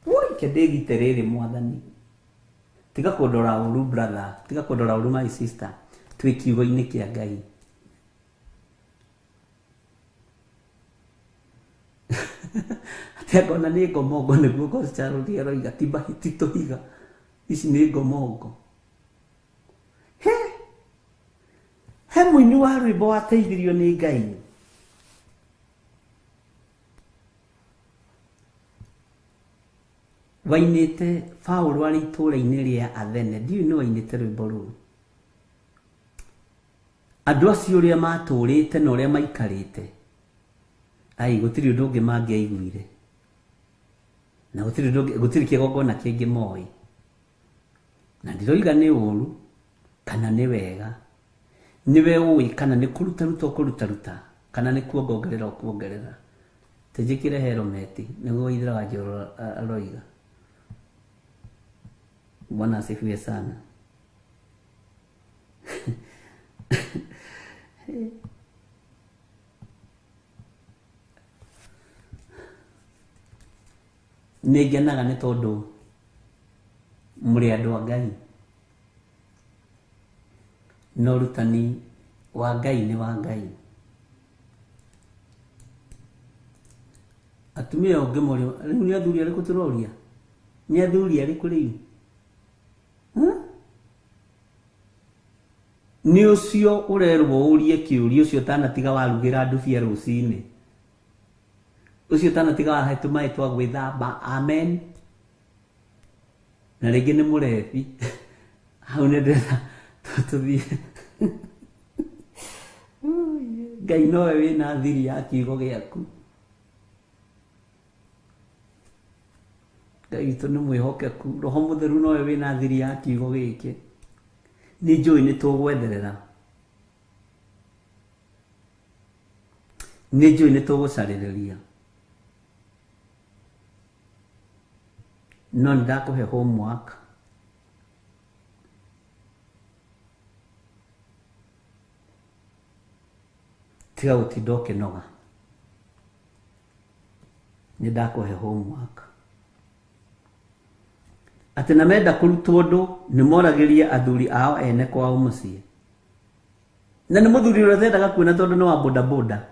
Woi kĩndĩgite rĩrĩ mwathani. Tiga kũndora ũru brother, tiga kũndora ũru my sister. Twĩ kiugo-inĩ kĩa Ngai. Tegona nĩ ngomongo nĩguo Goscharo aroiga tiba hititohiga. Ici nĩ ngomongo. He mũini wa rwĩmbo wateithirio nĩ Ngai. Wainĩte Paulo arĩ itũũra-inĩ rĩa Athene. Ndiũĩ nĩ wainĩte rwĩmbo rũu. Andũ acio ũrĩa matũũrĩte na ũrĩa maikarĩte. Ai gũtirĩ ũndũ ũngĩ mangĩaiguire. Na gũtirĩ kĩgongona kĩngĩ moĩ. Na ndiroiga nĩ ũru kana nĩ wega. Nĩwe ũĩ kana nĩ kũrutaruta kana nĩ kuongerera. Tũnjĩkĩre helmet nĩguo Waithĩra wa Njoro aroiga. Bwana asifiwe sana. Nĩngenaga nĩ tondũ mũrĩ andũ a Ngai. Na ũrutani wa Ngai nĩ wa Ngai. Atumia ũngĩ mũrĩ rĩu nĩ athuri arĩkũ tũroria? Nĩ athuri arĩkũ rĩu? Nĩ ũcio ũrerwo ũrie kĩũria ũcio ũtanatiga warugĩra ndubia rũcinĩ. Ucio ũtanatiga wahe tũmaĩ twa gwĩthamba. Amen. Na rĩngĩ nĩ mũrebi. Hau nĩ ndĩrenda tũthiĩ. Ngai nowe wĩna thiri ya kiugo gĩaku. Ngai witũ nĩ mwĩhokeku. Roho Mũtheru nowe wĩna thiri ya kiugo gĩkĩ. Nĩ njũĩ nĩ tũgwenderera. Nĩ njũĩ nĩ tũgũcarĩrĩria. No ndakũhe homework. Tiga gũtinda ũkĩnoga. Nĩ ndakũhe homework. Atĩ na menda kũrutwo ũndũ nĩ moragĩrie athuri ao ene kwao mũciĩ. Na nĩ mũthuri ũrĩa ũtendaga kuona tondũ nĩ wa bodaboda.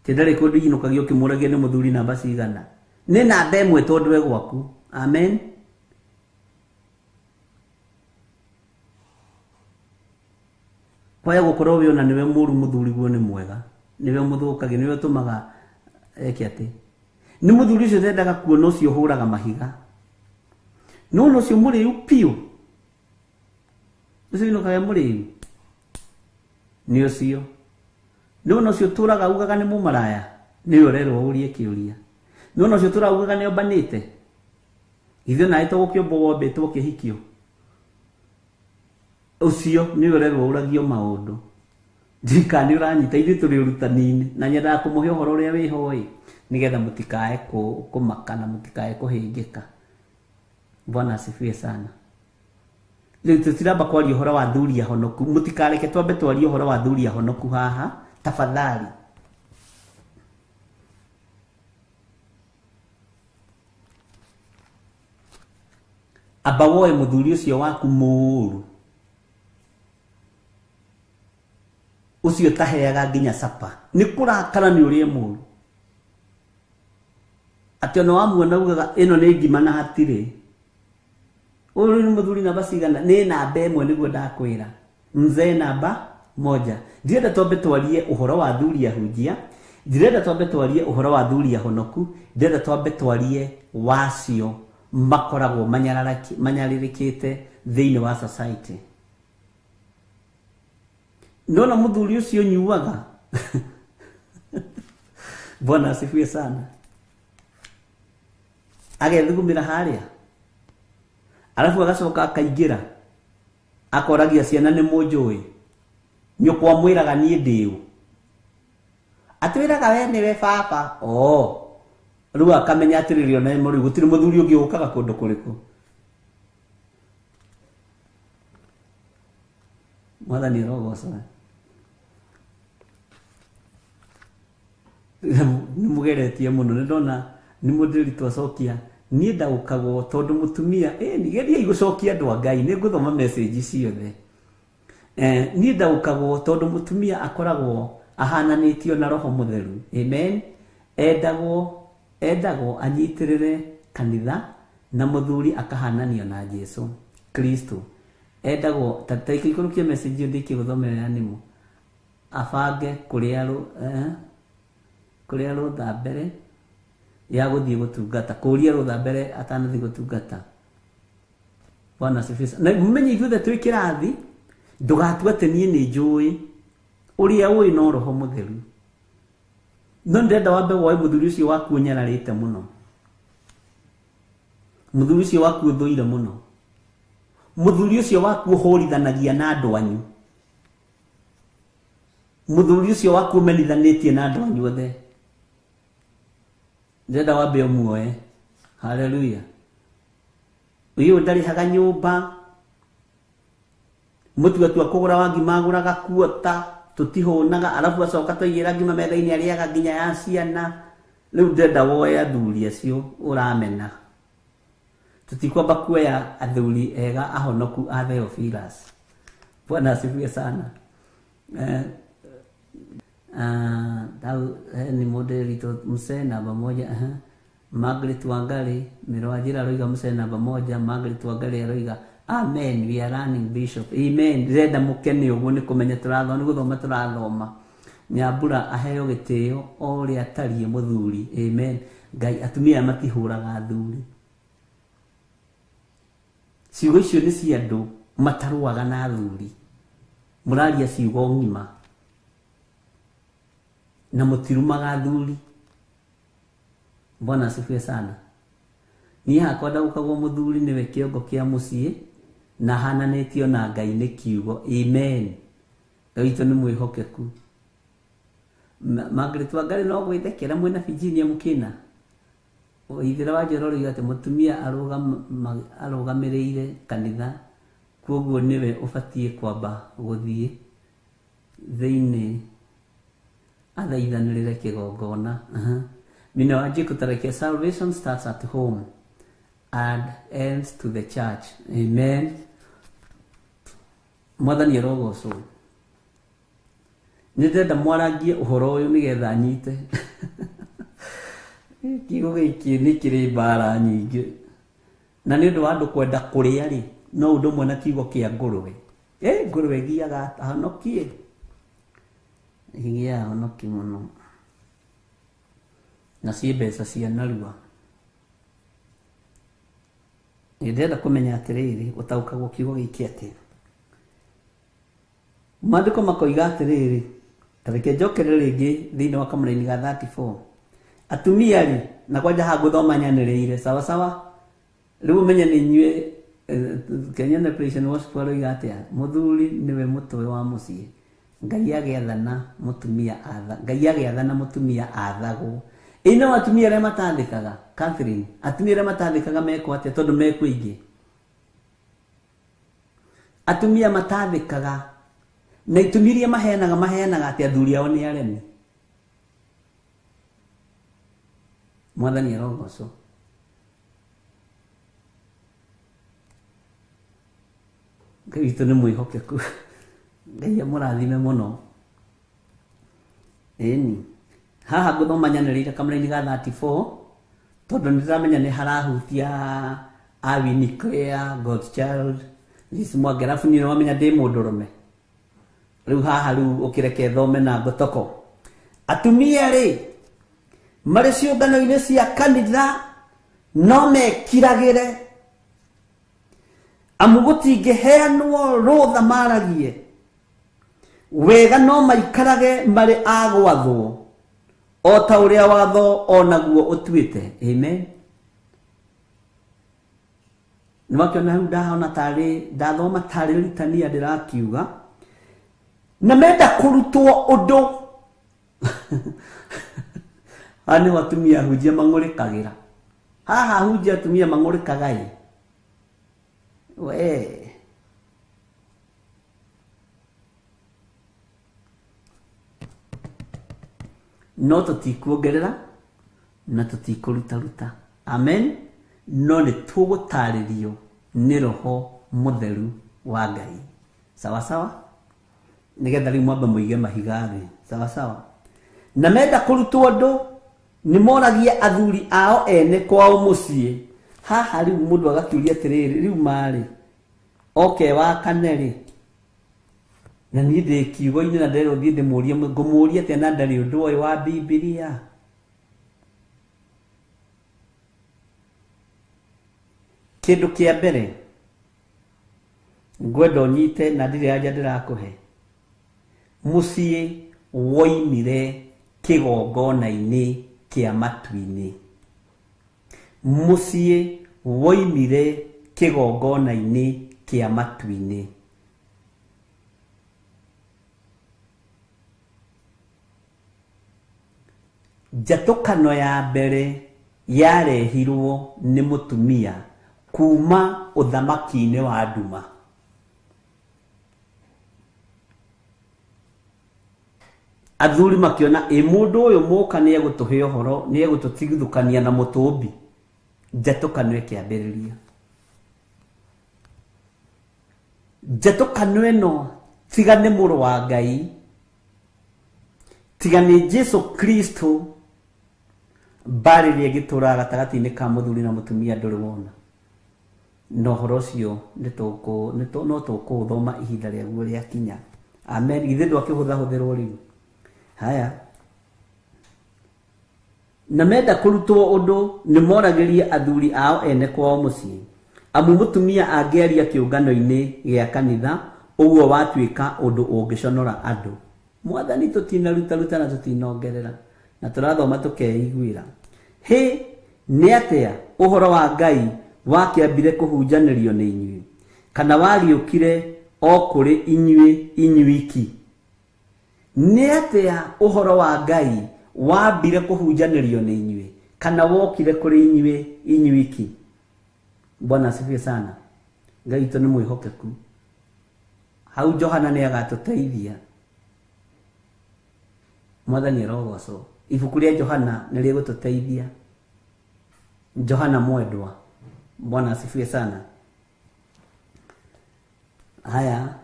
Tĩndarĩ kũndũ inũkagia ũkĩmũragia nĩ mũthuri namba cigana. Nĩ namba ĩmwe tondũ we gwaku. Amen. Kwaya gũkorwo wĩ ona nĩwe mũru mũthuri guo nĩ mwega. Nĩwe mũthũkagia, nĩwe ũtũmaga eke atĩ. Nĩ mũthuri ũcio ũtendaga kuona ũcio ũhũraga mahiga. No ũcio mũrĩu piũ. Ũcio inũkagia mũrĩu. Nĩ ũcio. No ũcio tũraga ugaga nĩ mũmaraya. Nĩwe ũrerwo ũrie kĩũria. No ũcio tũraugaga nĩ ombanĩte. Ithe naĩ tũgũkĩombwo wombĩtwo kĩhikio. Ucio nĩ ũrerwo ũragio maũndũ. Ndika nĩ ũranyita ithuĩ tũrĩ ũrutani-inĩ. Na nyendaga kũmũhe ũhoro ũrĩa wĩho nĩgetha mũtikae kũmaka na mũtikae kũhĩngĩka. Bwana asifiwe sana. Rĩu tũtiramba kwaria ũhoro wa thuri ahonoku. Mũtikareke twambe twarie ũhoro wa thuri ahonoku haha. Tafadhali. amba woe muthuri ucio waku muru ucio taheaga nginya sapa ni kurakara ni urie muru ati ono wamuona ugaga ino ni ngima na hatire uri ni muthuri namba cigana ni namba imwe niguo ndakwira mzee namba moja. Ndirenda twambe twarie uhoro wa thuri ahunjia, ndirenda twambe twarie uhoro wa thuri ahonoku, ndirenda twambe twarie wacio makoragwo manyaririkite thiini wa society. Nona muthuri ucio nyuaga Bwana asifiwe sana. Agethugumira haria alafu agacoka akaingira akoragia ciana ni munjui nyukwa mwiraga nie ndiu atwiraga we niwe baba riu akamenya atiririo na muri gutiri muthuri ungi ukaga kundu kuriku mwathani rogosa ni mugeretie muno ni ndona ni mudiri twacokia ni ndaukagwo tondu mutumia ni geria igucokia andu a Ngai ni nguthoma message ciothe ni ndaukagwo tondu mutumia akoragwo ahananitio na roho mutheru. Amen. Endagwo anyitirire kanitha na muthuri akahananio na Jesu Kristo. Endagwo tataika ikurukia message ndiki guthomerera nimu afange kuria rutha mbere ya guthie gutungata kuria rutha mbere atanathie gutungata. Bwana sifisa na mumenye ithuothe twi kirathi ndugatue ati nie ni njui uria ui no roho mutheru no ndenda wambe woe muthuri ucio waku unyararite muno, muthuri ucio waku uthuire muno, muthuri ucio waku uhurithanagia na andu anyu, muthuri ucio waku umenithanitie na andu anyu othe ndenda wambe umuoe. Haleluya. Uyu ndarihaga nyumba mutu atua kugura wangi maguraga kuota tutihonaga alafu acoka toigira ngima metha-ini ariaga nginya ya ciana. Riu ndenda woe athuri acio uramena tutikwamba kuoya athuri ega ahonoku a Theophilus. Bwana asifiwe sana. Ni modeli to mse namba moja. Margaret Wangari Mirwajira roiga mse namba moja. Margaret Wangari roiga amen, we are running bishop. Amen. Renda mukene uguo ni kumenya turathoma ni guthoma turathoma. Nyambura aheo gitio ori atarie muthuri. Amen. Ngai atumia matihuraga athuri. Ciugo icio ni cia andu mataruaga na athuri. Muraria ciugo ngima na mutirumaga athuri. Bwana asifiwe sana. Ni hakwa ndaukagwo muthuri niwe kiongo kia mucii na hananitio na Ngai ni kiugo. Amen. Gaito ni mwihokeku. Margaret Wangari no gwithekera mwena Virginia mukina ithira wa njoro rigate mutumia arugamireire kanitha koguo niwe ubatie kwamba guthie thiini athaithanirire kigongona. Mina wajiko tareke salvation starts at home and ends to the church. Amen. Mwathani rogoso nindenda mwaragie uhoro uyu nigetha nyite kiugo giki ni kiri mbara nyingi na ni undu wa andu kwenda kuria ri no undu mwe na kiugo kia nguruwe. Nguruwe giaga ahonokie higia ahonoki muno na si mbeca cia narua. Ndenda kumenya atiriri utaukagwo kiugo giki ati maandiko makoiga atiriri tareke njokere ringi thiini wa kamuraini ga 34 atumia ri na kwanja ha guthoma nyaniriire sawa sawa. Riu menye ni nyue Kenya Nation Worship roiga atia muthuri niwe mutwe wa mucii Ngai agiathana mutumia atha Ngai agiathana mutumia athagwo. Ino atumia aria matandikaga Catherine atumia aria matandikaga meko atia tondu meko ingi atumia matandikaga na itumiria maheanaga atia athuri ao ni aremi. Mwathani rogoco Ngai witũ nĩ mwĩhokeku. Ngai amũrathime mũno. Ĩni. Haha ngũthoma nyanĩrĩire kamũra-inĩ ga 34 tondũ nĩndĩramenya nĩ harahutia Awini Claire, God's Child, Liz Mwangi, arabu niĩ nĩwamenya ndĩ mũndũrũme. Rĩu haha rĩu ũkĩreke thome na ngotoko. Atumia rĩ marĩ ciũngano-inĩ cia kanitha no mekiragĩre amu gũtingĩheanwo rũtha maragie wega no maikarage marĩ agwathwo o ta ũrĩa watho onaguo ũtuĩte. Amen. Nĩmakĩona hau ndahona tarĩ ndathoma tarĩ ritania ndĩrakiuga na menda kũrutwo ũndũ ani watumia hujia mang'ũrĩkagĩra haha hujia atumia mang'ũrĩkaga ĩ we no tũtikuongerera na tũtikũrutaruta. Amen. No nĩ tũgũtarĩrio nĩ Roho Mũtheru wa Ngai. Sawa sawa. Nĩgetha rĩu mwamba mũige mahiga thĩ. Sawa sawa. Na menda kũrutwo ũndũ nĩ moragia athuri ao ene kwao mũciĩ. Haha rĩu mũndũ agakiuria atĩrĩrĩ rĩu marĩ oke wa kane rĩ na niĩ ndĩ kiugo-inĩ na ndĩrenda thiĩ ndĩmũrie ngũmũria atĩa na ndarĩ ũndũ ũyũ wa Bibilia. Kĩndũ kĩa mbere ngwenda ũnyite na ndirĩ anja ndĩrakũhe. Mũciĩ woimire kĩgongona-inĩ kĩa matu-inĩ. Mũciĩ woimire kĩgongona-inĩ kĩa matu-inĩ. Njatũkano ya mbere yarehirwo nĩ mũtumia kuma ũthamaki-inĩ wa nduma. Athuri makiona mũndũ ũyũ mũka nĩ egũtũhe ũhoro, nĩ egũtũtigithũkania na mũtũmbi. Njatũkano ĩkĩambĩrĩria. Njatũkano ĩno tiga nĩ mũrũ wa Ngai, tiga nĩ Jesu Kristo mbarĩrie gĩtũra gatagatĩ-inĩ ka mũthuri na mũtumia ndũrĩ wona. No ũhoro ũcio no tũkũũthoma ihinda rĩaguo rĩakinya. Amen. Githĩ ndwakĩhũthahũthĩrwo rĩu. Haya. Na menda kũrutwo ũndũ nĩ moragĩria athuri ao ene kwao mũciĩ. Amu mũtumia angĩaria kĩũngano-inĩ gĩa kanitha ũguo watuĩka ũndũ ũngĩconora andũ. Mwathani tũtinaruta na tũtinongerera na tũrathoma tũkeiguĩra. Hĩ nĩ atĩa ũhoro wa Ngai wakĩambire kũhunjanĩrio nĩ inyuĩ kana wariũkire o kũrĩ inyuiki? Nĩ atĩa ũhoro wa Ngai wambire kũhunjanĩrio nĩ inyuĩ kana wokire kũrĩ inyuiki? Bwana asifiwe sana. Ngai witũ nĩ mwĩhokeku. Hau Johana nĩ agatũteithia. Mwathani arogocwo. Ibuku rĩa Johana nĩ rĩgũtũteithia. Johana mwendwa. Bwana asifiwe sana. Haya.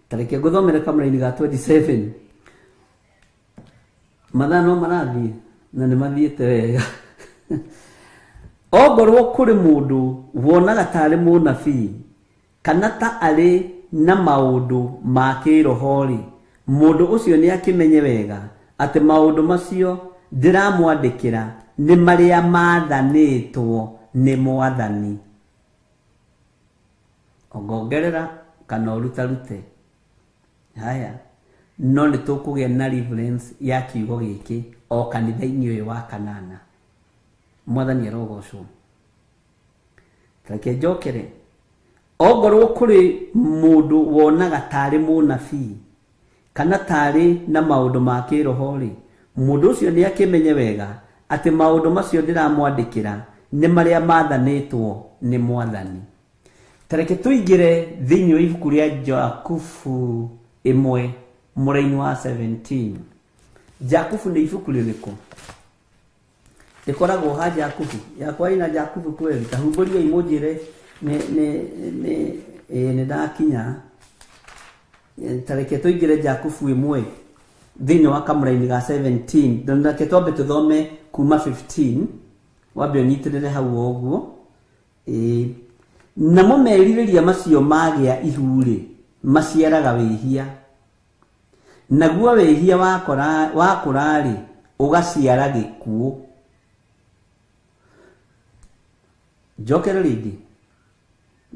Tareke ngũthomere kamũra-inĩ ga 27. Mathaa no marathiĩ na nĩ mathiĩte wega. Ongorwo kũrĩ mũndũ wonaga tarĩ mũnabii kana ta arĩ na maũndũ ma kĩroho-rĩ, mũndũ ũcio nĩ akĩmenye wega atĩ maũndũ macio ndĩramwandĩkĩra nĩ marĩa mathanĩtwo nĩ Mwathani. Ongongerera kana ũrutarute. Haya. No nĩ tũkũgĩa na reference ya kiugo gĩkĩ o kanitha-inĩ ũyũ wa kanana. Mwathani arogocwo. Reke njokere. Ongorwo kũrĩ mũndũ wonaga tarĩ mũnabii kana tarĩ na maũndũ ma kĩroho-rĩ, mũndũ ũcio nĩ akĩmenye wega atĩ maũndũ macio ndĩramwandĩkĩra nĩ marĩa mathanĩtwo nĩ Mwathani. Tareke tũingĩre thĩinĩ wa ibuku rĩa Jakubu 1 mũraini wa 17. Jakubu nĩ ibuku rĩrĩkũ? Rĩkoragwo ha Jakubu. Yakwa ina Jakubu kweli. Tahumbũria imũnjĩre nĩ ndakinya tareke tuingire Jakubu 1 thĩinĩ wa kamũra-inĩ ga 17 ndonake twambe tũthome kuma 15 wambe ũnyitĩrĩre hau ũguo. Namo merirĩria macio magĩa ihu-rĩ maciaraga wĩhia, naguo wĩhia wakũra-rĩ ũgaciara gĩkuũ. Njokere rĩngĩ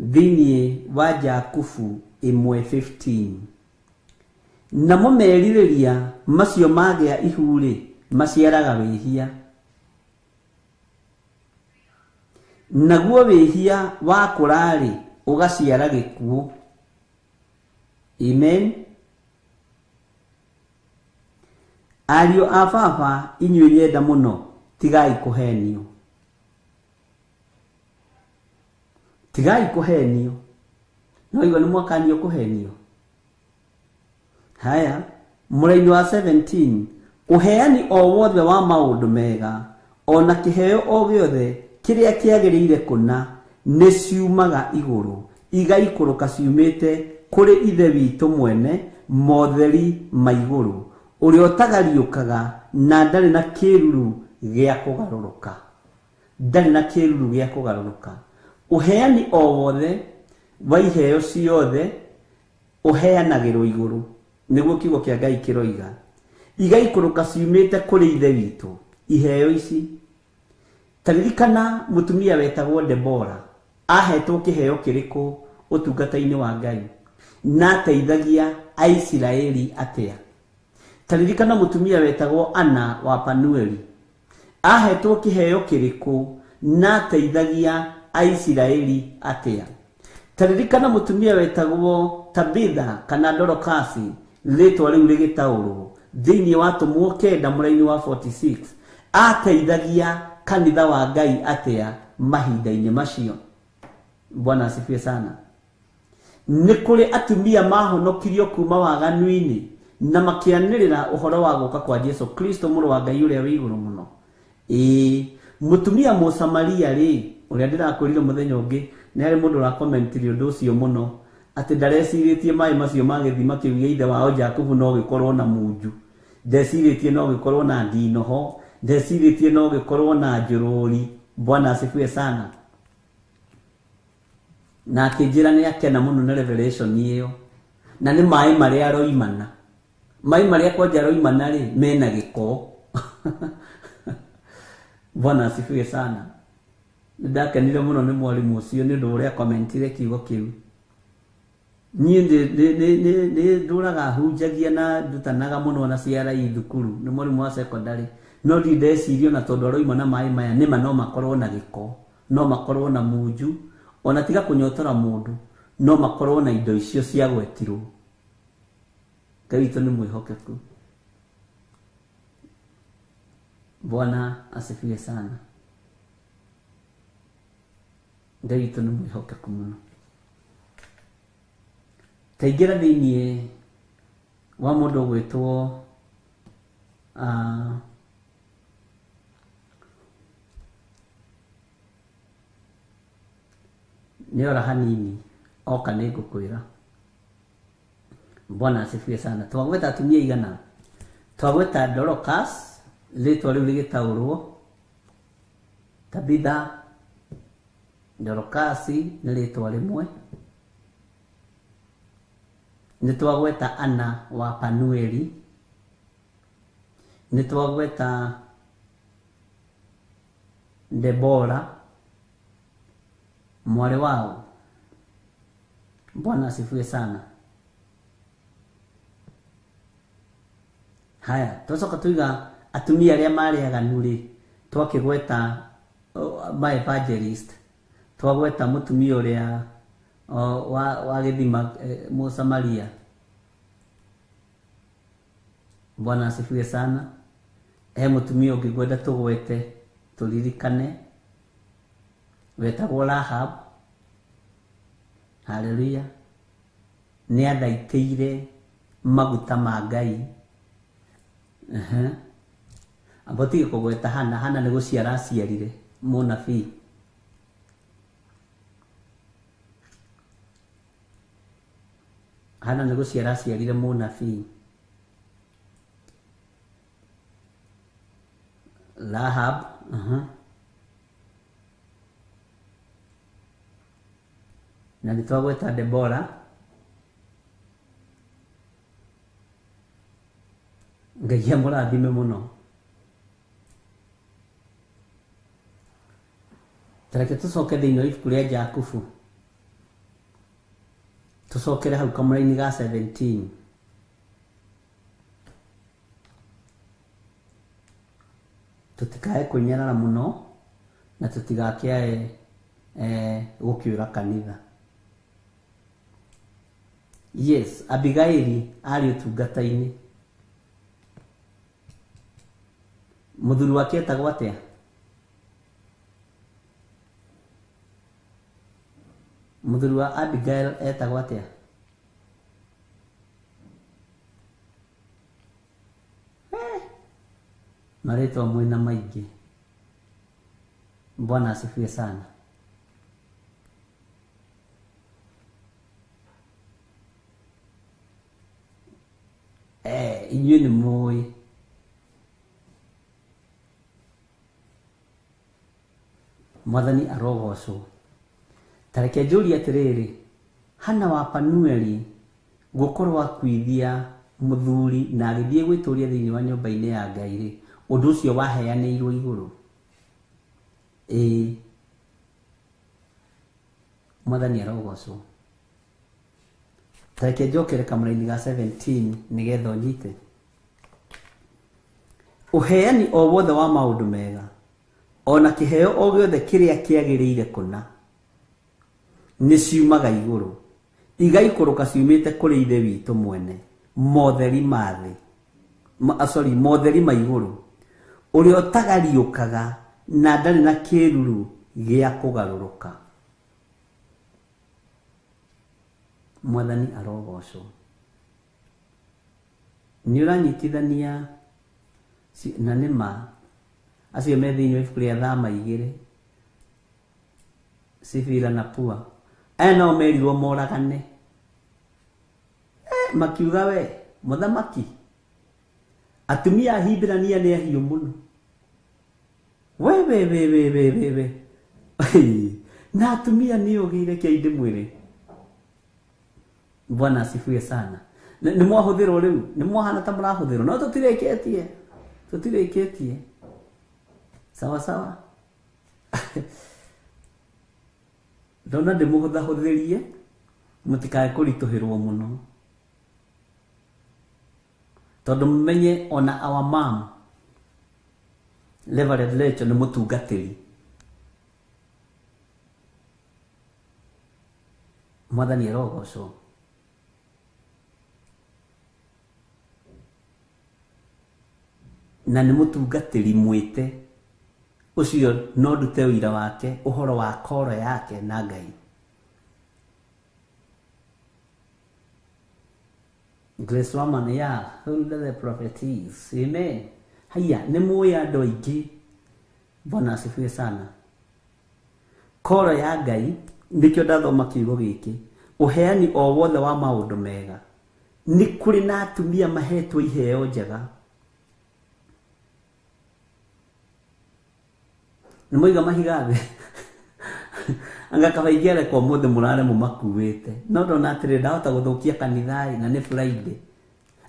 thĩinĩ wa Jakubu 1:15, namo merirĩria macio magĩa ihu-rĩ maciaraga wĩhia, naguo wĩhia wakũra-rĩ ũgaciara gĩkuũ. Amen. Ariũ a baba inyuĩ nyenda mũno, tigai kũhenio, tigai kũhenio. No igua nĩ mwakanio kũhenio. Haya, mũra-inĩ wa 17, ũheani o wothe wa maũndũ mega ona kĩheo o gĩothe kĩrĩa kĩagĩrĩire kũna nĩ ciumaga igũrũ igaikũrũka ciumĩte kũrĩ ithe witũ mwene motheri ma igũrũ, ũrĩa ũtagariũkaga na ndarĩ na kĩruru gĩa kũgarũrũka, ndarĩ na kĩruru gĩa kũgarũrũka. Ũheani o wothe wa iheo ciothe ũheanagĩrwo igũrũ, nĩguo kiugo kĩa Ngai kĩroiga, igaikũrũka ciumĩte kũrĩ ithe witũ. Iheo ici taririkana mũtumia wetagwo Debora ahetwo kĩheo kĩrĩkũ ũtungata-inĩ wa Ngai na ateithagia Aisiraeli atĩa? Taririkana mũtumia wetagwo Ana wa Panueli ahetwo kĩheo kĩrĩkũ na ateithagia Aisiraeli atĩa? Taririkana mũtumia wetagwo Tabitha kana Dorokasi, rĩtwa rĩu rĩgĩtaũrwo thĩinĩ wa Tũmwo 9 mũra-inĩ wa 46, ateithagia kanitha wa Ngai atĩa mahinda-inĩ macio? Bwana asifiwe sana. Nĩ kũrĩ atumia mahonokirio kuma waganu-inĩ na makĩanĩrĩra ũhoro wa gũka kwa Jesu Kristo mũrũ wa Ngai ũrĩa wĩ igũrũ mũno. Mũtumia Mũsamaria-rĩ, ũrĩa ndĩrakwĩrire mũthenya ũngĩ, nĩ harĩ mũndũ ũrakomentirie ũndũ ũcio mũno, atĩ ndarecirĩtie maĩ macio ma gĩthima kĩu gĩa ithe wao Jakubu no gĩkorwo na munju, ndecirĩtie no gĩkorwo na ndinoho, ndecirĩtie no gĩkorwo na njũrũri. Bwana asifiwe sana. Na akĩnjĩra nĩ akena mũno na revelation ĩyo, na nĩ maĩ marĩa aroimana. Maĩ marĩa kwanja aroimana-rĩ mena gĩko. Bwana asifiwe sana. Ndakenire mũno nĩ mwarimũ ũcio nĩ ũndũ ũrĩa komentire kiugo kĩu. Niĩ nĩ ndũraga hunjagia na ndutanaga mũno na CRE thukuru, nĩ mwarimũ wa secondary, no ndecirio na tondũ aroima na maĩ maya nĩma no makorwo na gĩko, no makorwo na munju, ona tiga kũnyotora mũndũ, no makorwo na indo icio cia gwetirwo. Ngai witũ nĩ mwĩhokeku. Bwana asifiwe sana. Ngai witũ nĩ mwĩhokeku mũno. Taingĩra thĩinĩ wa mũndũ gwĩtwo nĩ ora hanini oka nĩ ngũkwĩra. Bwana asifiwe sana. Twagweta atumia igana, twagweta Dorcas, rĩtwa rĩu rĩgĩtaũrwo, Tabitha, Dorcas nĩ rĩtwa rĩmwe. Nĩ twagweta Ana wa Panueli, nĩ twagweta Debora mwarĩ wao. Bwana asifiwe sana. Haya, twacoka tuiga atumia arĩa marĩ aganu-rĩ, twakĩgweta my evangelist, twagweta mũtumia ũrĩa wa gĩthima Mũsamaria. Bwana asifiwe sana. Mũtumia ũngĩ ngwenda tũgwete tũririkane wetagwo Rahab. Haleluya. Nĩ athaitĩire maguta ma Ngai. Abotige kũgweta Hana. Hana nĩ gũciara aciarire mũnabii. Hana nĩ gũciara aciarire mũnabii. Rahab, na nĩ twagweta Debora. Ngai amũrathime mũno. Tareke tũcoke thĩinĩ wa ibuku rĩa Jakubu. Tũcokere hau kamũra-inĩ ga 17. Tutikae kũnyarara mũno na tutigakĩae gũkĩũra kanitha. Yes, Abigaili arĩ ũtungata-inĩ. Mũthuri wake etagwo atĩa? Mũthuri wa Abigail etagwo atĩa? Marĩtwa mwĩna maingĩ. Bwana asifiwe sana. Inyuĩ nĩ mũĩ. Mwathani arogocwo. Tareke njũrie atĩrĩrĩ, Hana wa Panueli gũkorwo akwithia mũthuri na agĩthiĩ gwĩtũria thĩinĩ wa nyũmba-inĩ ya Ngai rĩ, ũndũ ũcio waheanĩirwo igũrũ. Mwathani arogocwo. Tareke njokere kamũra-inĩ ga 17 nĩgetha ũnyite. Ũheani o wothe wa maũndũ mega, ona kĩheo o gĩothe kĩrĩa kĩagĩrĩire kũna, nĩ ciumaga igũrũ, igaikũrũka ciumĩte kũrĩ ithe witũ mwene, motheri ma thĩ, motheri ma igũrũ, ũrĩa ũtagariũkaga na ndarĩ na kĩruru gĩa kũgarũrũka. Mwathani arogocwo. Nĩ ũranyitithania na nĩma acio me thĩinĩ wa ibuku rĩa Thama 2, Sifira na Pua. Aya nao merirwo moragane. Makiuga we, mũthamaki, atumia a Hibirania nĩ ahiũ mũno. We. Na atumia nĩ ũgĩire kĩaindĩ mwĩrĩ. Bwana asifiwe sana. Nĩ mwahũthĩrwo rĩu, nĩ mwahana ta mũrahũthĩrwo. No tũtirĩkĩtie. Sawa. Ndona ndĩmũhũthahũthĩrie, mũtikae kũritũhĩrwo mũno. Tondũ mũmenye ona our mom, Reverend Rachel, nĩ mũtungatĩri. Mwathani arogocwo. Na nĩ mũtungatĩri mwĩte. Ucio no ndute ũira wake, ũhoro wa koro yake na Ngai. Grace Roman, who the prophetess. Amen. Haya, nĩ mũĩ andũ aingĩ. Bwana asifiwe sana. Koro ya Ngai, ndikĩo ndathoma kiugo gĩkĩ. Ũheani o wothe wa maũndũ mega. Nĩ kũrĩ na atumia mahetwo iheo njega. Nĩ moiga mahiga thĩ. Anga kabaigere kwa mũthĩ mũrare mũmakuĩte. No ndona atĩrĩ ndahota gũthũkia kanitha na nĩ Friday.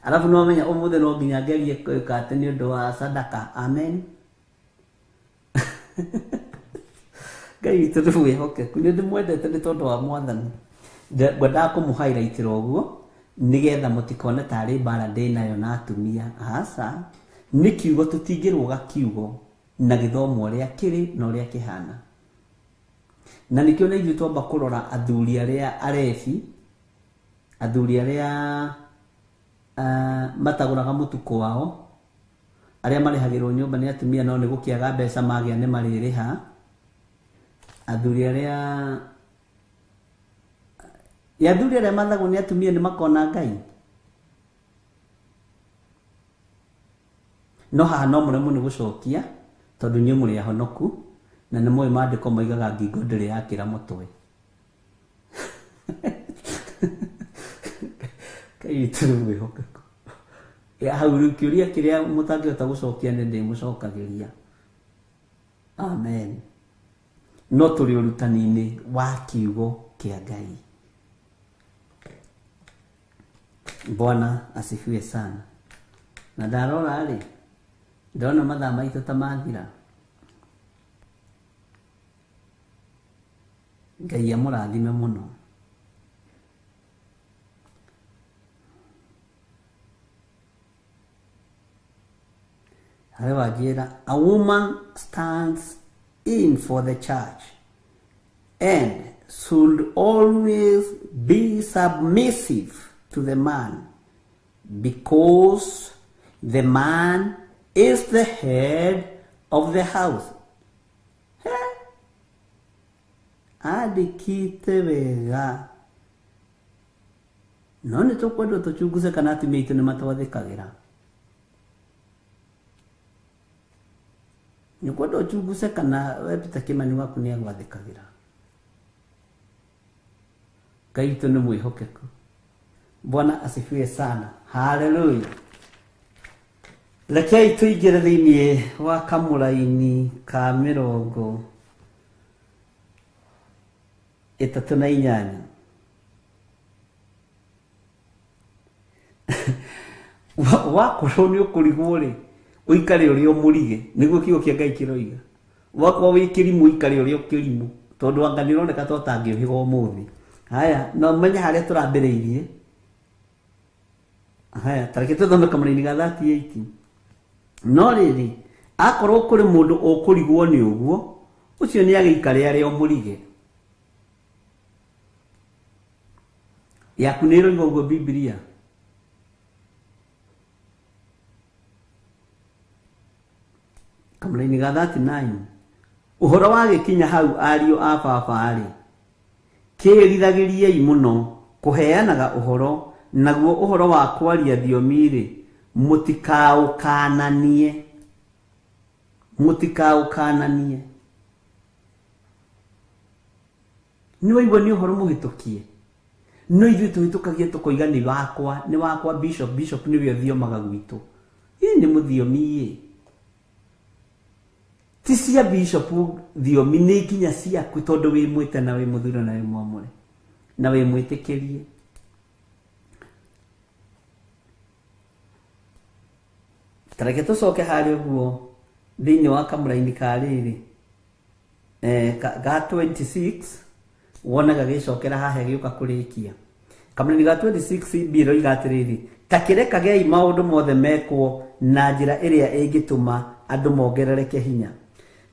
Alafu no menya ũmũthĩ no nginya ngerie kwĩka atĩ nĩ ũndũ wa sadaka. Amen. Ngai witũ nĩwĩhokeku. Nĩ ndĩmwendete nĩ tondũ wa Mwathani. Ngwendaga kũmũhighlightĩra ũguo nĩgetha mũtikone tarĩ mbara ndĩnayo na atumia. Aca, nĩ kiugo tũtingĩrũga kiugo na gĩthomo ũrĩa kĩrĩ na ũrĩa kĩhana. Na nĩkĩo na ithuĩ twamba kũrora athuri arĩa arebi, athuri arĩa matagũraga mũtuko wao, arĩa marĩhagĩrwo nyũmba nĩ atumia no nĩ gũkĩaga mbeca magĩa nĩ marĩrĩha. Athuri arĩa mathagwo nĩ atumia nĩ makona Ngai. No haha no mũremwo nĩ gũcokia tondũ nyuĩ mũrĩ ahonoku na nĩ mũĩ maandĩko moigaga ngingo ndĩrĩ yakĩra mũtwe. Ngai tũrĩ mwĩhokeku. Hau rĩu kĩũria kĩrĩa mũtangĩhota gũcokia nĩ ndĩmũcokagĩria. Amen. No tũrĩ ũrutani-inĩ wa kiugo kĩa Ngai. Bwana asifiwe sana. Na ndarora rĩ, ndona mathaa maitũ ta mathira. Ngai amũrathime mũno. A woman stands in for the church and should always be submissive to the man, because the man is the head of the house. Andĩkĩte wega. No nĩ tũkwenda tũchunguze kana atumia aitũ nĩ matwathĩkagĩra. Nĩ kwenda ũchunguze kana we Peter Kimani waku nĩ agwathĩkagĩra. Ngai witũ nĩ mwĩhokeku. Bwana asifiwe sana. Hallelujah. Rekei tũingĩre thĩinĩ wa kamũraini ka 38. Wakorwo nĩ ũkũrigwo rĩ, ũikare ũrĩa ũmũrige, nĩguo kiugo kĩa Ngai kĩroiga. Wakorwo wĩ kĩrimũ ũikare ũrĩa ũkĩrimũ, tondũ anga nĩ ũroneka ta ũtangĩũhĩga ũmũthĩ. Haya, no menye harĩa tũrambĩrĩirie. Haya, tareke tũthome kamũraini ga 38. No rĩrĩ, akorwo kũrĩ mũndũ ũkũrigwo nĩ ũguo, ũcio nĩ agĩikare arĩa ũmũrige. Yaku nĩ ĩroiga ũguo Biblia. Kamũraini ga 39. Ũhoro wa gĩkinya hau ariũ a baba rĩ, kĩĩrithagĩriei mũno kũheanaga ũhoro, naguo ũhoro wa kwaria thiomi rĩ, mũtikaũkananie. Mũtikaũkananie. Nĩ waigua nĩ ũhoro mũhĩtũkie. No ithuĩ tũhĩtũkagia tũkoiga nĩ wakwa bishop nĩwe ũthiomaga gwitũ. Ĩĩ nĩ mũthiomi. Ti cia bishop thiomi nĩ nginya ciaku, tondũ wĩ mwĩte na wĩ mũthuro na wĩ mwamũre na wĩ mwĩtĩkĩrie. Tareke tũcoke harĩa ũguo thĩinĩ wa kamũraini ka rĩrĩ ga 26, wonaga gĩcokera haha gĩũka kũrĩkia. Kamũraini ga 26 mbiro iga atĩrĩrĩ, ta kĩrekagei maũndũ mothe mekwo na njĩra ĩrĩa ĩngĩtũma andũ mongerereke hinya.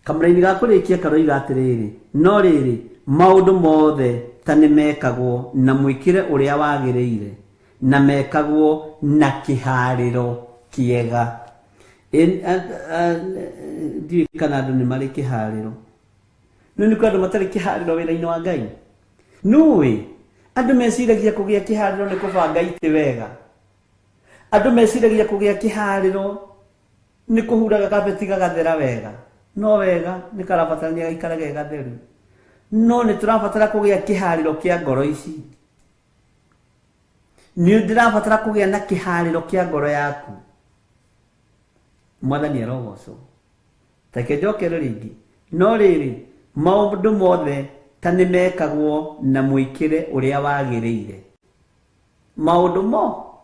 Kamũraini ga kũrĩkia karoiga atĩrĩrĩ, no rĩrĩ maũndũ mothe ta nĩ mekagwo na mwĩkĩre ũrĩa wagĩrĩire, na mekagwo na kĩharĩro kĩega. Ndiũĩ kana andũ nĩ marĩ kĩharĩro. No nĩ kwandũ matarĩ kĩharĩro wĩra-inĩ wa Ngai. Nũĩ andũ meciragia kũgĩa kĩharĩro nĩ kũbanga itĩ wega. Andũ meciragia kũgĩa kĩharĩro nĩ kũhuraga kabeti gagathera wega. No wega nĩ karabatarania gaikarage gatheru. No nĩ tũrabatara kũgĩa kĩharĩro kĩa ngoro ici. Nĩ ndĩrabatara kũgĩa na kĩharĩro kĩa ngoro yaku. Mwathani arogocwo. Reke njokere rĩngĩ. No rĩrĩ maũndũ mothe ta nĩ mekagwo na mwĩkĩre ũrĩa wagĩrĩire. Maũndũ mo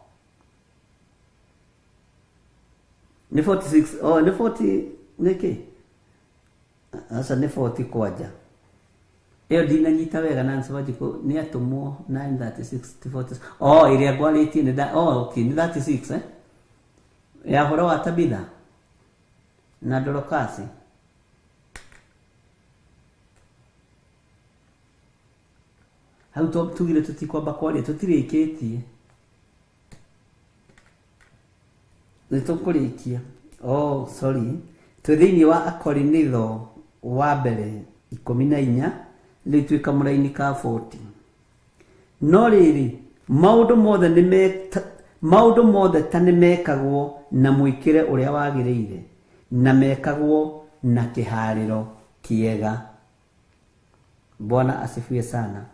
nĩ 46. Nĩ 40 nĩkĩ? Asa nĩ 40 kwanja. Ĩyo ndinanyita wega na nsabajiko nĩ atũmwo 936 40. Ĩrĩa ngwarĩtie nĩ okay, nĩ 36 ya horo wa Tabitha na Dorokasi. Hau tugire tutikwamba kwaria tutirĩkĩtie. Nĩ tũkũrĩkia. Sorry. Twĩ thĩinĩ wa Akorinitho wa mbere 14 rĩu twĩ kamũraini ka 40. No rĩrĩ maũndũ mothe ta nĩ mekagwo na mwĩkĩre ũrĩa wagĩrĩire, na mekagwo na kĩharĩro kĩega. Bwana asifiwe sana.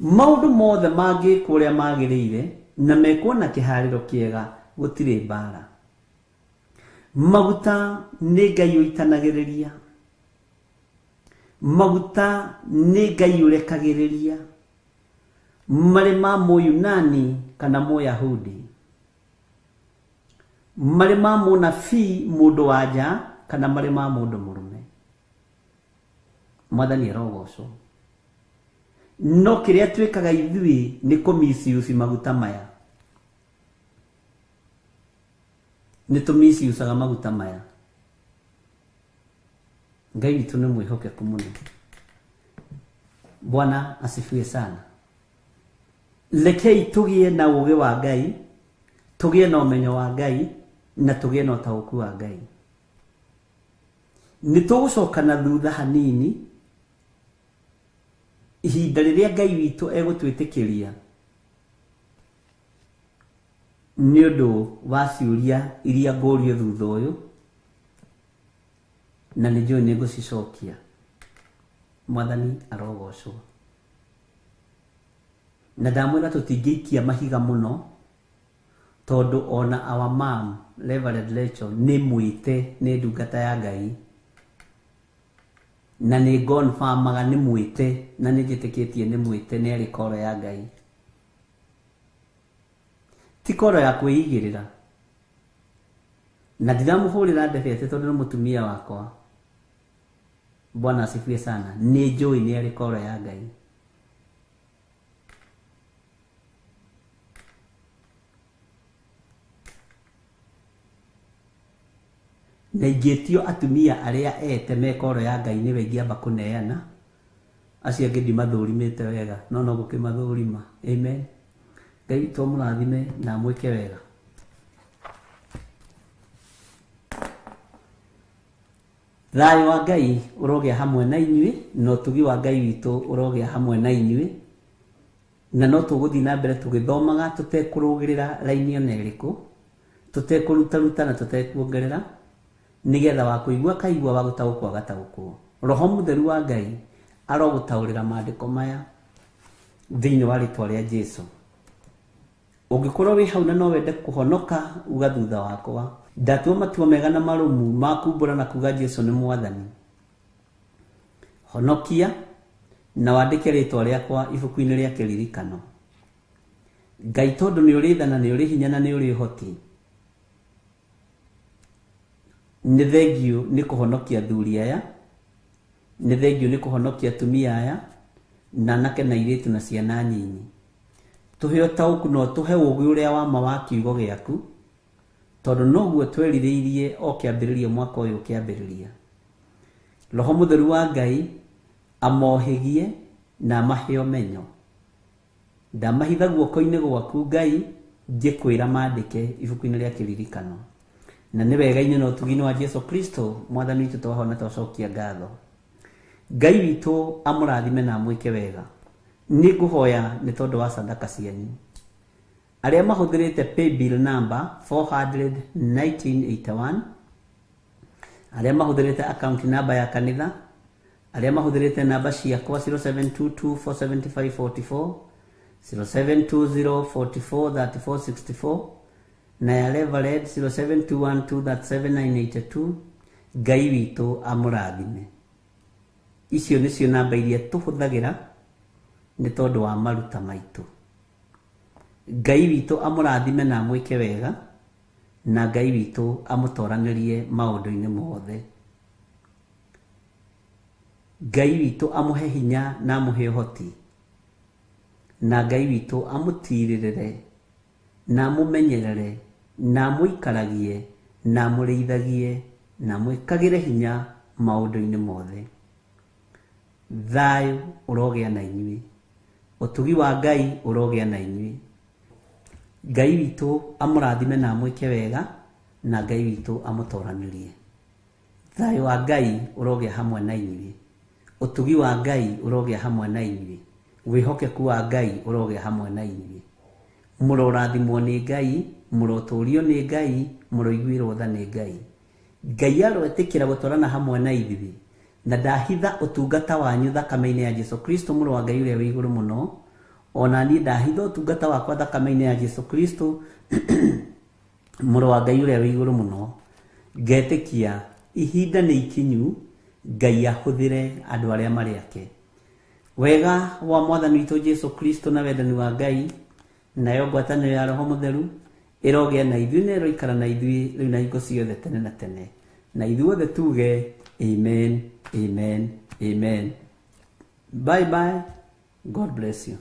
Maũndũ mothe mangĩkwo ũrĩa magĩrĩire na mekuona kihariro kiega gutire mbara. Maguta nĩ Ngai ũitanagĩrĩria, maguta nĩ Ngai ũrekagĩrĩria, marĩ ma Mũyunani kana Mũyahudi, marĩ ma mũnabii mũndũ wa nja kana marĩ ma mũndũ mũrũme. Mwathani arogocwo. No kĩrĩa twĩkaga ithuĩ nĩ kũmisiusi maguta maya. Nĩ tũmisiusaga maguta maya. Ngai witũ nĩ mwĩhokeku mũno. Bwana asifiwe sana. Lekei tũgĩe na ũũgĩ wa Ngai, tũgĩe na ũmenyo wa Ngai, na tũgĩe na ũtaũku wa Ngai. Nĩ tũgũcoka na thutha hanini ihinda rĩrĩa Ngai witũ egũtwĩtĩkĩria nĩ ũndũ wa ciũria iria ngũrio thutha ũyũ, na nĩ njũĩ nĩ ngũcicokia. Mwathani arogocwo. Na ndamwĩra tũtingĩikia mahiga mũno, tondũ ona our mom Reverend Rachel nĩ mwĩte nĩ ndungata ya Ngai, na nĩ confirmaga nĩ mwĩte, na nĩ njĩtĩkĩtie nĩ mwĩte nĩ arĩ koro ya Ngai, ti koro ya kwĩigĩrĩra. Na ndiramũhũrĩra ndebe atĩ tondũ nĩ mũtumia wakwa. Bwana asifiwe sana. Nĩ njũĩ nĩ arĩ koro ya Ngai. Na ingĩtio atumia arĩa ete me koro ya Ngai nĩwe ingĩamba kũneana, acio angĩ ndimathũrimĩte wega, no gũkĩmathũrima. Amen. Ngai witũ mũrathime na mwĩke wega. Thayũ wa Ngai ũrogĩa hamwe na inyuĩ, na ũtugi wa Ngai witũ ũrogĩa hamwe na inyuĩ, na no tũgũthiĩ na mbere tũgĩthomaga tũtekũrũgĩrĩra raini ona ĩrĩkũ, tũtekũrutaruta na tũtekuongerera, nigetha wa kũigua kaigua, wa gũtaũkwo agataũkwo. Roho Mũtheru wa Ngai arogũtaũrĩra maandĩko maya thĩinĩ wa rĩtwa rĩa Jesũ. Ũngĩkorwo wĩ hau na no wende kũhonoka, uga thutha wakwa, ndatua matua mega na marũmu ma kumbũra na kuga Jesũ nĩ Mwathani. Honokia na wandĩke rĩtwa rĩakwa ibuku-inĩ rĩa kĩririkano. Ngai tondũ nĩ ũrĩ tha na nĩ ũrĩ hinya na nĩ ũrĩ ũhoti, nĩ thengio nĩ kũhonokia thuri aya, nĩ thengio nĩ kũhonokia atumia aya, na anake na airĩtu na ciana nyinyi. Tũhe ũtaũku na tũhe ũũgĩ ũrĩa wa ma wa kiugo gĩaku, tondũ noguo twerirĩirie o kĩambĩrĩria mwaka ũyũ kĩambĩrĩria. Roho Mũtheru wa Ngai amohĩgie na amahe ũmenyo. Ndamahitha guoko-inĩ gwaku Ngai, ngĩkwĩra maandĩke ibuku-inĩ rĩa kĩririkano. Na nĩ wega-inĩ na ũtugi-inĩ wa Jesũ Kristo Mwathani witũ twahona twacokia ngatho. Ngai witũ amũrathime na mwĩke wega. Nĩ ngũhoya nĩ tondũ wa sadaka cianyu. Arĩa mahũthĩrĩte paybill number 400-1981, arĩa mahũthĩrĩte account number ya kanitha, arĩa mahũthĩrĩte namba ciakwa 0722475544, 0720443464, na ya Reverend 0721237982, Ngai witũ amũrathime. Icio nĩcio namba iria tũhũthagĩra nĩ tondũ wa maruta maitũ. Ngai witũ amũrathime na mwĩke wega, na Ngai witũ amũtoranĩrie maũndũ-inĩ mothe. Ngai witũ amũhe hinya na amũhe ũhoti, na Ngai witũ amũtirĩrĩre na amũmenyerere na amũikaragie na amũrĩithagie na amwĩkagĩre hinya maũndũ-inĩ mothe. Thayũ ũrogĩa na inyuĩ, ũtugi wa Ngai ũrogĩa na inyuĩ. Ngai witũ amũrathime na amwĩke wega, na Ngai witũ amũtoranĩrie. Thayũ wa Ngai ũrogĩa hamwe na inyuĩ, ũtugi wa Ngai ũrogĩa hamwe na inyuĩ, wĩhokeku wa Ngai ũrogĩa hamwe na inyuĩ. Mũrorathimwo nĩ Ngai, mũrotũrio nĩ Ngai, mũroiguĩrwo tha nĩ Ngai. Ngai aroetĩkĩra gũtwarana hamwe na ithuĩ, na ndahitha ũtungata wanyu thakame-inĩ ya Jesũ Kristo mũrũ wa Ngai ũrĩa wĩ igũrũ mũno, ona ni ndahitha ũtungata wakwa thakame-inĩ ya Jesu Kristo mũrũ wa Ngai ũrĩa wĩ igũrũ mũno, ngetĩkia ihinda nĩ ikinyu Ngai ahũthĩre andũ arĩa marĩ ake. Wega wa Mwathani witũ Jesu Kristo na wendani wa Ngai nayo ngwatanĩro ya Roho Mũtheru ĩrogĩa na ithuĩ na ĩroikara na ithuĩ rĩu na hingo ciothe tene na tene. Na ithuothe tuge amen, amen, amen. Bye bye. God bless you.